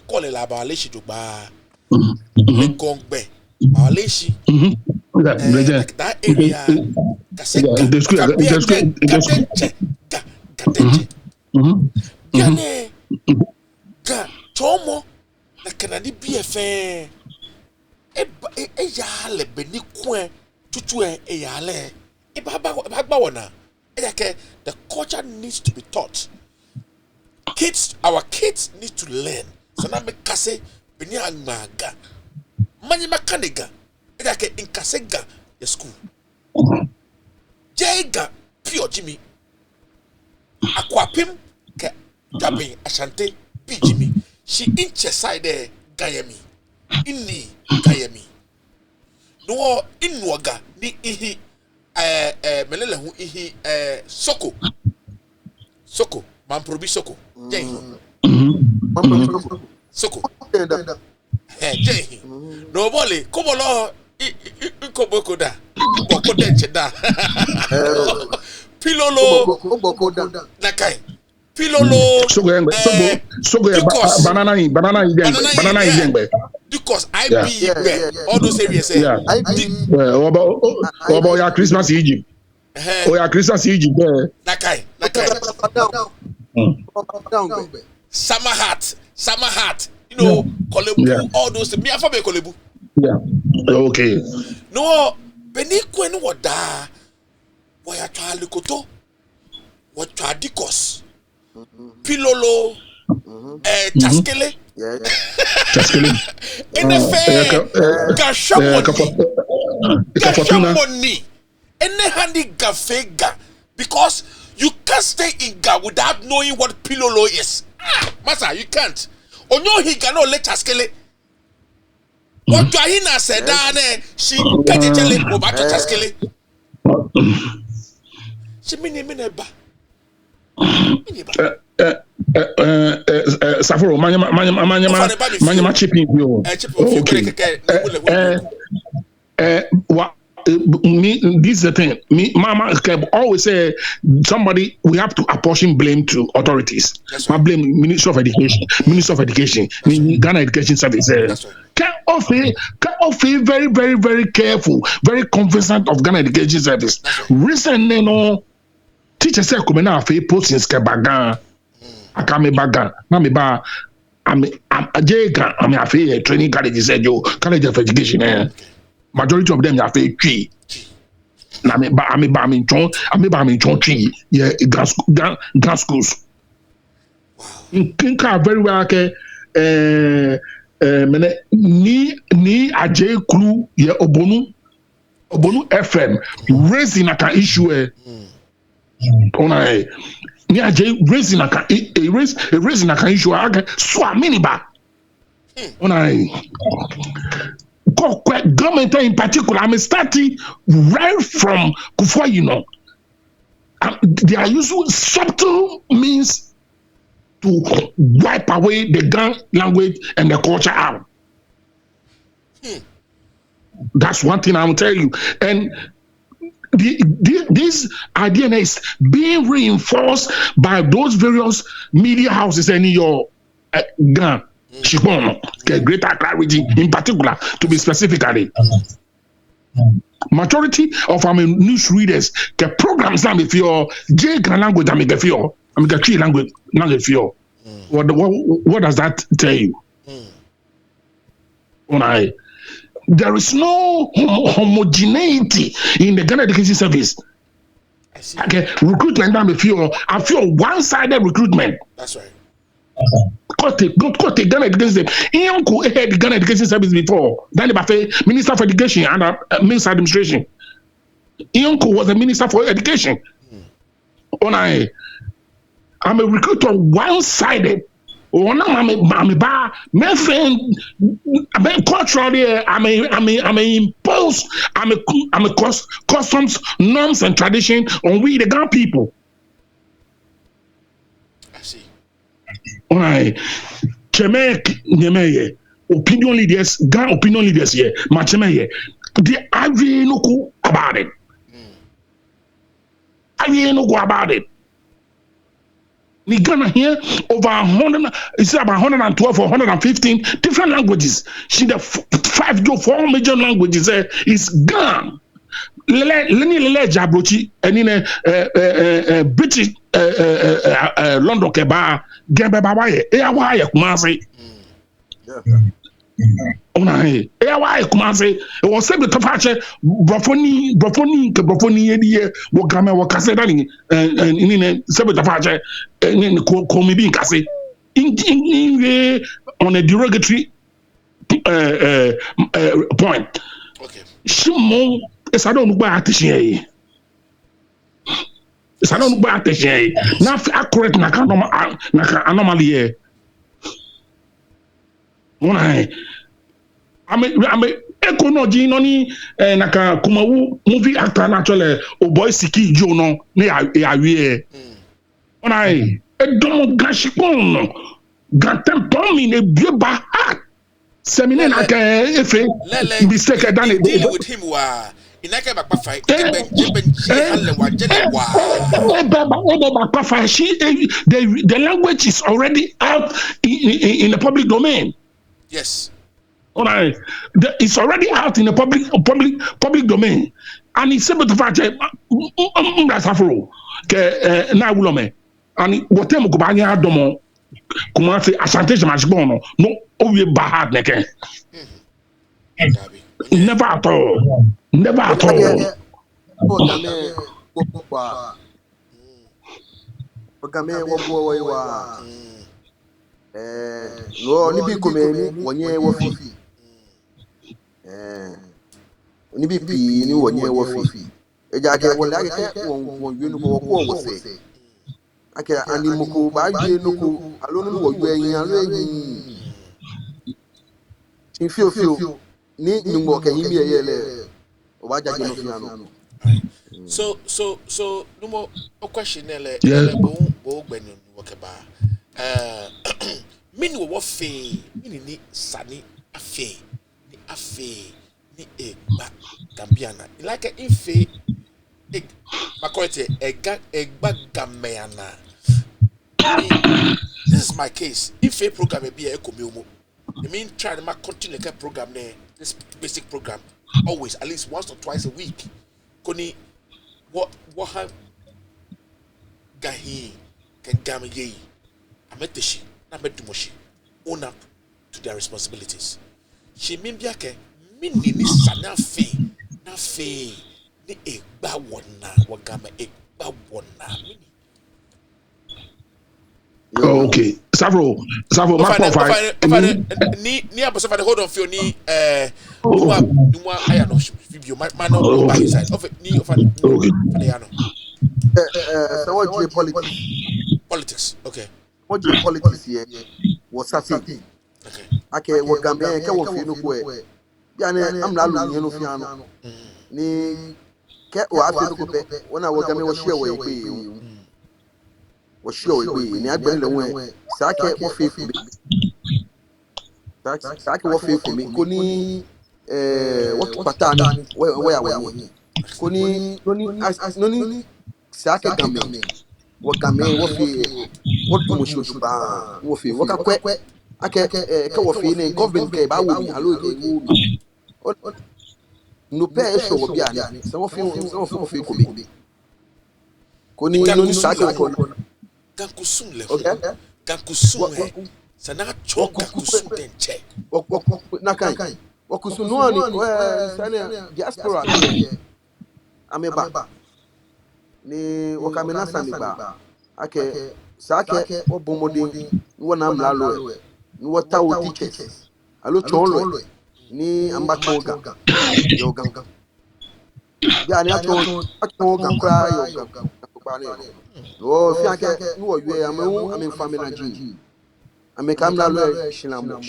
call a labalation to ba Adamgbe labalation like that area kaseka gadenche yane ga tomo na kanadi BFN e yale beni kwen tutu e yale e bagba wona e yake the culture needs to be taught. Our kids need to learn. So na me kase beni agmaga mani makaniga e yake in kasega the school jega pure Jimmy akwapim ke Gabi Ashanti Jimmy she inche side there gayemi inni gayemi no inwaga ni ihi melele hu ihi soko mamprobi soko jeng soko jeng no bole komolo ikoboko da boko denche da pilolo nakai pilolo soko banana DANGBE because I be all those areas obo ya Christmas Egypt ya Christmas Egypt nakai summer hat you know kolebu all those me afa be kolebu okay no beni kwen woda woya twa likoto wotwa dikos pilolo taskele enefe gashamoni ene handi gafega because you can't stay in Ga without knowing what pilolo is. Masa, you can't. Onyo higa no le taskele. What Jahina said, she kajele obato taskele. She mineba. Saforo manya chipping yo. This is the thing. Mama always say somebody we have to apportion blame to authorities. I blame Minister of Education, Ghana Education Service. Can offer very, very, very careful, very cognizant of Ghana Education Service. Recently, no teacher said come na fe post in Skebagan. Akame baga. Na me ba I'm a training college said yo college of education. Majority of them are fake tree. Na me ba me chon tree. Yeah, gas schools. Think very well ke ni aje kru ye obonu FM raising aka issue ona ni aje raising aka raising aka issue aga so aminiba ona government in particular, I'm starting right from Kufwa, you know. They are using subtle means to wipe away the Ghana language and the culture out. That's one thing I will tell you. And this idea is being reinforced by those various media houses in your Ghana. Shikon, Greater Accra region in particular, to be specifically. Majority of our news readers get programs that if your J language, I'm a tree language, what does that tell you? There is no homogeneity in the Ghana Education Service. Okay, recruitment, I feel one-sided recruitment. That's right. Don't take Ghana Education Service. Iyonko had the Ghana Education Service before. Then the Minister for Education and Minister Administration. Iyonko was the Minister for Education. I'm a recruiter one-sided. Culturally, I'm a impose. I'm a customs, norms, and tradition on we the Ghana people. Alright, opinion leaders, Ghana opinion leaders here, they are really no go about it. In Ghana here, over 100, it's about 112 or 115 different languages. See the 5 to 4 major languages is gone. Lele Jabrochi and in British London Keba Gembe Bawaye Ewaye Kumasi. Onahe Ewaye Kumasi. It was said to Fache Brofoni Edi Wakame Wakasedani and in Sebeta Fache and Komibi Kasi in on a derogatory point. Okay. Shimon is I don't know about attention. It's I don't know about attention. Now accurate na anomaly. One ame ekonoji no ni naka kumawu movie actor naturally o boy siki jo no ne awie ona edomo gashipon no gantem pomi ne bieba semine na ka efe mistake dan e deal with him wa inaka ba kpafa ebenji halle wa jele wa the language is already out in the public domain. Yes. All right, it's already out in the public domain, and it's able to find that's afro. Na wulome, and whatever go banya domo, kuma say asante jamashbono no owe bahad neke. Never at all. Never at all. No ni bi komeni wonye wo fi ni bi pi ni wonye wo fi eja ke wole ake won yenu ko wo se ake ani muko ba je no ko alo no wo gbe yin alo yin in fio ni ngo ke yin bi yele o ba jaje no fi ano. So no more question ele bo gbenu wo ke ba mini wo fe mini ni sani afe ni egba gambiana like ife makote egba gameana. This is my case. Ife program be a ekomi. I mean try to continue the program there, this basic program always at least once or twice a week. Koni what have gahi can gamaye ameteshi na medumoshi own up to their responsibilities. She mimbiake mini ni sana na fe ni egba wona wagama egba wona mini. Okay, several my profile ni apostle for the hold on for ni numa aya no video man no by his side of ni of the ano So what politics okay what politics here was certain okay wo gambe ke wo fi no ko e ya ne amla lu yen no fi ano ni ke o afi no ko pe wona wo gambe wo share wo egbe wo show we ni agbe le won sa ke wo fe fu sa ke wo fe fu mi ko ni wo pata ni wo ya wo ni ko ni no ni sa ke gambe wo fe wo mo show ba wo fe wo ka kwe ake ke wo fe ni government ke ba wo mi alo ke wo mi no pe e show wo bia ni se wo fe ko mi ko ni no ni sa ke ko Gankusun le gankusun sana cho gankusun denche na kai wakusun no ani sana diaspora ameba ni wakamena samiba ake sake obomode wona mlalo ni wata wo teachers alo chonlo ni amba chonga yo ganga ya ni chonga kra yo ganga ba ni oh fiake no we am family na ji am kam na lo shinamo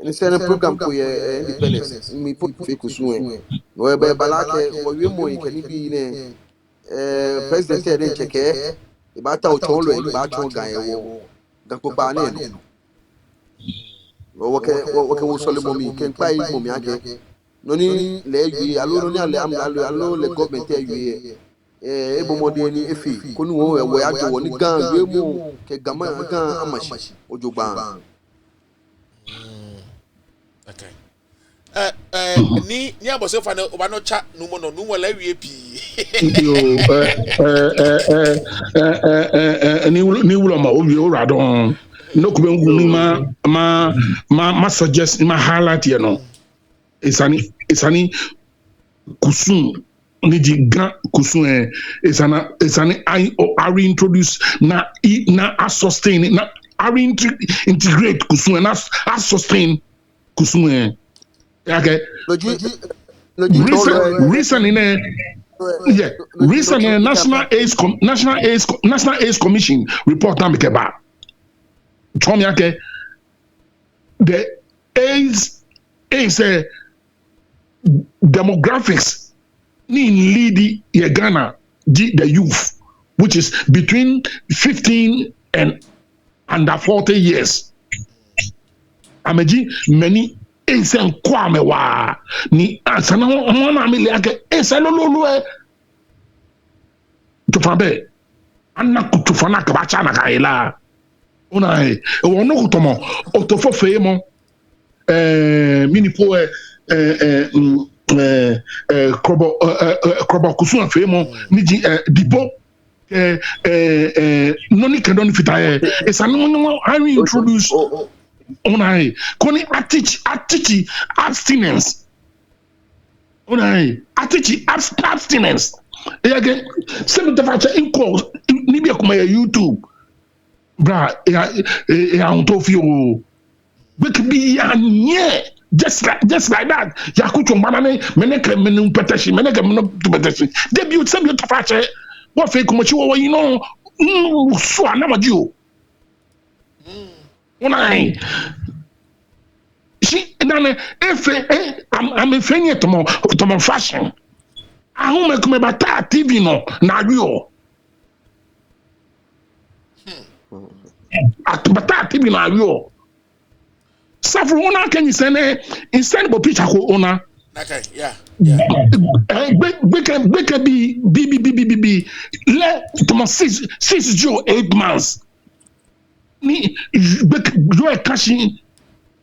ni sene program ko ye independence mi put fe ko suwe no e be balake wo we mo ikani bi ne president e den cheke e ba ta o chonlo e ba chon gan e wo gan ko ba ne no wo ke wo sole mo mi ken pa mo mi ake no ni le yi alo no ni ale am alo le government e yi ebomode ni efi ko ni wo we ajo wo ni gan we mu ke gama gan amashi ojogba okay ni aboso fa no oba no cha numo la wie pi ni wulo ma obi o radon no ko bengu ni ma suggest ma highlight you know isani kusun ni di grand kusun isani I reintroduce na sustain na integrate kusun na sustain kusun okay recently National AIDS Commission report na mekeba chom yake the AIDS demographics ni lead Ghana the youth, which is between 15 and under 40 years. Ameji many esen kwame wa ni asana mona mi leke esen lololo to fabe anna kutufana ka bacha na kaila ona e wono kutomo otofo feemo mini po krobo kusu feemo ni dibo noni kedoni fitaye esana no how we introduce Onai, koni atichi abstinence. Onai, atichi abstinence. Again, send the fact in calls. Nibi akuma YouTube, bra. On tofio. We could be just like that. Yakucho manane meneke menu peteshi meneke menu peteshi. Debut send the fact. What fake kumachi you know? So anamadio. Onai. She nane I'm a fenye to my fashion. I won't make me bata TV no na rio. At bata TV na rio. Safro ona can you send bo picture ko ona. Okay, yeah. Beke be le to my 6 to 8 months. Ni beke yo cashi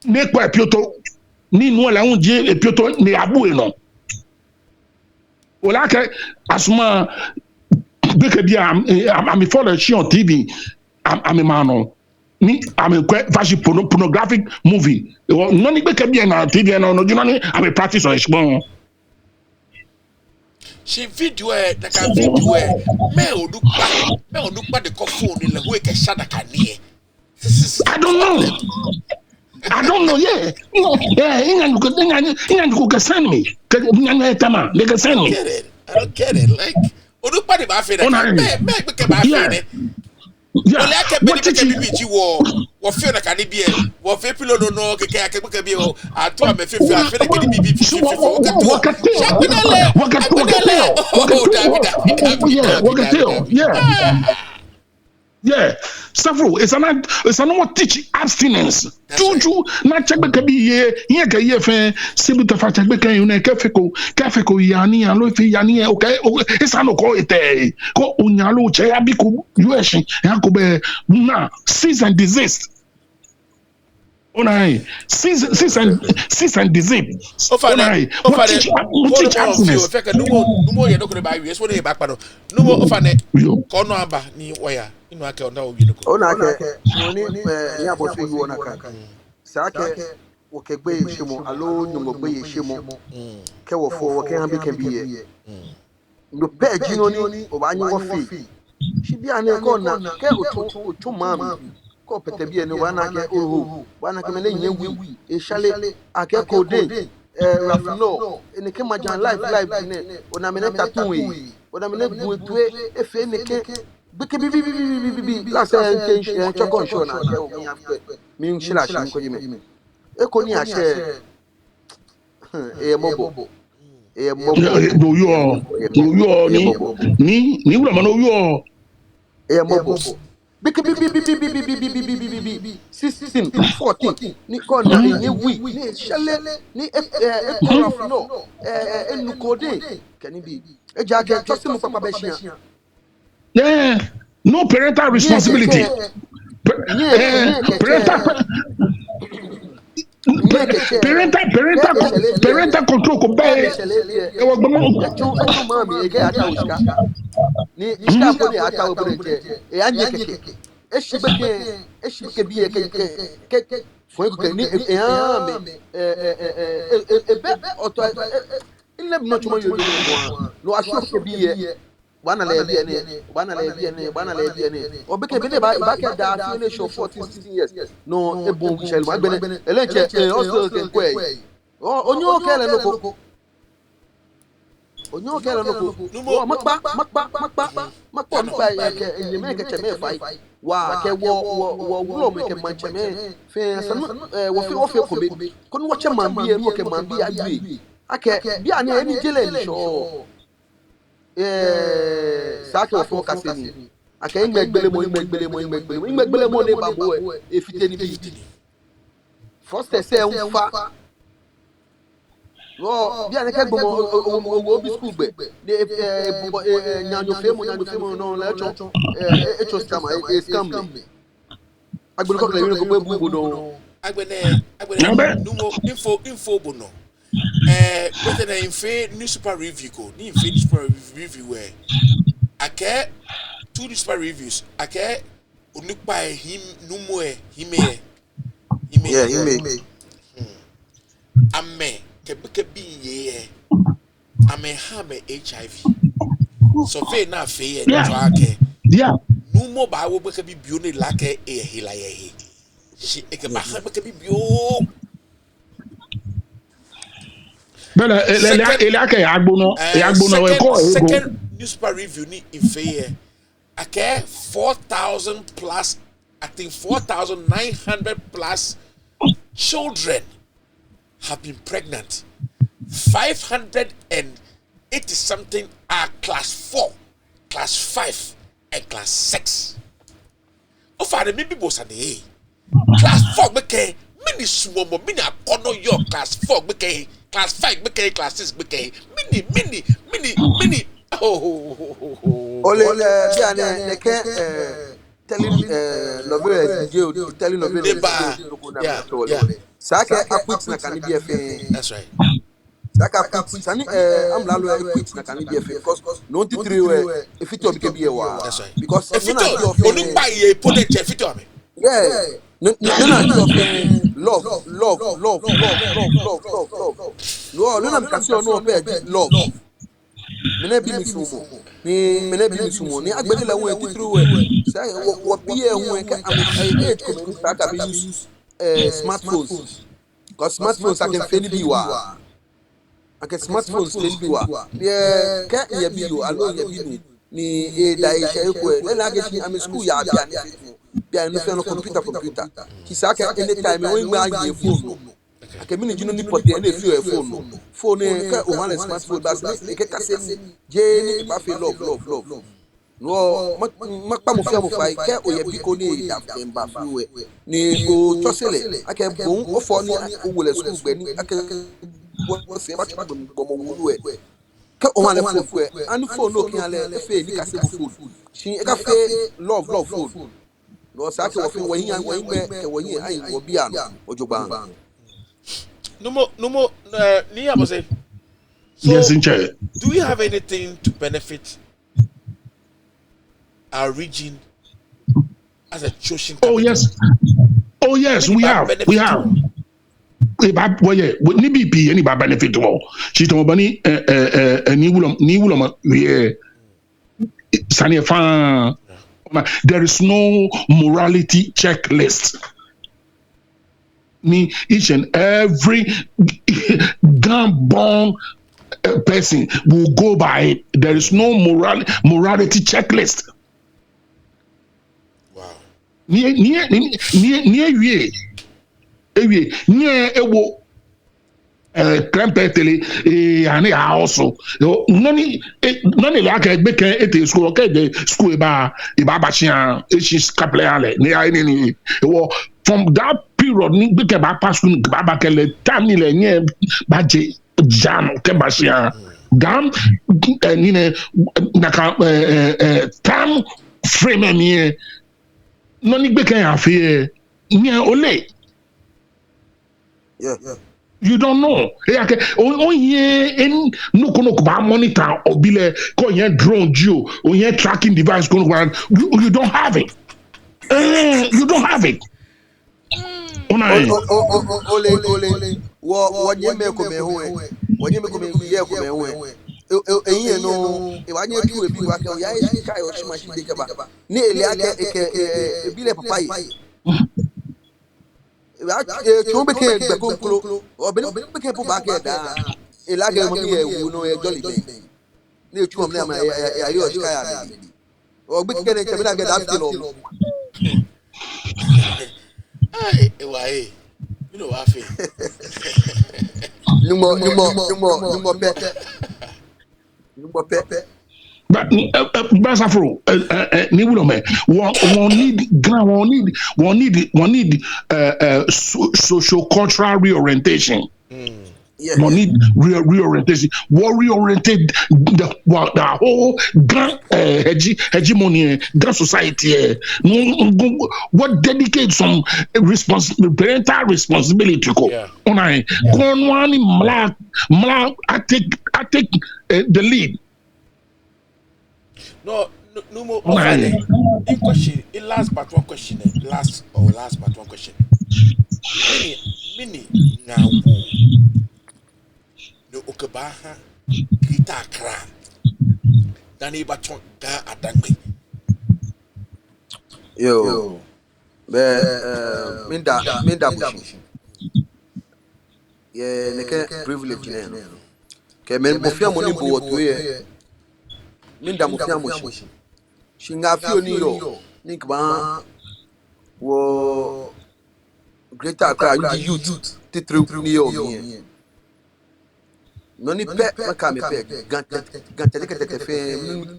ne kwa pioto ni no la unje e pioto ne abu e no ola ke asuma beke dia am follow she on TV am a man ni am a fashion pornographic movie no ni beke dia na TV no you know ni am a practice on shbon she video na ka video me odukpa de ko phone le ho e ke shada kanie. I don't know. Yeah. Inga can send me. They can send me. I don't get it. Like, Odupa de Bafe. Yeah. What did you feel like I be? What Fepilo don't know? I told me if I feel like yeah, several. It's an teach abstinence. Juju, not check back be here. Here can you fan? Sibu to fact back in a cafeco yani and lofi yani. Okay, it's an call it a go unyalo chayabiku US Yakobe na cease and desist. Onai cease and desist. Onai what teach abstinence. No more you're not going to buy US. What are you back? No more of an corner aba ni wire. Inu ake onda obi no ko ona ke oni ya bo fi wona kan sa ke wo ke gbe yeshimo alo nyumo gbe yeshimo ke wo fo wo ke han bi ke biye no page no ni o ba nyi wo fi shi bia ne ko na ke otu mam ko pete bia ne wana ke oho wana ke me le nyewi e shale ake ko de rafno ene ke majan live ne ona me ne tatun ona me ne buetue e fe ne ke Biki last time chokon show na mi shila shi ko yime e ko ni ase mobo no yo ni wura mano yo mobo biki 16 14 ni ko na ni wi ni shale ni no enukode kani bi e jake tosimu papa be shia. Yeah, no parental responsibility. Parental control ko be e wo gbomo mami e ga ata uska ni iska ko ni ata o breke e anye keke e shibeke bi ke fo ko ni e ame e be oto ile no chuma yo no aso ke bi bana le bi ene obeke bi ne ba ke da fi show 14-16 years no ebon shel ma gbene elenche also ke kwai onyo ke le loko onyo kela no ko wo makpa on pa ke nyeme ke cheme fai wa ke wo wo me ke mancheme fe san wo fe ko be ko no che mambi no ke mambi adui ake bia na eni jele ni so sake wo fo kaseni ake ngbele mo ne babo e fite ni bi first say unfa no bia na ke gbomo obi school gbe nyanyo femo no la echo scam le agbelu ko le ko bu bodo agbene numo info bono better than infe newspaper review ko ni infe newspaper review where ake two newspaper reviews ake onipa him numo hime ame ke bi ye ame ha me HIV so fe na fe ye to ake numo ba wo be ke bi bio ne lake hila ye she e ke ba ha be ke bi bio Bela ele ake agbono we ko second newspaper review ni ife ake 4,000 plus, I think 4,900 plus children have been pregnant. 580 something are class 4, class 5 and class 6. O fa de maybe boss ade class 4 beke mini sumo mo mini akono yo class 4 beke class 5 beke class 6 beke mini ole bia ne ke telling lovers jail telling lovers sake akwit na kan bi efe that's right sake akwit sani am lalo akwit na kan bi efe because no 3 we efiti obi ke bi e wa that's right because efiti onugba ye put the efiti o me yeah no love no na mkasi ono pe love mene bi misumo ni agbede la won titru we say wo bie hu e ka am age ko me start am use smartphones because smartphones I can feel bi wa ake smartphones feel bi wa de ka ye bi yo alo ye bi no ni e dai she ko e la ge am school ya bia no fe no computer kisaka anytime when we are your phone ake mini jino ni pote na fi phone ka o wan smartphone bas ni ke kase je ni ba fi love no makpa mo fi mo fai ke o ye bi ko ni da mba fi we ni o tosele ake bon o fo ni o wole school gbe ni ake wo se ba chaba bo mo wulu we ke o wan phone we ani phone no kian le fe ni kase bo phone shi e ka fe love phone no sake wo fi wo yin ke wo yin ai wo bia no ojogba no Niya say. Yes, in chair. Do we have anything to benefit our region as a chosen capital? Oh yes, we have. Well, yeah, with ni BP any ba benefit mo. She told me ni wulom we sani fan. There is no morality checklist. Me each and every gun-born person will go by it. There is no morality checklist. Wow. Near ewo krempetele ane also noni like gbeke ete school okay the school ba bachia echi couple ale ni ai ni from that period ni gbeke ba pass school ba kele time ni le ni ba je jam ke bachia gam ni ne na ka time frame ni noni gbeke afi ni ole yeah you don't know. Oh yeah, no ba monitor or bile ko yen drone geo or yen tracking device going around. You don't have it. You don't have it. Ole wo nyeme ko me ho ye ko me ho eyin no e wa nye tu ebi wa ke o ya esi kai o shima shi de keba ni ele ake ebi le papa yi to be ke gbe konkolo o be ke po ba ke da e la ke mo bi e wu no e jolly ben ne tu am na ma ya yo shika ya baby o gbe kene ke na get that feel Hey, why? You know what I feel? Numo pe. But Basafro, Nibulo, one need social cultural reorientation. One need reorientation. What reoriented the whole hegemony, Gan society. What dedicate some parental responsibility to go. On I go on I take the lead. No more. In question, it last but one question. Last but one question. Mini now. No Okabaha, Kita Kra. Dani Baton Ga Adamgbe. Yo, minda bushi. Yeah, neke privilege ne. Ke men mofia moni bo wotu ye. Minda mofia moshi. Shinga fi oni yo. Nikba wo Greater Accra youth titru ni yo mi. Noni pe maka me pe gantele ke fe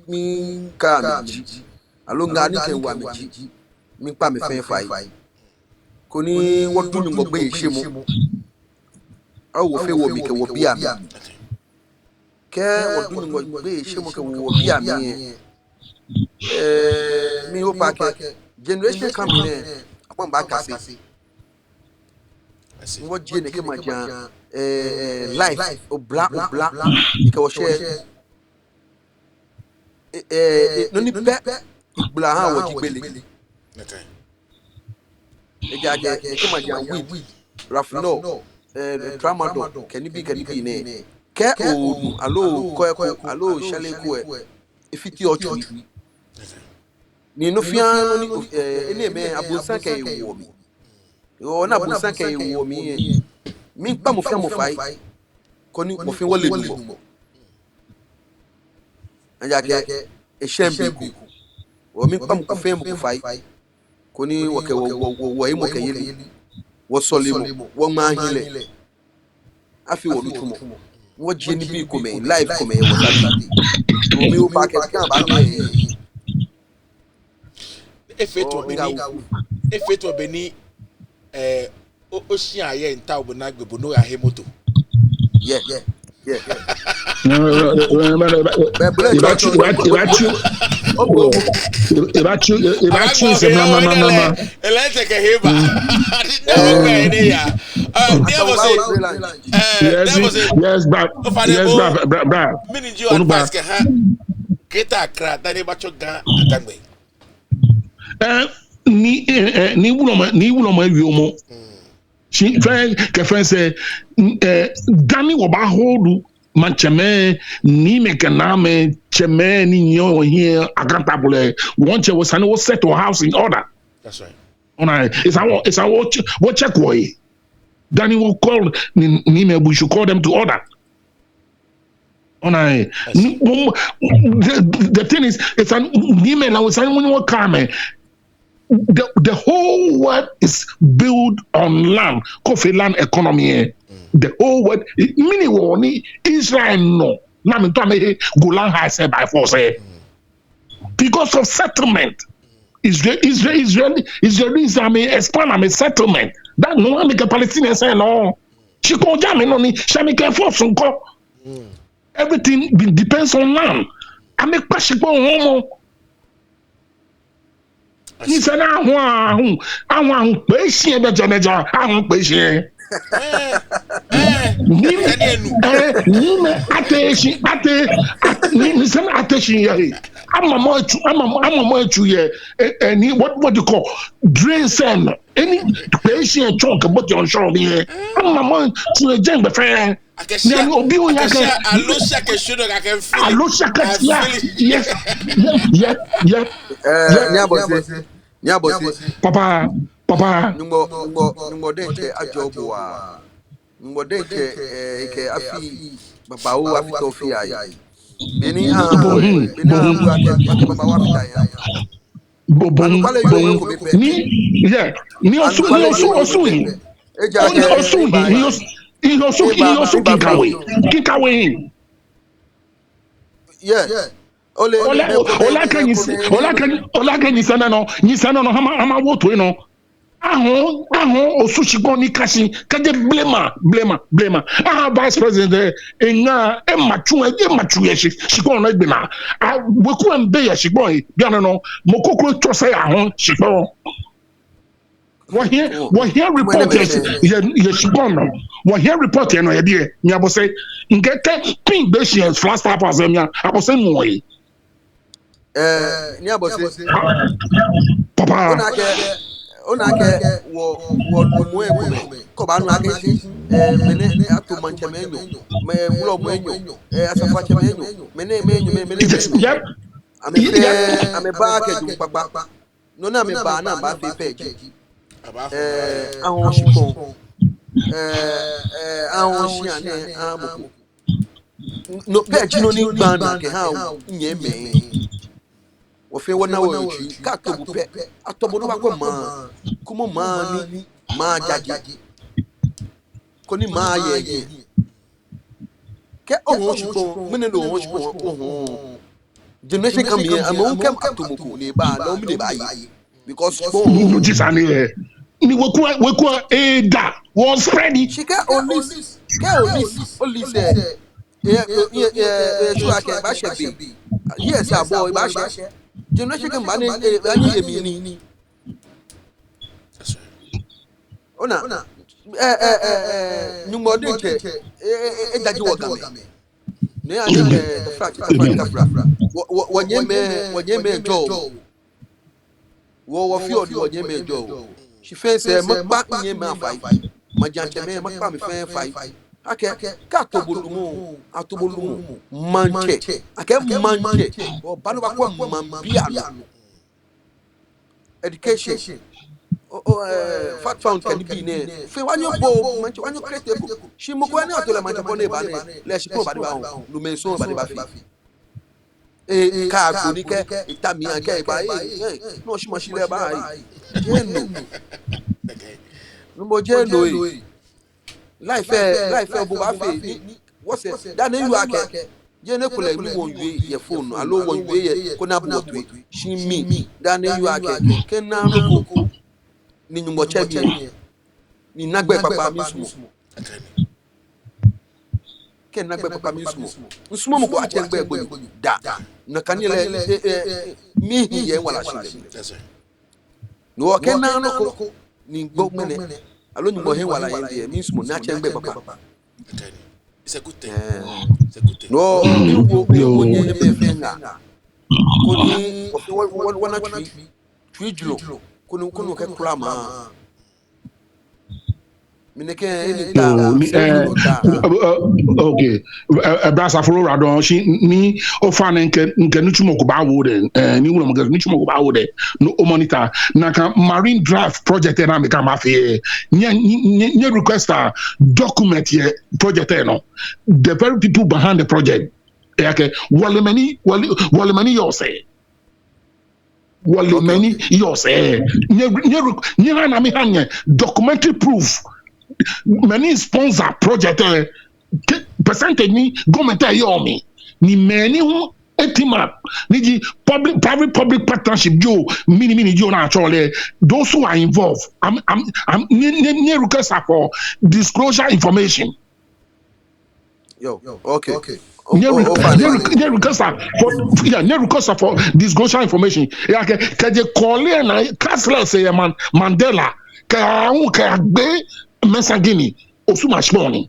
mi ka mi ji. Alo nga ni ke wa mi ji. Mi pa me fe fai. Koni wodu ni mo gbe ise mo. Awo fe wo mi ke wo bia mi. Ke wodu ni mo gbe ise mo ke wo bia mi. Mi hope ke generation coming in upon back kasi. What gene ke maja life o black ke wo share no ni pe igba ha wo jigbele. Okay. Eja ke maja weed rafino tramadol can be ne ke o alo ko alo shale ko ifiti o tui ni no fia no ni ene me abunsan ke wo mi o na abunsan ke wo mi pa mo fia mo fai ko ni mo fi wole du anja ke e shembe ku o mi pa mo ko fe mo ko fai ko ni wo ke wo mo ke yeli wo solimo wo ma hile afi wo lutumo wo jeni bi ko me live ko me wo sabi o mi o pa ke kan ba ni Efeto beni o si aye nta obo na gbebo no ahe moto. Yeah. Ni wulo ma yomo she try ke friend say Danny wo ba hold mancheme ni me kana me cheme ni nyo here accountable want you was set our house in order. That's right. It's our what check way. Danny will call ni me we should call them to order. The thing is, it's an email now. It's an when you come. The whole world is built on land, coffee land economy. The whole world, meaning Israel no. Now me to me Golan has said by force because of settlement. Israelis expand a settlement. That no one make a Palestinian say no. She go jam no ni. She make a force unko. Everything depends on land. I make question home. Ni say na ahun pe sie be jeneja ahun pe sie. Ni me attention ni say attention here. I'm a ye any what you call drain send any patient chunk about your show here. I'm a man to a jeng be friend. I Papa. Numo denche ajoboa. Numo denche ke afi babawo afi tofi ai. Beni bu ake baba wa meda ya. Anu kwale yo ko bepe. Ni osu yi. Eja ke Osu yi kinkawe. Yeah. Ola kan nyisana no hama woto no. Ahon osuchigbon ni kashi kaje blema. Vice president enga emachu ye shigbon na gbe na. Weku embe ye shigbon bia no mokokro chose ahon shigbon. What here report ye shigbon no. What here report ye no ye die. Mi abose ngete ping be she flash tap as emia abose no yi. Ni abose. Papa. Onake wo moe kume ko ba nu ake si mene ato manche menyo me wulo menyo asafa che menyo mene ame ba ke dum papa no na me ba na ba fe peji ahon shikon ahon shi ane amoko no peji no ni gban na ke ha nye me ofe wona wo chi ka to bu pe atobo no ba ko ma kumo ma ni ma jaji ko ni ma ye ke ohun shuko mene lo ohun shuko ohun generation come here am won kem atomo ko le ba na o mi le ba yi because no jisani ni weku da won spread it shika olis say sure ke ba she be yes boy ba she generation can manage any emini ona nyumo de che daji wo game ne ani the fact kafra wonye me jo wo fi odi wonye me jo she face makpa nye me afai majanche me makpa me fe fai ake ka atobolumu manche ake manche o banu ba kwa mambia no education fact found can be ne fe wanyo bo manche wanyo create eko shimuko ani atole manche bone ba ne le shipo ba de ba no menso ba de ba fi ka go ni ke itami ake ba no shimo shile ba no mo je no life bo ba fe what's it that you ake je ne kula mi won we ye phone alo won we ye ko na bo to shi mi that you ake ken na no ko ni nyumo che bi ni nagbe papa mi sumo ken nagbe papa mi sumo mo ko ate gbe egbo da na kan le mi hi ye wala shi no ken na no ko ni gbo mene alo nyumo he wala ye mi sumo na che gbe papa. It's a good thing. No, you need to be finger. Kuni, one tree jlo. Kunu ke klama. Mineke okay. Brasa Flora don she ni ofan nke nuchumo ko ba wo de ni wulo mo nuchumo ko ba wo de no monitor na ka marine draft project na me ka ma fe nye requester document ye project no the very people behind the project okay wale many you say wale many you say nye na me hanye documentary proof many sponsor project percentage ni government yomi ni many who etima ni public partnership jo mini jo na actually those who are involved I'm near request for disclosure information okay near request for disclosure information ya ke je call na cashless Mandela ka gbe Mensagini Osuma Shmoni.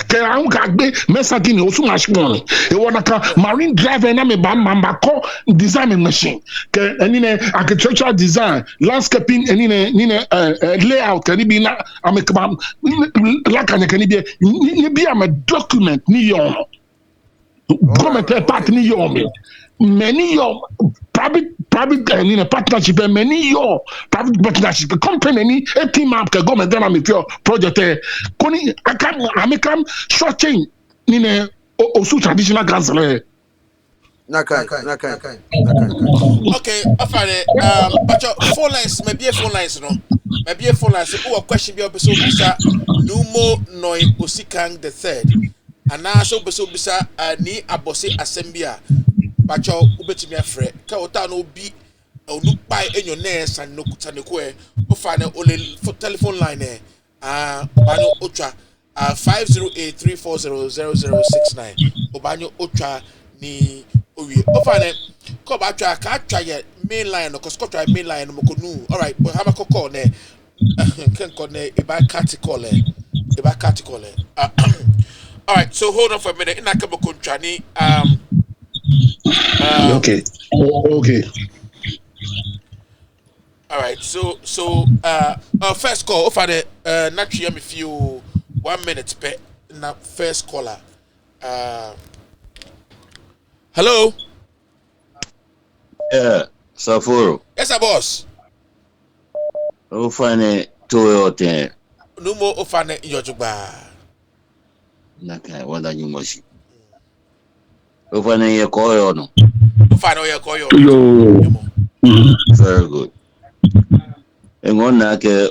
Kera gbe Mensagini Osuma Shmoni. E wona ka marine driver na me ba mamba ko design machine. Ke enine architectural design, landscaping enine layout can be na amekaba la kan be ni be am document ni yon. Government part ni yon. Many your private partnership and many your private partnership company ni team up ke government na me pure project koni aka amekam short chain ni ne also traditional gansele. Nakai. Okay, afare but your phone lines maybe a phone lines no. Maybe a phone lines who a question be obeso bisa Numo Noi Osikang the third. And now so beso bisa ni abose assembia. But your ubetimi afre. Ka ota no bi look by in your nest and no kutanekwe. Ofane ole telephone line Obanyo Ocha 508-340-0069. Obanyo Ocha ni Owie. Ofane ko ba twa ka twa ye main line ko ko twa main line mo ko nu. All right, but have a call ne can call ne e ba catcall all right, so hold on for a minute. In akabo kontra ni Okay. Okay. All right, so first call offer not hear me few 1 minute pe na first caller. Hello. Yeah, Safuro. Yes, boss. Ofane Toyota. No more ofane yojuba. Naka wanda nyimoshi. Ofane ye koyo no. Ofane ye koyo. Yo. Very good. Engona ke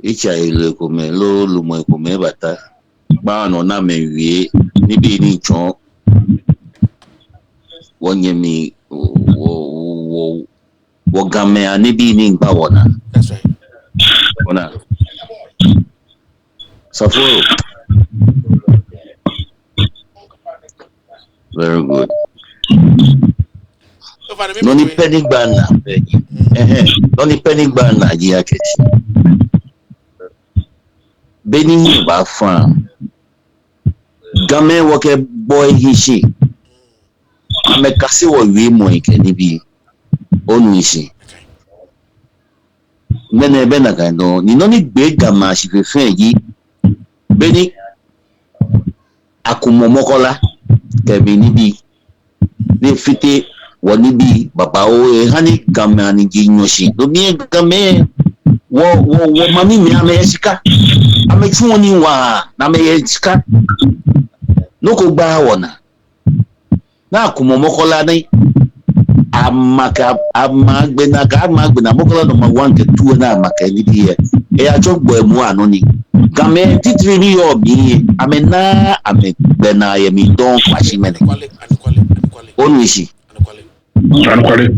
icha ile kume lo lumo kume bata. Ba no na mewie ni bi ni chon. Wonyemi Wogame anibi ni ngba wona. That's right. Wona. Safuro. Very good. Noni penny bana. Noni penny bana ji aketi. Beni ba fan. Game woke boy hishi. Amekasi wo wi mo ike nibi. Onisi. Mene bena kando ni noni bega ma si fe yi beni akumomokola kemi nibi ni fite woni bi baba o e hani gama ni jinyoshi do bi game wo mami mi amesika amechu ni wa na amesika no ko gba wona na akumomokola ni amagbe na mokola no ma 1 to 2 na amaka ni die e achogbo emu anu ni game titiri ni yo bi amena amegbe na ye mi don kwashi mene onwishi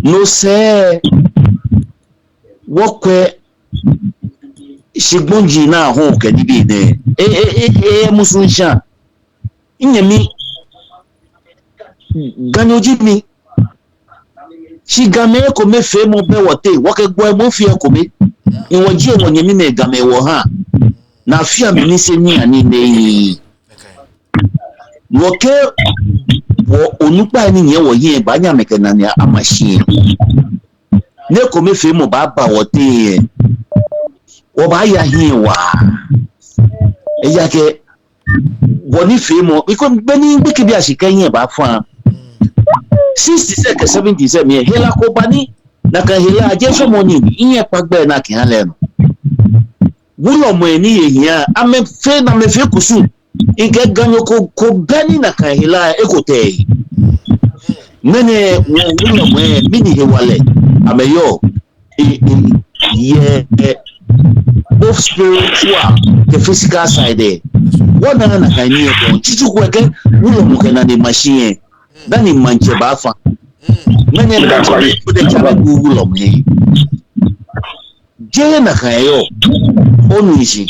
no se wokwe shigbonji na ho ke ni bi ne musunsha inyemi ganyoji mi Shigame kome fe mo be wote woke gbo mo fi ekome iwonji ewonye mi me game wo ha na fia mi ni se ni ani ne woke wo onupa ni yen wo yin ba nya meke na ni amashi ne kome fe mo ba wote wo ba ya hin wa e ya ke woni fe mo iko beni gbe ke bi asika yin ba fun 60 70 me hela ko bani na kan hela ajeso money iye pagbe na ki han lenu wulo mo eni yehian ame fe na me fe kusu ike ganyo ko bani na kan hela ekote mene wulo mo mini hewale ame yo both spiritual the physical side one na kan ni ko chichuku eke wulo mo kana ni machine Dani manche bafa. Mene manche kude chabe Google omne. Je na kayo. Onwishi.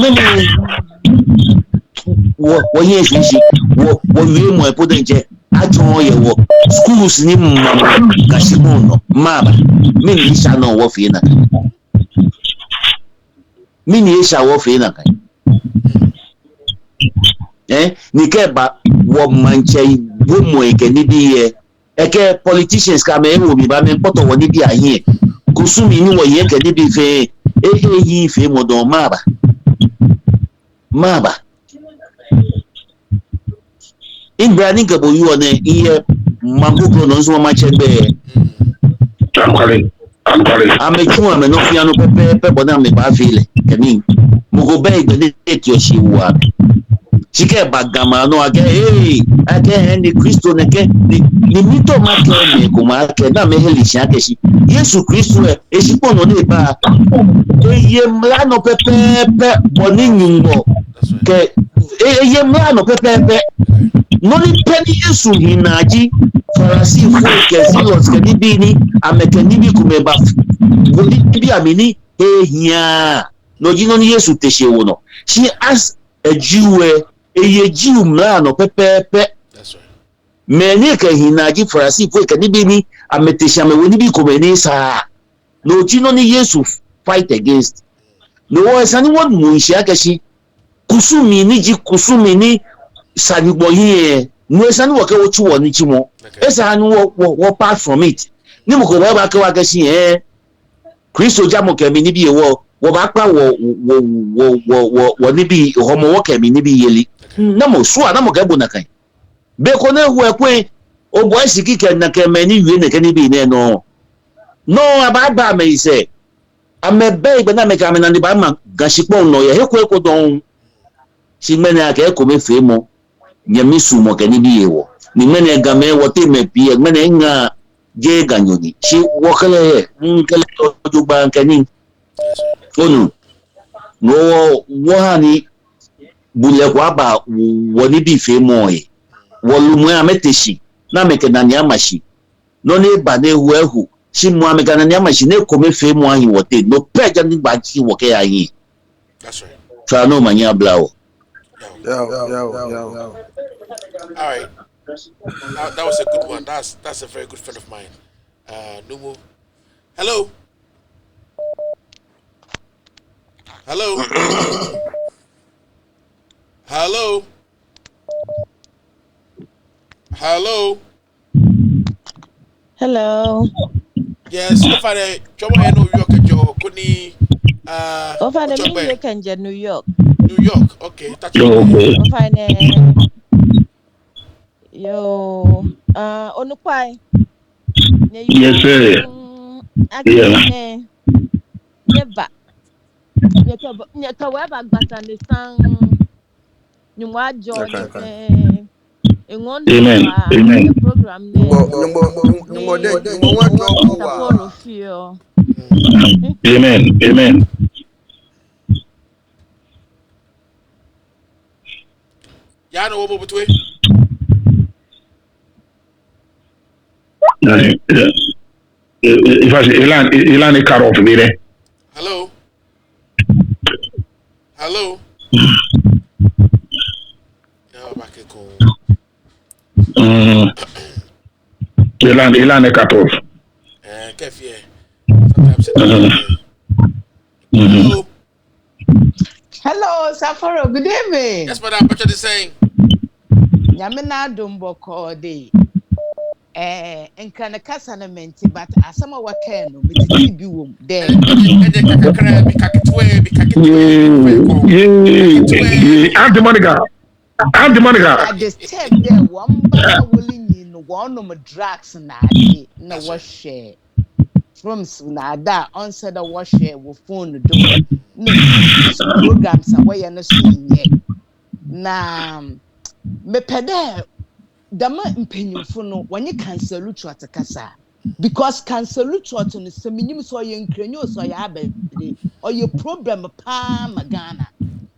Mene wo yeshi wo wi mo e poden je ajo ye wo schools ni mama kashimono maba mini isha no wo fi na mini isha wo fi na kai Nikeba wo manche wo mo eke ni bi eke politicians ka me wo bi ba me poto wo ni bi ayin kusumi ni wo ye ke ni bi fe yi fe mo don maba ingba ni gabo yu one iye mambuko no so ma chegbe amechu ame no fianu pepe bona me ba file kemi Mugo be be etio shi wa. Chike bagama no age age Henry Christo neke ni mito make me kuma ke na me heli shake shi. Yesu Christo e shi pono ne ba. Eye mla no pepepe boni nyumbo. Ke eye mla no pepepe. No ni peni Yesu hinaji farasi fu ke zealous ke ni ameke ni bi kumeba. Boni bi amini hia. No jino ni Yesu teshe wono. She asked a Jew eye Jew mla no pepepe. That's right. Meni ke hinaji farasi fu ke ni ametesha me woni bi kumeni sa. No jino ni Yesu fight against. No wasani won munshia kashi kusumi ni sanibo here. No wasani wake wochu woni chimo. Esa anu wo part from it. Ni mo ko ba ka kashi Kristo jamo ke mi ni bi wo ba pa wo ni bi homo wo ke mi ni bi yeli. Na mo so na mo ke bu na kan. Be ko na hu ekwe o boy siki ke na ke mani wi ne ke ni bi ne no. No ababa me say amebe igbe na meka me na ndi ba ma gashipon no ye hekwe don sigmene aka ko me fe mo nyamisu mo ke ni bi yewo ni mene ga me wote me bi mene nga je ganyoni shi wokele nkele to ba nkani onu no wo hani bule kwa ba woni bi fe mo e wolumu ameteshi na meke na nyamashi no ne ba ne wehu si mo amegana ni amashine ko me fe mo ahin wote no peja ni ba chi wo ke ayin. That's right. Fa no manya blawo. Yo. All right. That was a good one. That's a very good friend of mine. Numu. Hello. Hello. Hello. Hello. Hello. Yes, over there. Jomo New York and Joe Kuni. Over the New York and New York. New York. Okay. Over there. Yo. Onukwai. Yes, sir. Yeah. Never. Nyaka weba understand. You want join the Amen. Amen. program Amen. Amen. Ya no wo betwe. If I say Ilan cut off me there. Hello. Hello. Yeah, back ko. Ilan cut off. Kefie. Sometimes Hello. Hello, Safaro. Good evening. Yes, madam. What are you saying? Yamina Dumboko day. And can a casanament, but as some of what can no, but it be womb there. Adamgbe. At the step there, one by willing in one of my drugs and no wash share. From Sunada, answer the wash share with phone do. No programs away and a scene yet. Now, me pede. Dama mpenyimfo no wanye cancel lutu atakasa because cancel lutu to no seminim so ye nkranyo so ya abede or your problem pa magana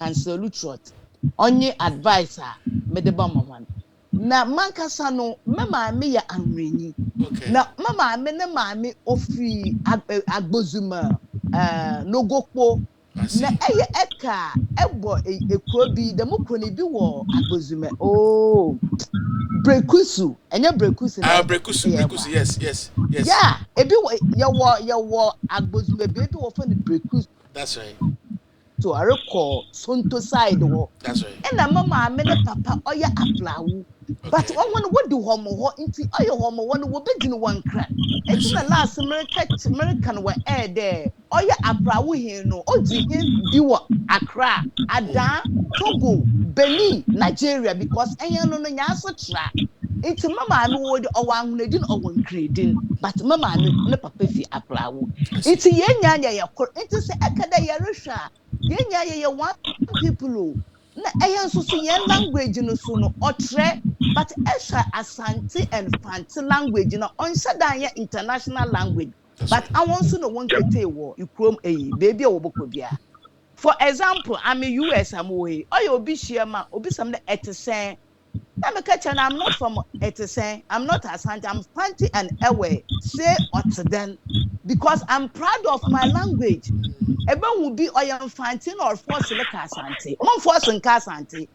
cancel lutu onye advisor me de ba mama na mankasa no mama me ya anwenyi na mama me ne maame ofri agbozuma nogokpo na eye eka ebo ekro bi de mukro bi wo agbozume oh brekusu enya brekusu na brekusu yes yeah ebi wo agbozume bi ebi wo fa ne brekusu that's right so I recall sonto side wo that's right and mama me ne papa oya aplawu but one what do homo ho nti oya homo one wo begin one crack it's na last American were air there oya aplawu hin no odi hin bi wo Accra Ada Togo Benin Nigeria because enya no nya so tra It's mama me would or one grading or one grading, but mama me ne papa fi abrawo. It's yenya ya it is akada yarisha. Yenya ya one people. Na eyan so yen language no so no otre but esha asante and fancy language no onsa dan international language. But I want to know one kete wo ikrom baby obokobia. For example, I'm in US I'm way. Oh you obi shiama obi some etesen. I'm not from Etesen. I'm not Asante. I'm Fanti and Ewe. Say Oteden. Because I'm proud of my language. Ebe will be Oyan Fanti or force like Asante. One force and Asante.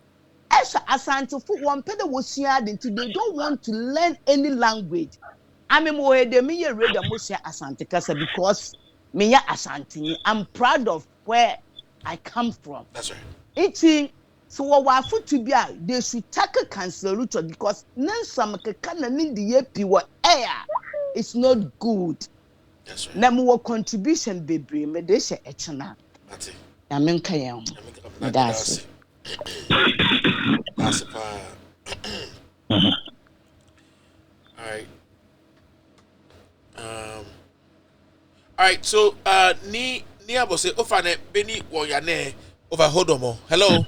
Esha Asante for one pedo was shared into they don't want to learn any language. I mean, de me read the Musia Asante Kasa because me ya Asante. I'm proud of where I come from. That's right. It's so what foot to be they should tackle cancel because none some can in the year air. It's not good. That's right. Na more contribution baby me de she echena. That's it. I mean kayan. That's it. That's it. All right. All right. So ni abose ofane beni wo yane over hodomo. Hello.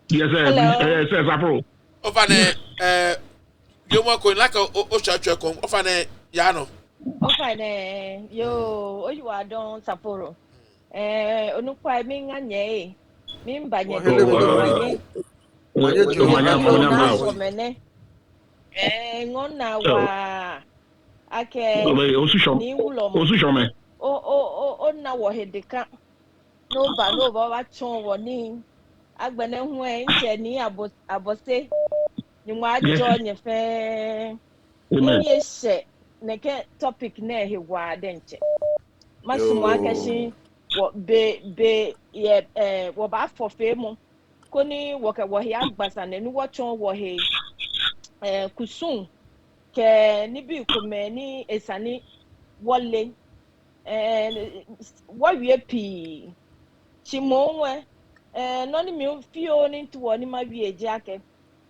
Yes, sir. Yes, sir. Zapro. Ofane you mo ko like o chachwe ko ofane yano. Ofane yo you are don Sapporo. Onukwa mi nganye. Mi mbanye de manye. Ngona wa ake ni wulo o na wo hedeka no ba wa chon wo ni agbene hu nche ni abose ni wa jo nye fe ni she neke topic na he wa denche masimu akashi wo be ye wo ba fofe mu koni wo ka wo he agbasa na ni wo chon wo he kusun ke ni bi komeni esani wole wawie pii chimonwe no ni mi fio ni to woni ma wie je ake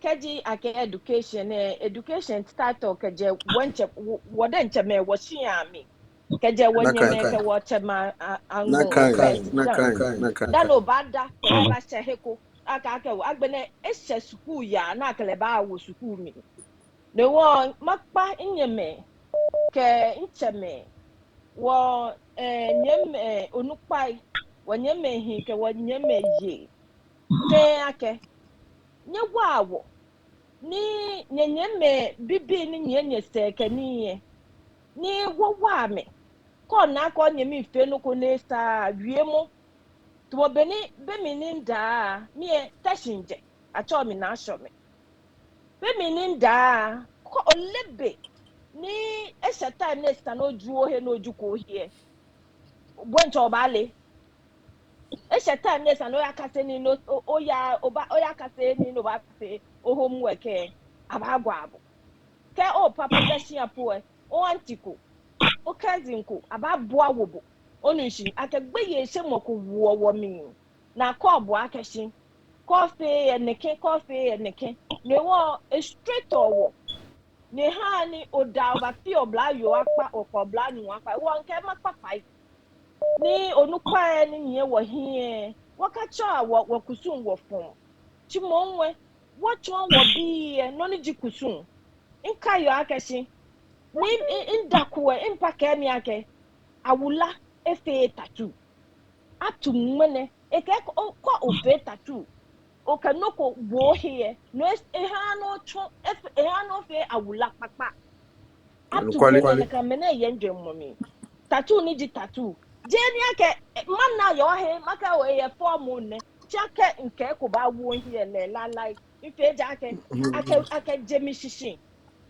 keji ake education start o keje wonche wodenche me wo shiami keje wonye me ke wo chema ango da no bada ke ba sheheko aka wo agbene ehye school ya na akele ba wo school mi ne wo makpa nyeme ke ncheme wo nyeme onukpai wo nyeme hi ke wo nyeme ye te ake nyegwawo ni nyeme bibi ni nyenye seke ni wo wa me ko na ko nyeme ife no ko ne sa wiemo to beni be mi nda mi tashinje acho mi na asho me be mi nda ko olebe ni esha time next na ojuo he na ojuko here gwencho bale esha time next na oya kase ni no oya kase ni no ba se o homework abagwa abo ke o papa beshi apo o antiko o cousin ko ababo awobo onu nshi akegbe ye hemoko wo mi na ko abo akeshi coffee eneke ne wo straight owo ne ha ni oda ba fi obla yo apa okobla nu apa won ke mapapai ni onukwa ni nye wo hie wakacha wo kusun wo fon chimonwe wo chon wo bi no ni jikusun nka yo akeshi ni ndakwe impake mi ake awula efe tattoo atu mmene eke ko ofe tattoo o kanoko wo here no ha no cho ha no fe awula papa atu mmene ka mena yendwe mmomi tattoo ni ji tattoo jeni ake man na yo he maka o ye form ne chake nke ko ba wo here le la like ife ja ake jemi shishin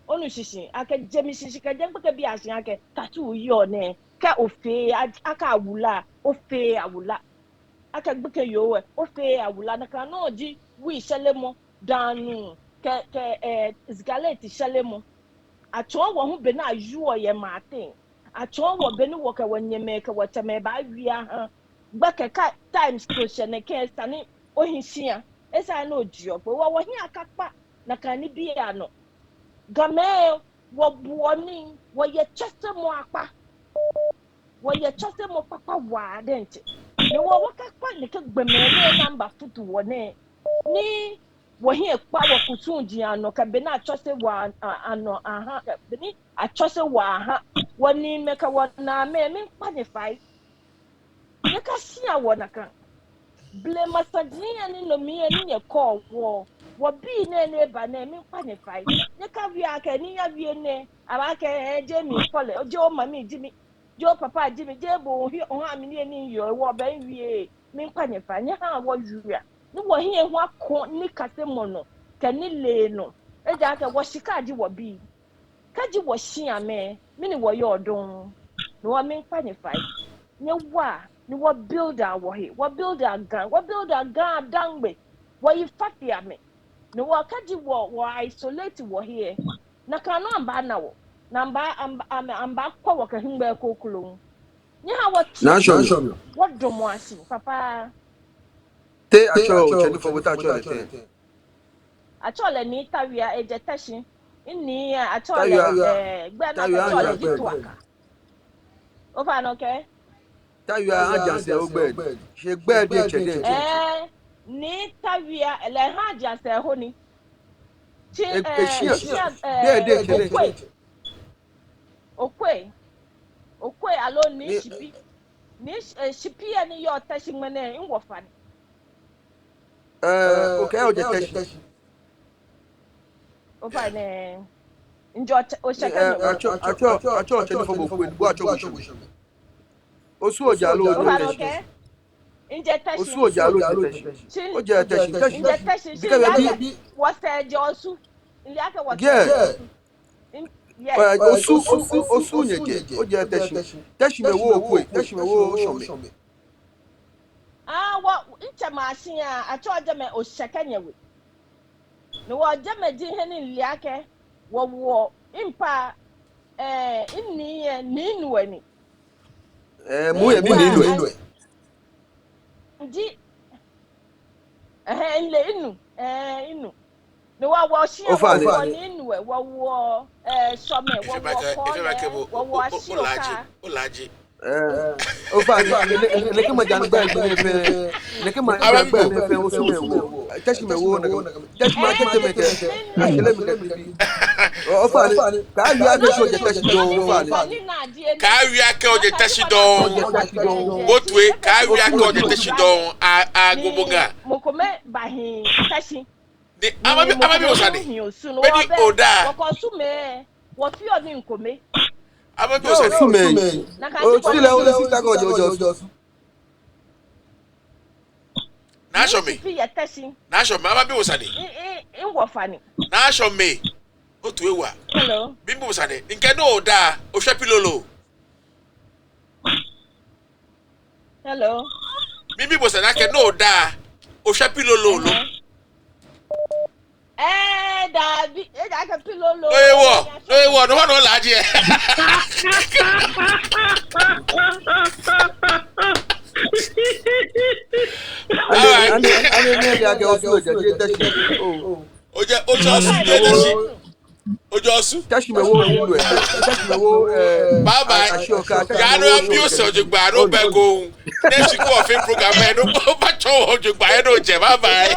onu shishin ake jemi shishin ka jempe ke bi asin ake tattoo yo ne ka ofe aka awula ofe awula aka gbeke yowe ofe awula na ka no ji wi shelemo danu ke zgaleti shelemo acho wo hu be na yuo ye matin acho wo be ni wo ka wanyeme ka watame ba wia ha gbeke ka times to shene ke sani ohinsia esa na ojio pe wo hi akapa na ka ni bia no game wo buoni wo ye chese mo apa wo ye chese mo papa wa dente ne wo wakakwa ne ka gbemene number futu wo ne ni wo hie kwa wo kusun jiano ka be na chese wa ano aha be ni a chese wa aha wo ni meka wo na me pa ne fai ne ka sia wo na kan ble masadnia ni no mi ani ne call wo bi ne ba na me pa ne fai ne ka wi aka ni ya wi ne aba ka je mi pole o je o mami jimi je o papa jimi je bo hi o ha mi ni yo wo ba wi me pa ne fai ne ha wo yuria ni wo hi ho akọ ni kase mo no ka ni le no e ja ka wo shika ji wo bi ka ji wo shia me ni wo yo odon no wa me pa ne fai ne wa ni wo builder wo he wo builder gan dangbe wo yi fatia me no wo kaji wo isolate wo here na kanu amba na wo na amba kwa wo ka himba kokulon ni ha wo na show me wo domo asi papa te acho cheni for wita acho te acho le ni tawia ejeteshi inni acho le gbe na acho le jituaka o fa no ke tawia ajanse ogbe se gbe de chede ni tawia le ha ajanse ho ni chi de chede okwe alo ni shipi ni shipi ani yo tashi mene in wofani okay o je tashi o fa ne njo o shaka ni acho cheni for bo bo acho bo osu oja lo o tashi nje tashi osu oja lo o tashi o je tashi nje tashi shi wasa je osu ili aka wasa yes osu nyeje o je tashi me wo okwe tashi me wo shome wa nche machine a achoje me o shaka nyewe no wo je me ji he ni ili aka wo impa inni ni nuani mu ye bi ni inu ji nle inu no wa shi wo ni inu wo some wo ko wo ashioka olaji o fa le ke ma jan gba pe le ke ma jan gba pe o su me wo tashi me wo na tashi ma ke me ke akele me ke o fa ka wi ake so je tashi do o fa ka wi ake o je tashi do botwe ka wi ake o je tashi do a goboga mokome bahin tashi ni amabi osade bedi oda woko su me wo fi oni nkome amabi osade su me o ti le o si ta ko jojo na show me amabi osade wo fani na show me otu ewa hello bimbo osade nke no oda o hwe pilolo hello bimbo osade nke no oda o hwe pilolo lo Dabi, I can pillow low. No, no one will large here. Ojosu. Tashi me wo ilu e. Tashi me wo bye ashoka. Gano abuse ojugba no bego. Next week of program e no ba cho ojugba e no je bye.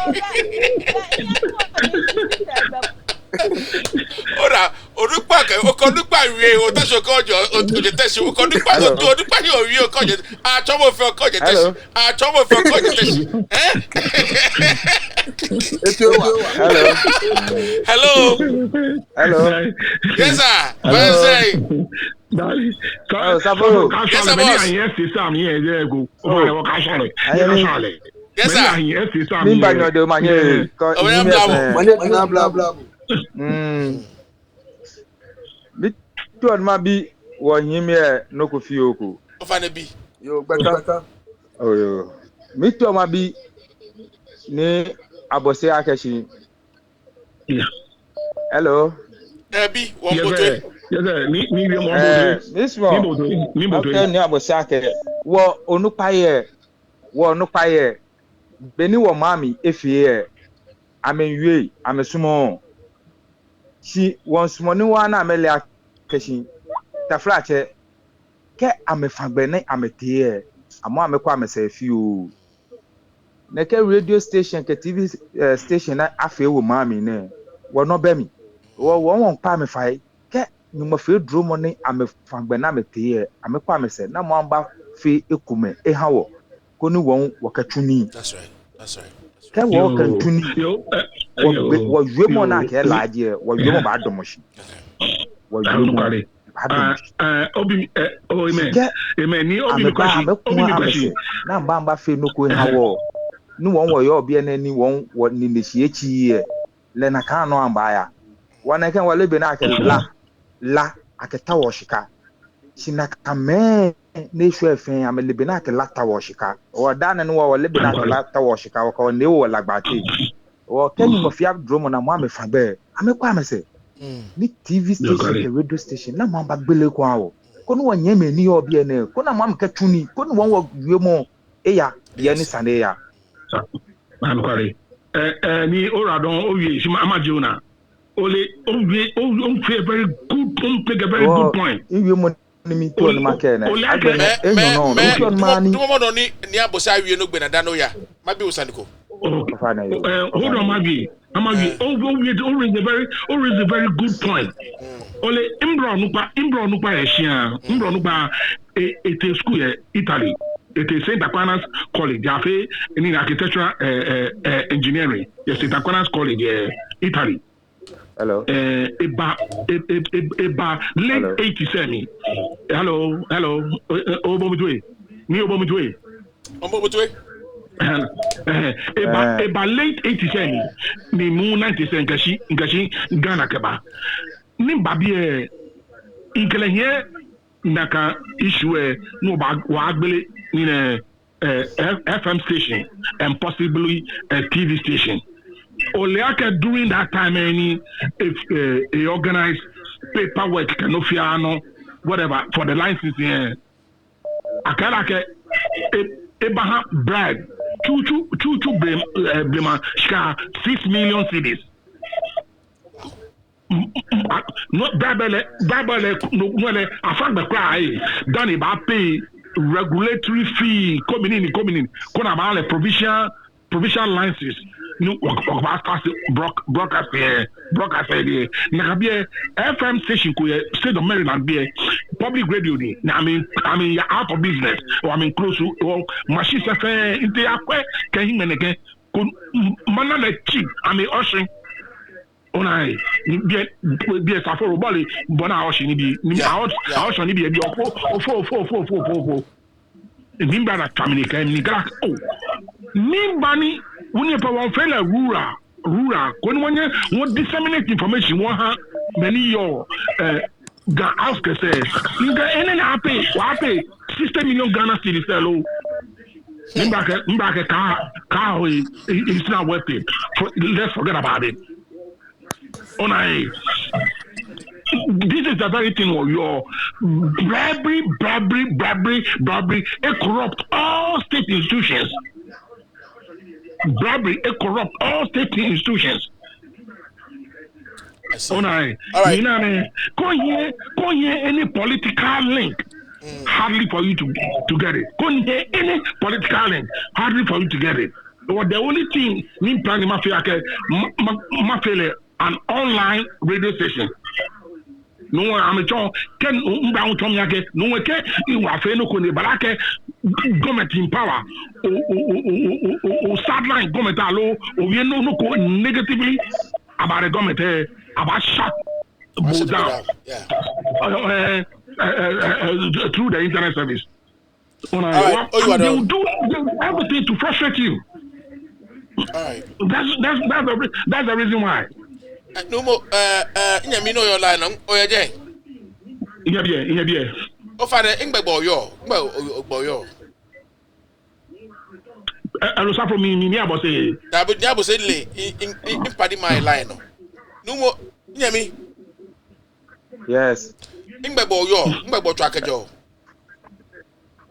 Ora, odupa ke okodupa wi o taso ko ojo oje tesi okodupa no to odupa yo wi o ko je a chomo fe ko je tesi a chomo fe ko je tesi hello yes sir well say Saboro yes sir boss yes sir mimba nyodo manye ko manye bla bla Tuan ma bi wo nyimi e no ko fi oku ofa ne bi yo gbata oyo mi tuan ma bi ni abose akeshi hello bi won bote ni mo okay ni abose ake wo onupaye beni wo mami efie amen wie amesumo She once money one amelia kissing. Tafrache, ke amefagbene ametie. Amo amekwa amese few. Neke radio station ke TV station na afe wo mami ne. Wo no be mi. Wo won pa me fai. Ke nyuma fe dro money amefagbene ametie. Amekwa amese na mo amba fe ekume ehawo. Koni won wakatuni. That's right. That's right. Ke wo kantuni. Wo yemo na ke laaje. Wo yemo ba domoshi. Wo yemo. Obi amen. Amen. Ni obi question. Na mbamba fe no ko hawo. Nu won wo yo bia na ni won wo ni nehiechi ye. Le na kan no amba ya. Wana kan wale be na ke la aketa wo shika. Sina kame ne hwe fen amele be na ke la ta wo shika. O da na no wo le be na ke la ta wo shika wo ko ne wo lagbate. O kenu mafia dromo na mo amefa be. Amekwa amese. Ni TV station ke radio station na mo amba gbele kwa wo. Kono wanye me ni obi ene kono mo amka tuni kono won wo wiemo eya ye ni sane ya man kware ni oradon owie shima amajuna ole owie on play very good point wiemo ni mi to no makene no no ni abosa awie no gbe na dano ya mabi usaniko hold on Maggie always a very good point. Ole imbro nupa eshia imbro nupa a school Italy. It is St. Aquinas College. Jafe in architectural engineering. Yes, St. Aquinas College, Italy. Hello. About late 87. Hello. Obomutwe. Ni Obomutwe. About late 87. Ni mu 97 ngashi Ghana keba. Ni babie inkele here naka issue no ba wagbele in a FM station and possibly a TV station. Oleaka during that time if a organized paperwork canofiano whatever for the licensing akalake ebaha brag chuchu blema shika 6 million cedis. No Bible no afagbe cry done about pay regulatory fee coming in kona about provincial licenses no broadcast there na be FM station ko state of Maryland be public radio ni I mean you're out of business or I mean close to or machine say inte akwe kan himeneke mana na cheap I mean ocean onai bi saforo bole bona ocean ni out ocean ni bi ofo nimba na Dominica ni gra nimba ni woni pa won fela rural ko ni won disseminate information won ha many your ga ask say nga ene na pay 60 million Ghana cedis hello nimba ka it's not worth it. Let's forget about it. Onai this is the very thing where your bribery, it corrupt all state institutions. Bribery, it corrupt all state institutions. Onai, you know, go here any political link. Hardly for you to get it. Couldn't hear any political link. Hardly for you to get it. But the only thing me planning mafia an online radio station. No one I'm a John can umba Tom Yake, no one can you are no kone barake government in power or sideline government allo or we no negatively about the government about shut down. Through the internet service. They will do everything to frustrate you. Alright. That's the reason why. No more me know your line on Jay. Yeah. Oh father Ingbe boyo. I was from me about say that was in party my line. No more me. Yes. Ingbe boyo track jo.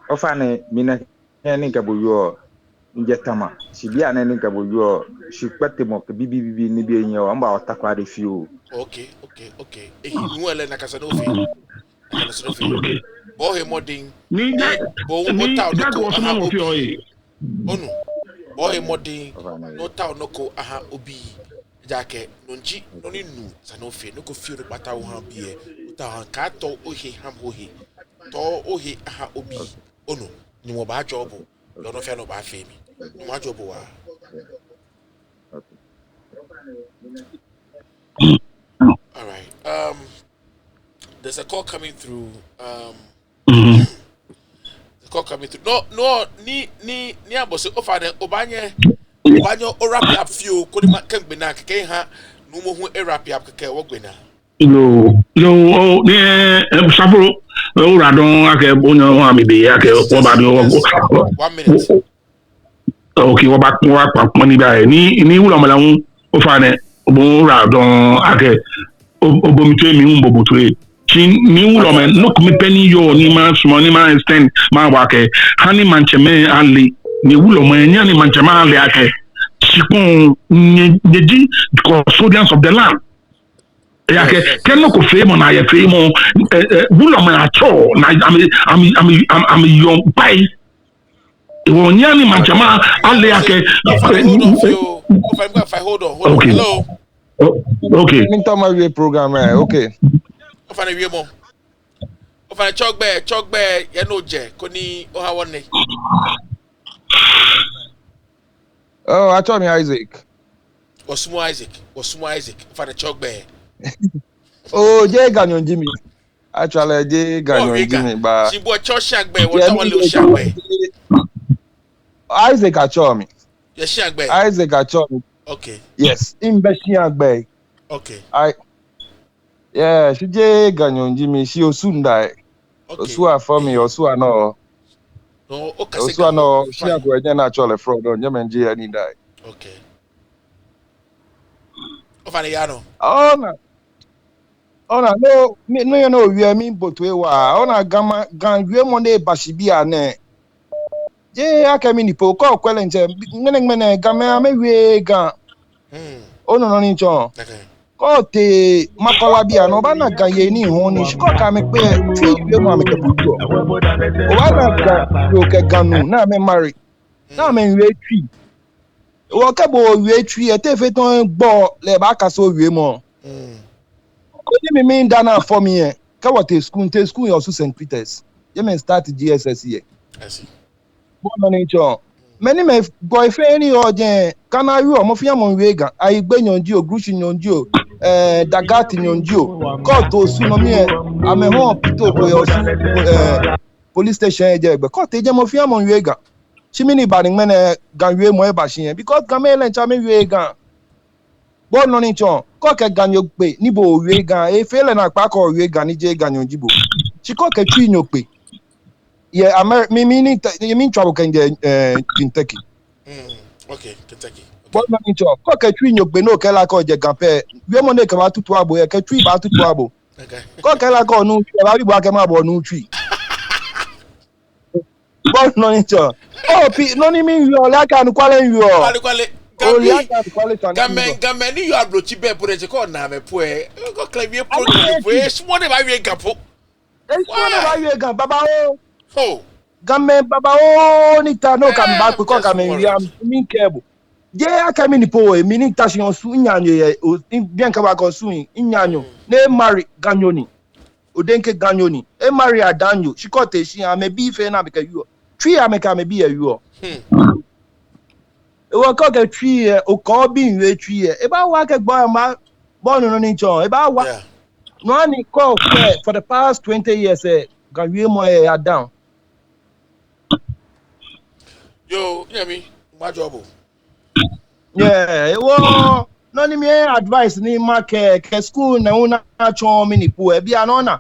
Ofane mina yani kabuyo Injetama. She be an enemy cabo you. She pet him up. Bibi ni be in your amba atakwa de few. Okay. Ehi nu ele na kasa no fe. Na kasa no fe. Bo he moding. Ni Bo ota no ko aha obi. Onu. Bo he moding. No ta no ko aha obi. Jake nonji no ni nu sa no fe no ko fi ro bata wo ha bi e. Ota han ka to ohe ham ohe. To ohe aha obi. Onu. Ni mo ba job. Lo no fe no ba fe mi. Ni mo job wa. All right. There's a call coming through. The call coming through. No. Ni abose ofane obanye o wrap up few. Kodi ma kengbe na keke ha. No mo hu e wrap up keke wo gbe na. Yo, Sabro, Radon, I can only want me be. I can 1 minute. Okay, what back money by ni Ulamalan of an Radon, I can Obomite me Umbobutwe. Ni Ulaman, look me penny yo, ni man's money man stand my wake, honey manchame ali, ni Ulaman, yani manchama ali ake, Chipon, Neji, custodians of the land. Can no fame on I fame on Bulama at all. I'm a young pie. Wonyani Manchama, Aleake. Hold on. Hello. Okay. Intermarriage program, okay. Of an emo. Of a chalk bear, Yanoje, Koni, Ohawane. Oh, I told me Isaac. Osmo Isaac, for the chalk bear. Oh, Jay Ganyon Jimmy. Actually, Jay Ganyon Jimmy, but she bought your shag bear. What I want shag bear. Isaac Achomi. Yes, shag bear. Isaac Achomi. Okay. Yes, in Beshiag Bay. Okay. Yeah, she Jay Ganyon Jimmy. She will soon die. Okay. Osua for me, Osua no. No, okay. Osua no. She have to actually fraud on Yemen Jay and he die. Okay. Ofaniano. No, you know, we are mean, but we were on a gamma gang, we money, Bashibia, ne. Yeah, I came in the poker, quelling, men, gamma, maybe gan. Oh, no, no, no, Kote Makolabia, no bana gayeni, honey, Shkoka make me 3 years, mamma, Kabuto. Oh, I ganu, now me marry. Now me wait 3. Wakabo wait 3, a tefeton ball, le baka so we more. Me mean Dana for me. Kawate school, also St. Peter's. You may start GSS here. I see. Many my boyfriend or jen can I you mafia mon wega. I ben on Gio, Grushin on Gio, Dagati on Gio. Call to Sunomia. I'm a home pito police station there, but caught a mafia mon wega. Chimini banning men ganwe mo bashin because Gamel and Chami wega. Bon non inchon, koke ganyo pe, nibo wega, e fele na pako wega ni je ganyo jibo. Chikoke chui nyokpe. Yeah, me meaning trouble can get Kentucky. Okay, Kentucky. Bon non inchon, koke chui nyokpe no kela ko je gampe. We mo ne kama tutu abo e ke chui ba tutu abo. Okay. Koke la ko nu chui ba bi bo akema abo nu chui. Bon non inchon. Oh, no ni mi yo la ka nu kwale yo. Kwale. Gamen ni you abrochi be put e ko na me po e go claim e program po e small dey ba we gapo e small dey ba we gan baba o oh gamen baba o ni ta no ka ba ko ka me wi am mi kebo je aka mi ni po e mi ni ta siyan su nyanyo ye bien ka ba ko su nyanyo ne marry ganyoni odenke ganyoni e marry adanyo she ko te shi am be fe na be ka you three am ka me be you Wọ́n kẹ́ twi ẹ̀ ọkọ̀ bí ìwé twi ẹ̀ ẹ bá wá kẹ́gbọ́n ẹ̀ máa bọ́ọ̀lù nínú ìjọ ẹ bá wá wọ́n ní kọ́ ọ̀pẹ́ for the past 20 years ẹ̀ gàwé mọ́ ẹ̀ yà down. Yo, Yemi, my job. Yeah, wọ́n náà ní mi advice ní ma kẹ́ school náà wọ́n náà tún mi nìpo ẹ̀ bí àná náà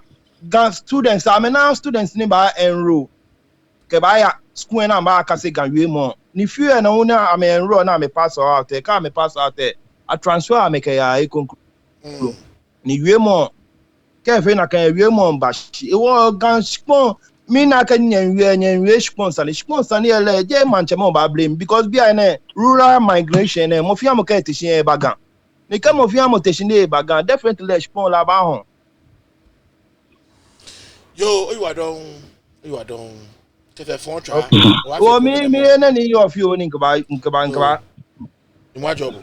gan students àmì náà students ní bá enroll kẹ́ bá yà school náà bá kásẹ̀ gàwé mọ́. Ni few na una ame enroll na me pass out there ka me pass out there a transfer ameke ya e conclude ni wie mo ke fe na kan wie mo ba shi e wo gan spon me na can nyen sponsor ele je manchema ba blame because be na rural migration e mo fi am ka tesin e bagan ni ka mo fi am tesin e bagan definitely sponsor la ba hon Yo, you are done. Take a phone try. O me na ni yo fi o ni nka In what job?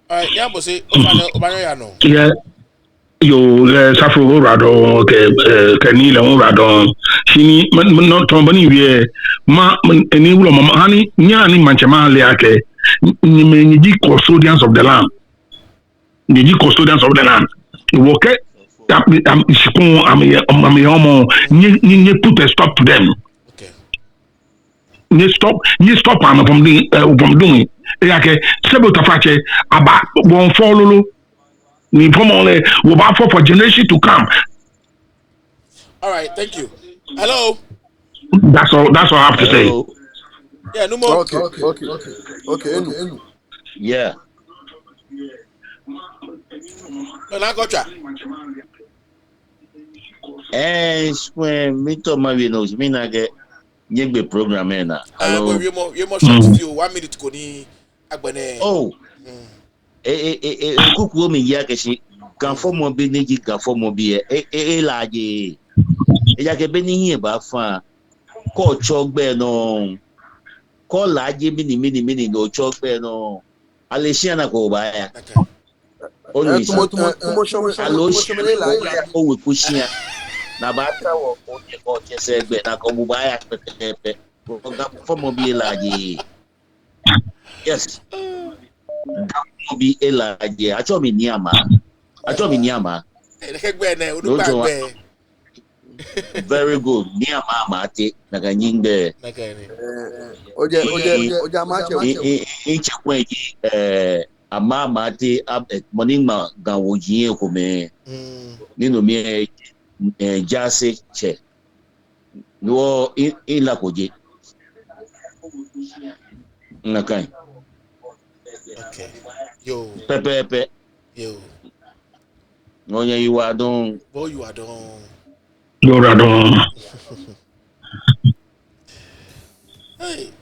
Alright, yeah, but say Obanya no. Yeah. Yo safo rado ke ni le rado shini no tombani wie ma eni wulo mama hani nya ni manchema le ake ni ji custodians of the land woke am shikun am yomo ni put a stop to them. Okay. Ni stop am from doing yake sebo tafache aba won follow ni pomole will back for generation to come. All right, thank you. Hello. That's all I have to say. Yeah, no more. Okay. Yeah. No, I got When me to my knows me na get DANGBE program na. Hello. You more short you 1 minute ko ni agbene. Oh. Kuku mi ya ke si kan fo mo bi ni ji kan fo mo bi la je. Ya ke be ni yin ba fa ko chogbe no. Ko la je mini no chogbe no. Aleshia na ko ba ya. Always. O we kushia. Na ba ta wo ko je ko je se gbe na ko bu ba ya pepe. Ko ga fo mo bi la je. Yes. Be elaje acho mi ni ama very good ni ama ate na DANGBE oja ma che chekweji ama ate money ma ga wojie ko me nínú mi jase che no ila koje nakai. Okay. Yo. Pepe. Yo. Onya you are done. Boy, you are done. You are done. Hey.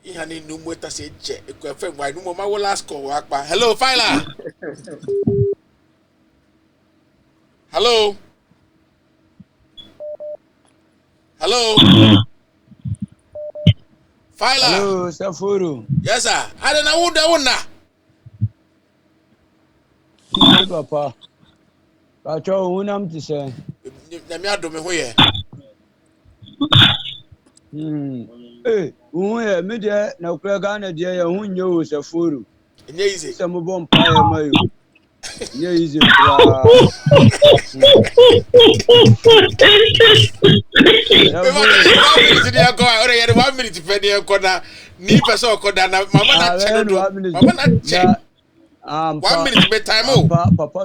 Ihani numweta se je. Eko efe mwa numo ma wo last call wakpa. Hello, Fila. Hello. Fila. Hello, Safuru. Yes, sir. I don't know who that one now. Papa. Pacho, who am to say? Namia do me who ye. Eh, who ye, media, no Kragana, dear, who knew Safuru. Easy. Some bomb pie, my. Yeah, easy. 1 minute to pay the corner. Ni person corner. Mama na channel. Mama na check. 1 minute be time. Papa,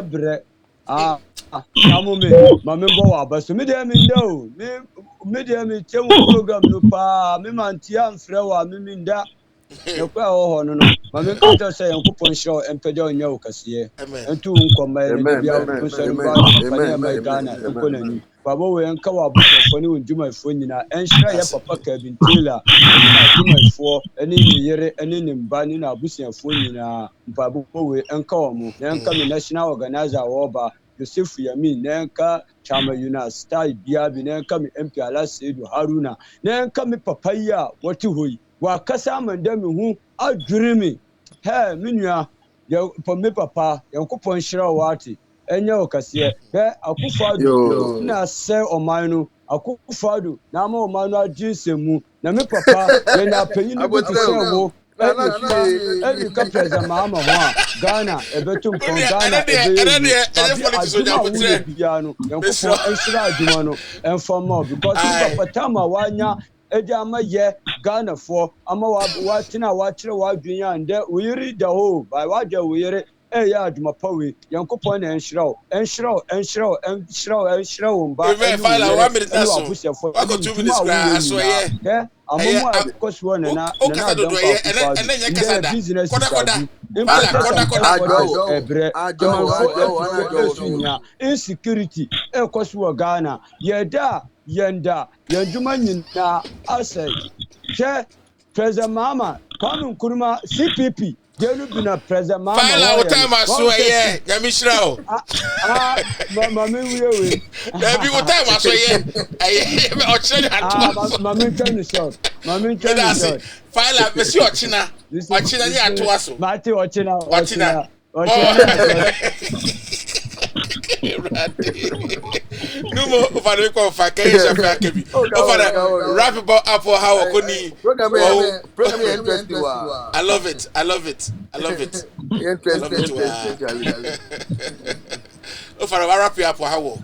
bre. Kamu me, mama bo wa baso me dey me ndo. Me dey me chewu program no pa. Me man tia mfre wa me minda. No kwa ho no no. Mama ka to say yankopon show empeja onya okase. Entu nkoma ne bia nsori ba fani ma Ghana ekonani. Baba we enka wa bufo ne undwumafo nyina. Enhira ye papa ka bintela. Na dwumafo ene ni yere ene ni mba ni na abusiafo nyina. Baba we enka wo mu. Enka me national organizer wo ba Joseph Yamin nenka chama yuna style bia bi nenka mi MP Alasedu Haruna nenka mi papaya wati hoyi wa kasa mandami hu adwirimi he minua ya po me papa yankopon hira wati enya okase be akufado na se omanu akufado na ma omanu ajinsemu na me papa ye na panyin bi ti se wo Every president Mahama Hoa Ghana ebetum kon Ghana piano yankopon ensira adwuma no enfoma because papa tama wanya ama ye Ghana for ama wa tina wa kire wa dwenya nde uyiri da ho by wa de uyiri ya adwuma pawe yankopon na enhyiraw mba wako 2 minutes gra aso ye amomo akoswo na na business insecurity ekoswo Ghana yeda yenda yenduma nyina asai che President Mama Kwame Nkrumah CPP denu bina President Mama File what time aso ye nyamishra o mama wiwe na bi what time aso ye o chere ato mama ntwani short file me si ochina ni ato aso mate ochina Numo over ko fa kai shafi akebi over wrap up for how okoni program interesting wa I love it interesting over wrap up for how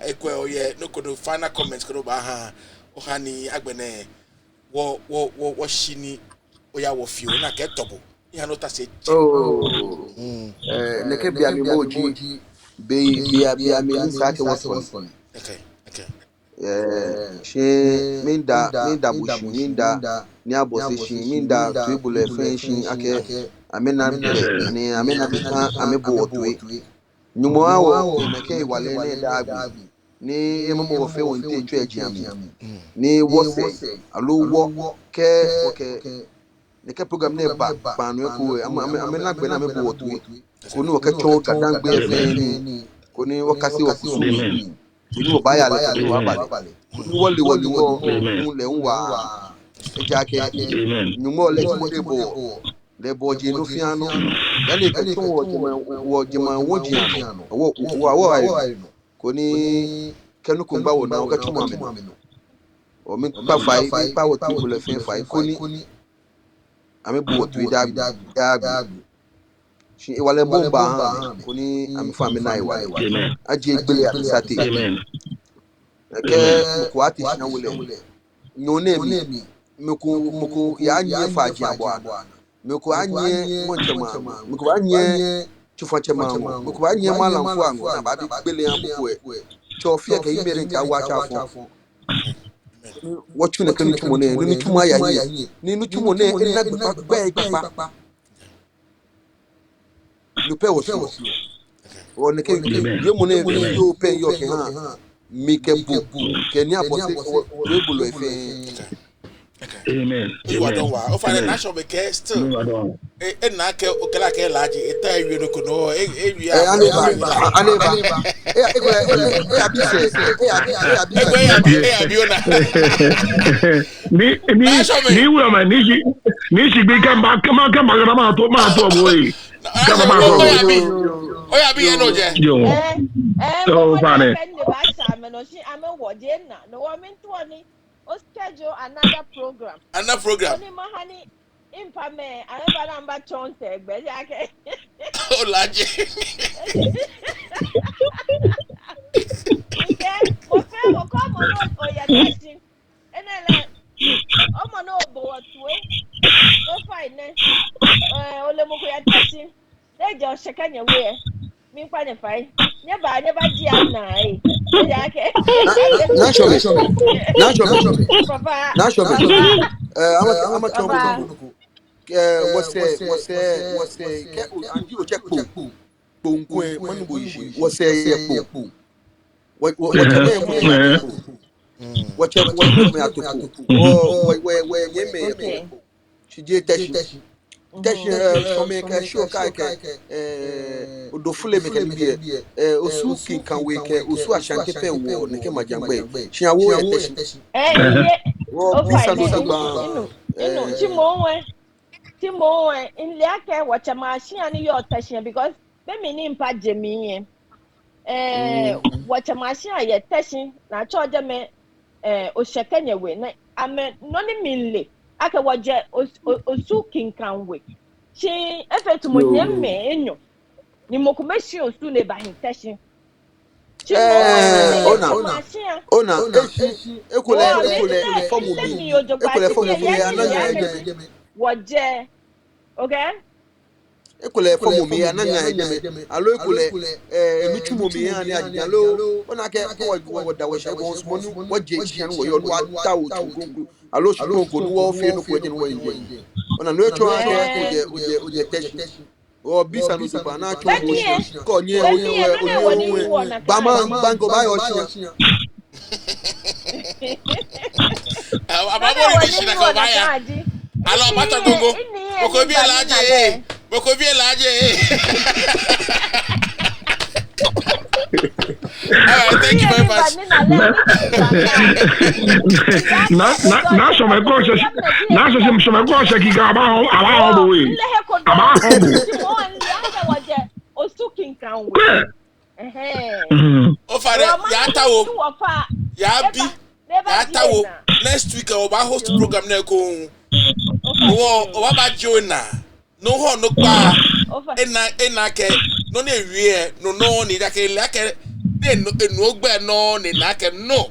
ekwe oye no kono final comments kono ba ha ohani agbene wo shini oya wo fio na ke tobo ya no ta se neke bia mi moji bia mi insake was fun okay she minda bushi minda ni abose shi minda tuibule fenshi ake amena beka amebo otwe nyumo awo neke wale ne dabi ni emamo fe wonte etwa agiami ni wose alo wo ke neke program ne ba no ko amena gbe na mebo otwe koni wakachon kadangbe feni koni wakasi wakusumi koni obaya le ko abale koni wole wo le nwa ejake nyumo le timo lebo je no fiano yani kachon wo jema wojiano wo ayo koni kanu kumba wo na wakachon ameno o mi pa fai pa wo people le fen fai koni amebo otwe dabi shi wale bomba kuni amfami na iwale aje gbele atisate ke mukwati shina wule nyonemi muku ya nye faji abwana muku anye monchema muku anye chufachema muku anye malamfu ango na babi gbele ya muku chofia ke imere ka wacha fo wachune kanu chumone ni chuma ya ni chumone ina gba le père aussi on est que yo mone yo pen yo ke ha mi ke bu ke ni abose we bulo efe amen you don't wa o fa na show be ke still na ke o kala ke laji eta ewi no ko no ewi aneba abi ona ni wo ma ni shi be kan ba kama ma to boy kama ma to oya bi eno je so fane no wa min to ni o schedule another program oni mahani impame areba namba chonte egbe yake o laje okay mo fe wo ko mo no o ya tashi enele o mo no bo otwe so fine o le mo ko ya tashi e je o shekanya we mi pa ne fai ne ba ji ana yake na show me ama chombo wose ke anji o check ponkwe manubo yishi wose yepo wacha me atupu we nyeme yepo chije tashi some ka show ka odofule me ka bie osu kinkan we ke osu ashanke pe wo ne ke majangbe chiawo ye tashi o bisa no dugba Timo in liake wacha machine ni yo tashi because be me ni mpa jemi wacha machine ye tashi na choje me o shekanya we na ame no ni minle aka waje osu kinkan we chi efetu mo nyemme enyo ni mokumeshi osu ne ba hintashi ona ekule fomu bi ananya waje okay ekule fomu mi ananya ejeme alo ekule emichumo mi ani ajalo ona ke ko da we she go smonu waje chian wo yo wa ta o chugungu alo shukon ko ni wo fe no ko je no wo Ona no twa ake uje teshi. O bisa no tupa na twa ko nye o bama banko ba yo shia. Ababo ni shina ko baya. Alo mata gongo. Boko bi elaje. Boko bi elaje. Thank you very much. Na so me go se ki ga ba ho bo we. Aba ho bo. O fare ya tawo. Ya bi. Ya tawo. Next week o ba host program na ko. O ba ba Jonah. No ho no pa. Ena ke no na wie no ni da ke la ke no ogbe no ni na ke no.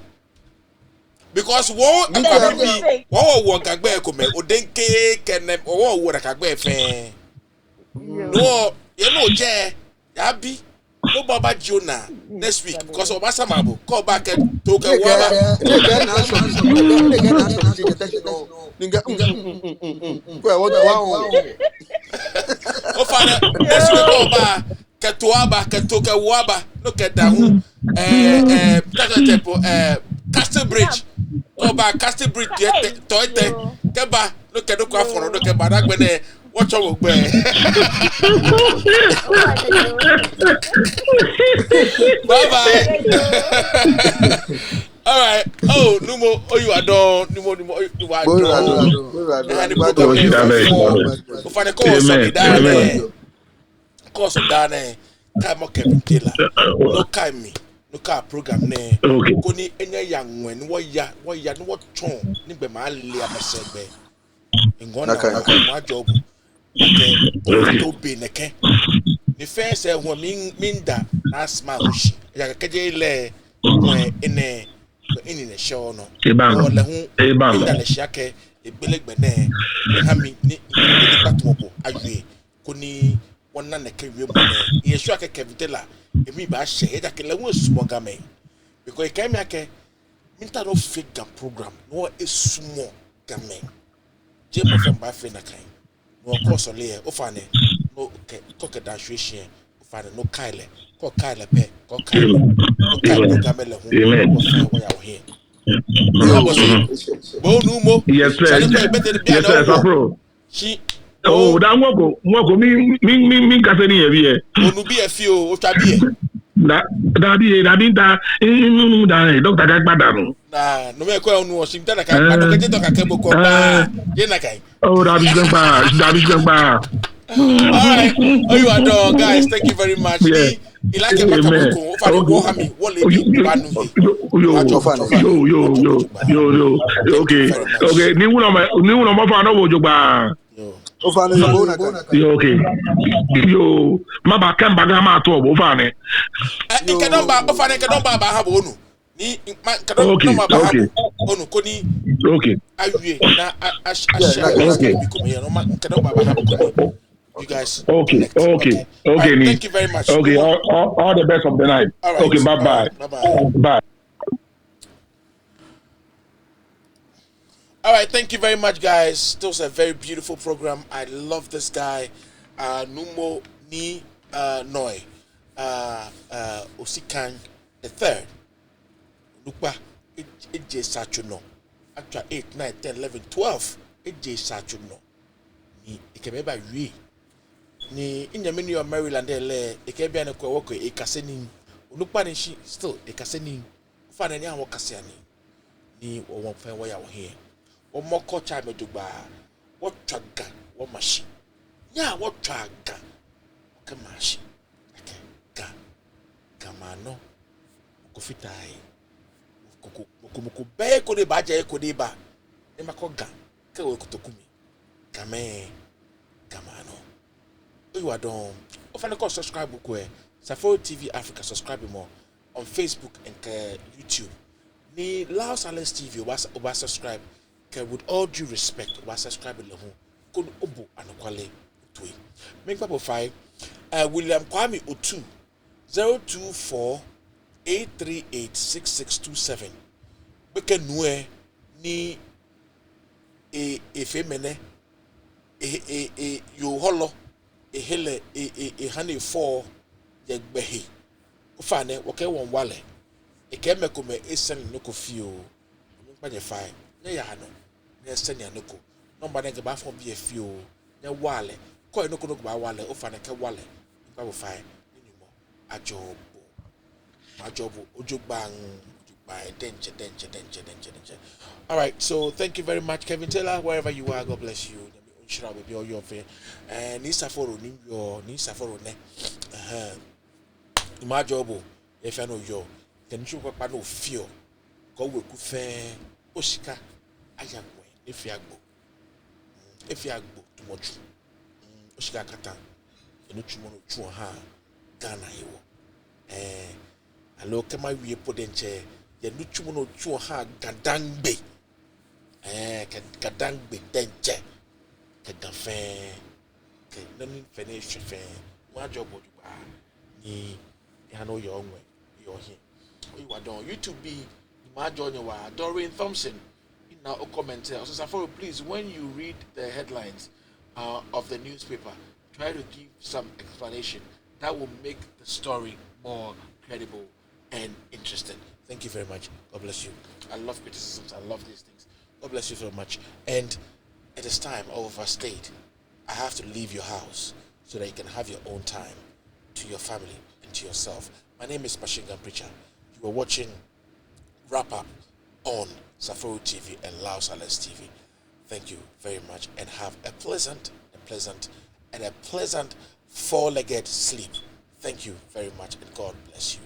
Because wo akwabi wo gagbe ko me odenke kene wo da gagbe fe. No, you know je ya bi no baba Jonah next week because oba samabo call back to ke wo ba. O fara next week oba ke to aba ke to ke wo ba no ke da hu Castle Bridge oba Castle Bridge toite ke ba no ke do kwa foro no ke ba da gbe ne watch wo gbe. Bye bye. All right. Oh, Numo, oh you are done. Numo, you are done. And the program is for the course of the Dane. Course of Dane. Time of Kevin Taylor. No kind me. No car program ne. Koni enya young when what ya no what chon. Nimbe ma lea mesebe. Ingona my job. Okay. To be neke. The first when minda na smart hushi. Ya keje le when in the show no. Or le hu minda le shake e belegbe ne. Hami ni patmobo aye. Koni wana neke wie mo ne. Ye sure ke Kevin Taylor e mi ba she e da ke le hu sumoga me. Because e kai me ake minta no fake program no e sumo game. Je mo fem ba fe na kai. No course ole o fa ne no ke koke da hwehwe o fa ne no Kyle ko Kyle pe ko Kyle no Kyle gamele ho o fa wa ya wo he bo nu mo Yes sir. Yes sir, Sapro. Oh, da nwoko mi ka se ni e bi e. Onu bi e fi o twa bi e. Da bi da doctor ga pada no. Na no me ko onu o sim ta ka pa do ke to ka ke bo ko ba ye na kai. Oh, da bi ba. All right. Oh, you are done, guys. Thank you very much. Yeah. You like a mataboko. If I go hami, what lady banu he. Yo. Okay. Ni una ma fa no bojo ba. O fa ne bo na ka. Yo, okay. Yo, ma ba kan ba ga ma to bo fa ne. Ike number o fa ne ke number ba ha bo nu. Ni ka number ba ha bo onu ko ni. Okay. Awie na okay. Ka number ba ha bo ko ni. You guys. Okay. Thank you very much. Okay. All the best of the night. All right. Okay. Bye. Bye. All right. Thank you very much, guys. This was a very beautiful program. I love this guy, Numo Ni Noi, Osikan the third. Lukba Ej Sachuno. After 8, 9, 10, 11, 12. Ej Sachuno. Ni ikemeba wi. Ni inyamini wa Maryland ele ekebia ne kwa woko ekaseni onukpa ne shi still ekaseni fa na ni awon kasani ni won fa wo ya wo he o moko cha medugba wo twaga wo mashi ya wo twaga ka mashi kamano ko fitai ko be ko de ba je ko de ba e makoga ke wo kutokumi kamano you are done. Often call subscribe book Safari TV Africa subscribe more on Facebook and YouTube. Ni Lao Silence TV oba subscribe with all due respect oba subscribe level could obo anakwale to it. Make up 5 William Kwame O2 024 838 6627. Beke nue ni e femene you hollow a hele a honey for the behe. Ufane, okay, one wale. A kemekume is sending no few. Fine. Yano, near sending a nuku. Nobody can buy from be a few. Ne wale. Koi no kuno ba wale. Ufane ke wale. Babu fine. Anymore. A job. My job. Ujuk bang. Danger. All right, so thank you very much, Kevin Taylor. Wherever you are, God bless you. Shall be all your fair. And Nisa for ne. My job, if I know you, then you got no fear. Go with good fair. Osika, Ayagwe, if you go too much. Osika Kata, and no chumono chuha, Ghana, Hello, come my way put in chair. The new chumono chuha, Gadangbe. Gadangbe, denche. Kedafe, Kedanin finish fair. My job would you buy? Ni, I know your own way. You're here. You are done. You to be my job. You are Doreen Thompson. Now, comment. So, Safari, please, when you read the headlines of the newspaper, try to give some explanation. That will make the story more credible and interesting. Thank you very much. God bless you. I love criticisms. I love these things. God bless you very much. And it is time I overstayed. I have to leave your house so that you can have your own time to your family and to yourself. My name is Pashingan Preacher. You are watching Wrap Up on Safari TV and Laos Alice TV. Thank you very much and have a pleasant four-legged sleep. Thank you very much and God bless you.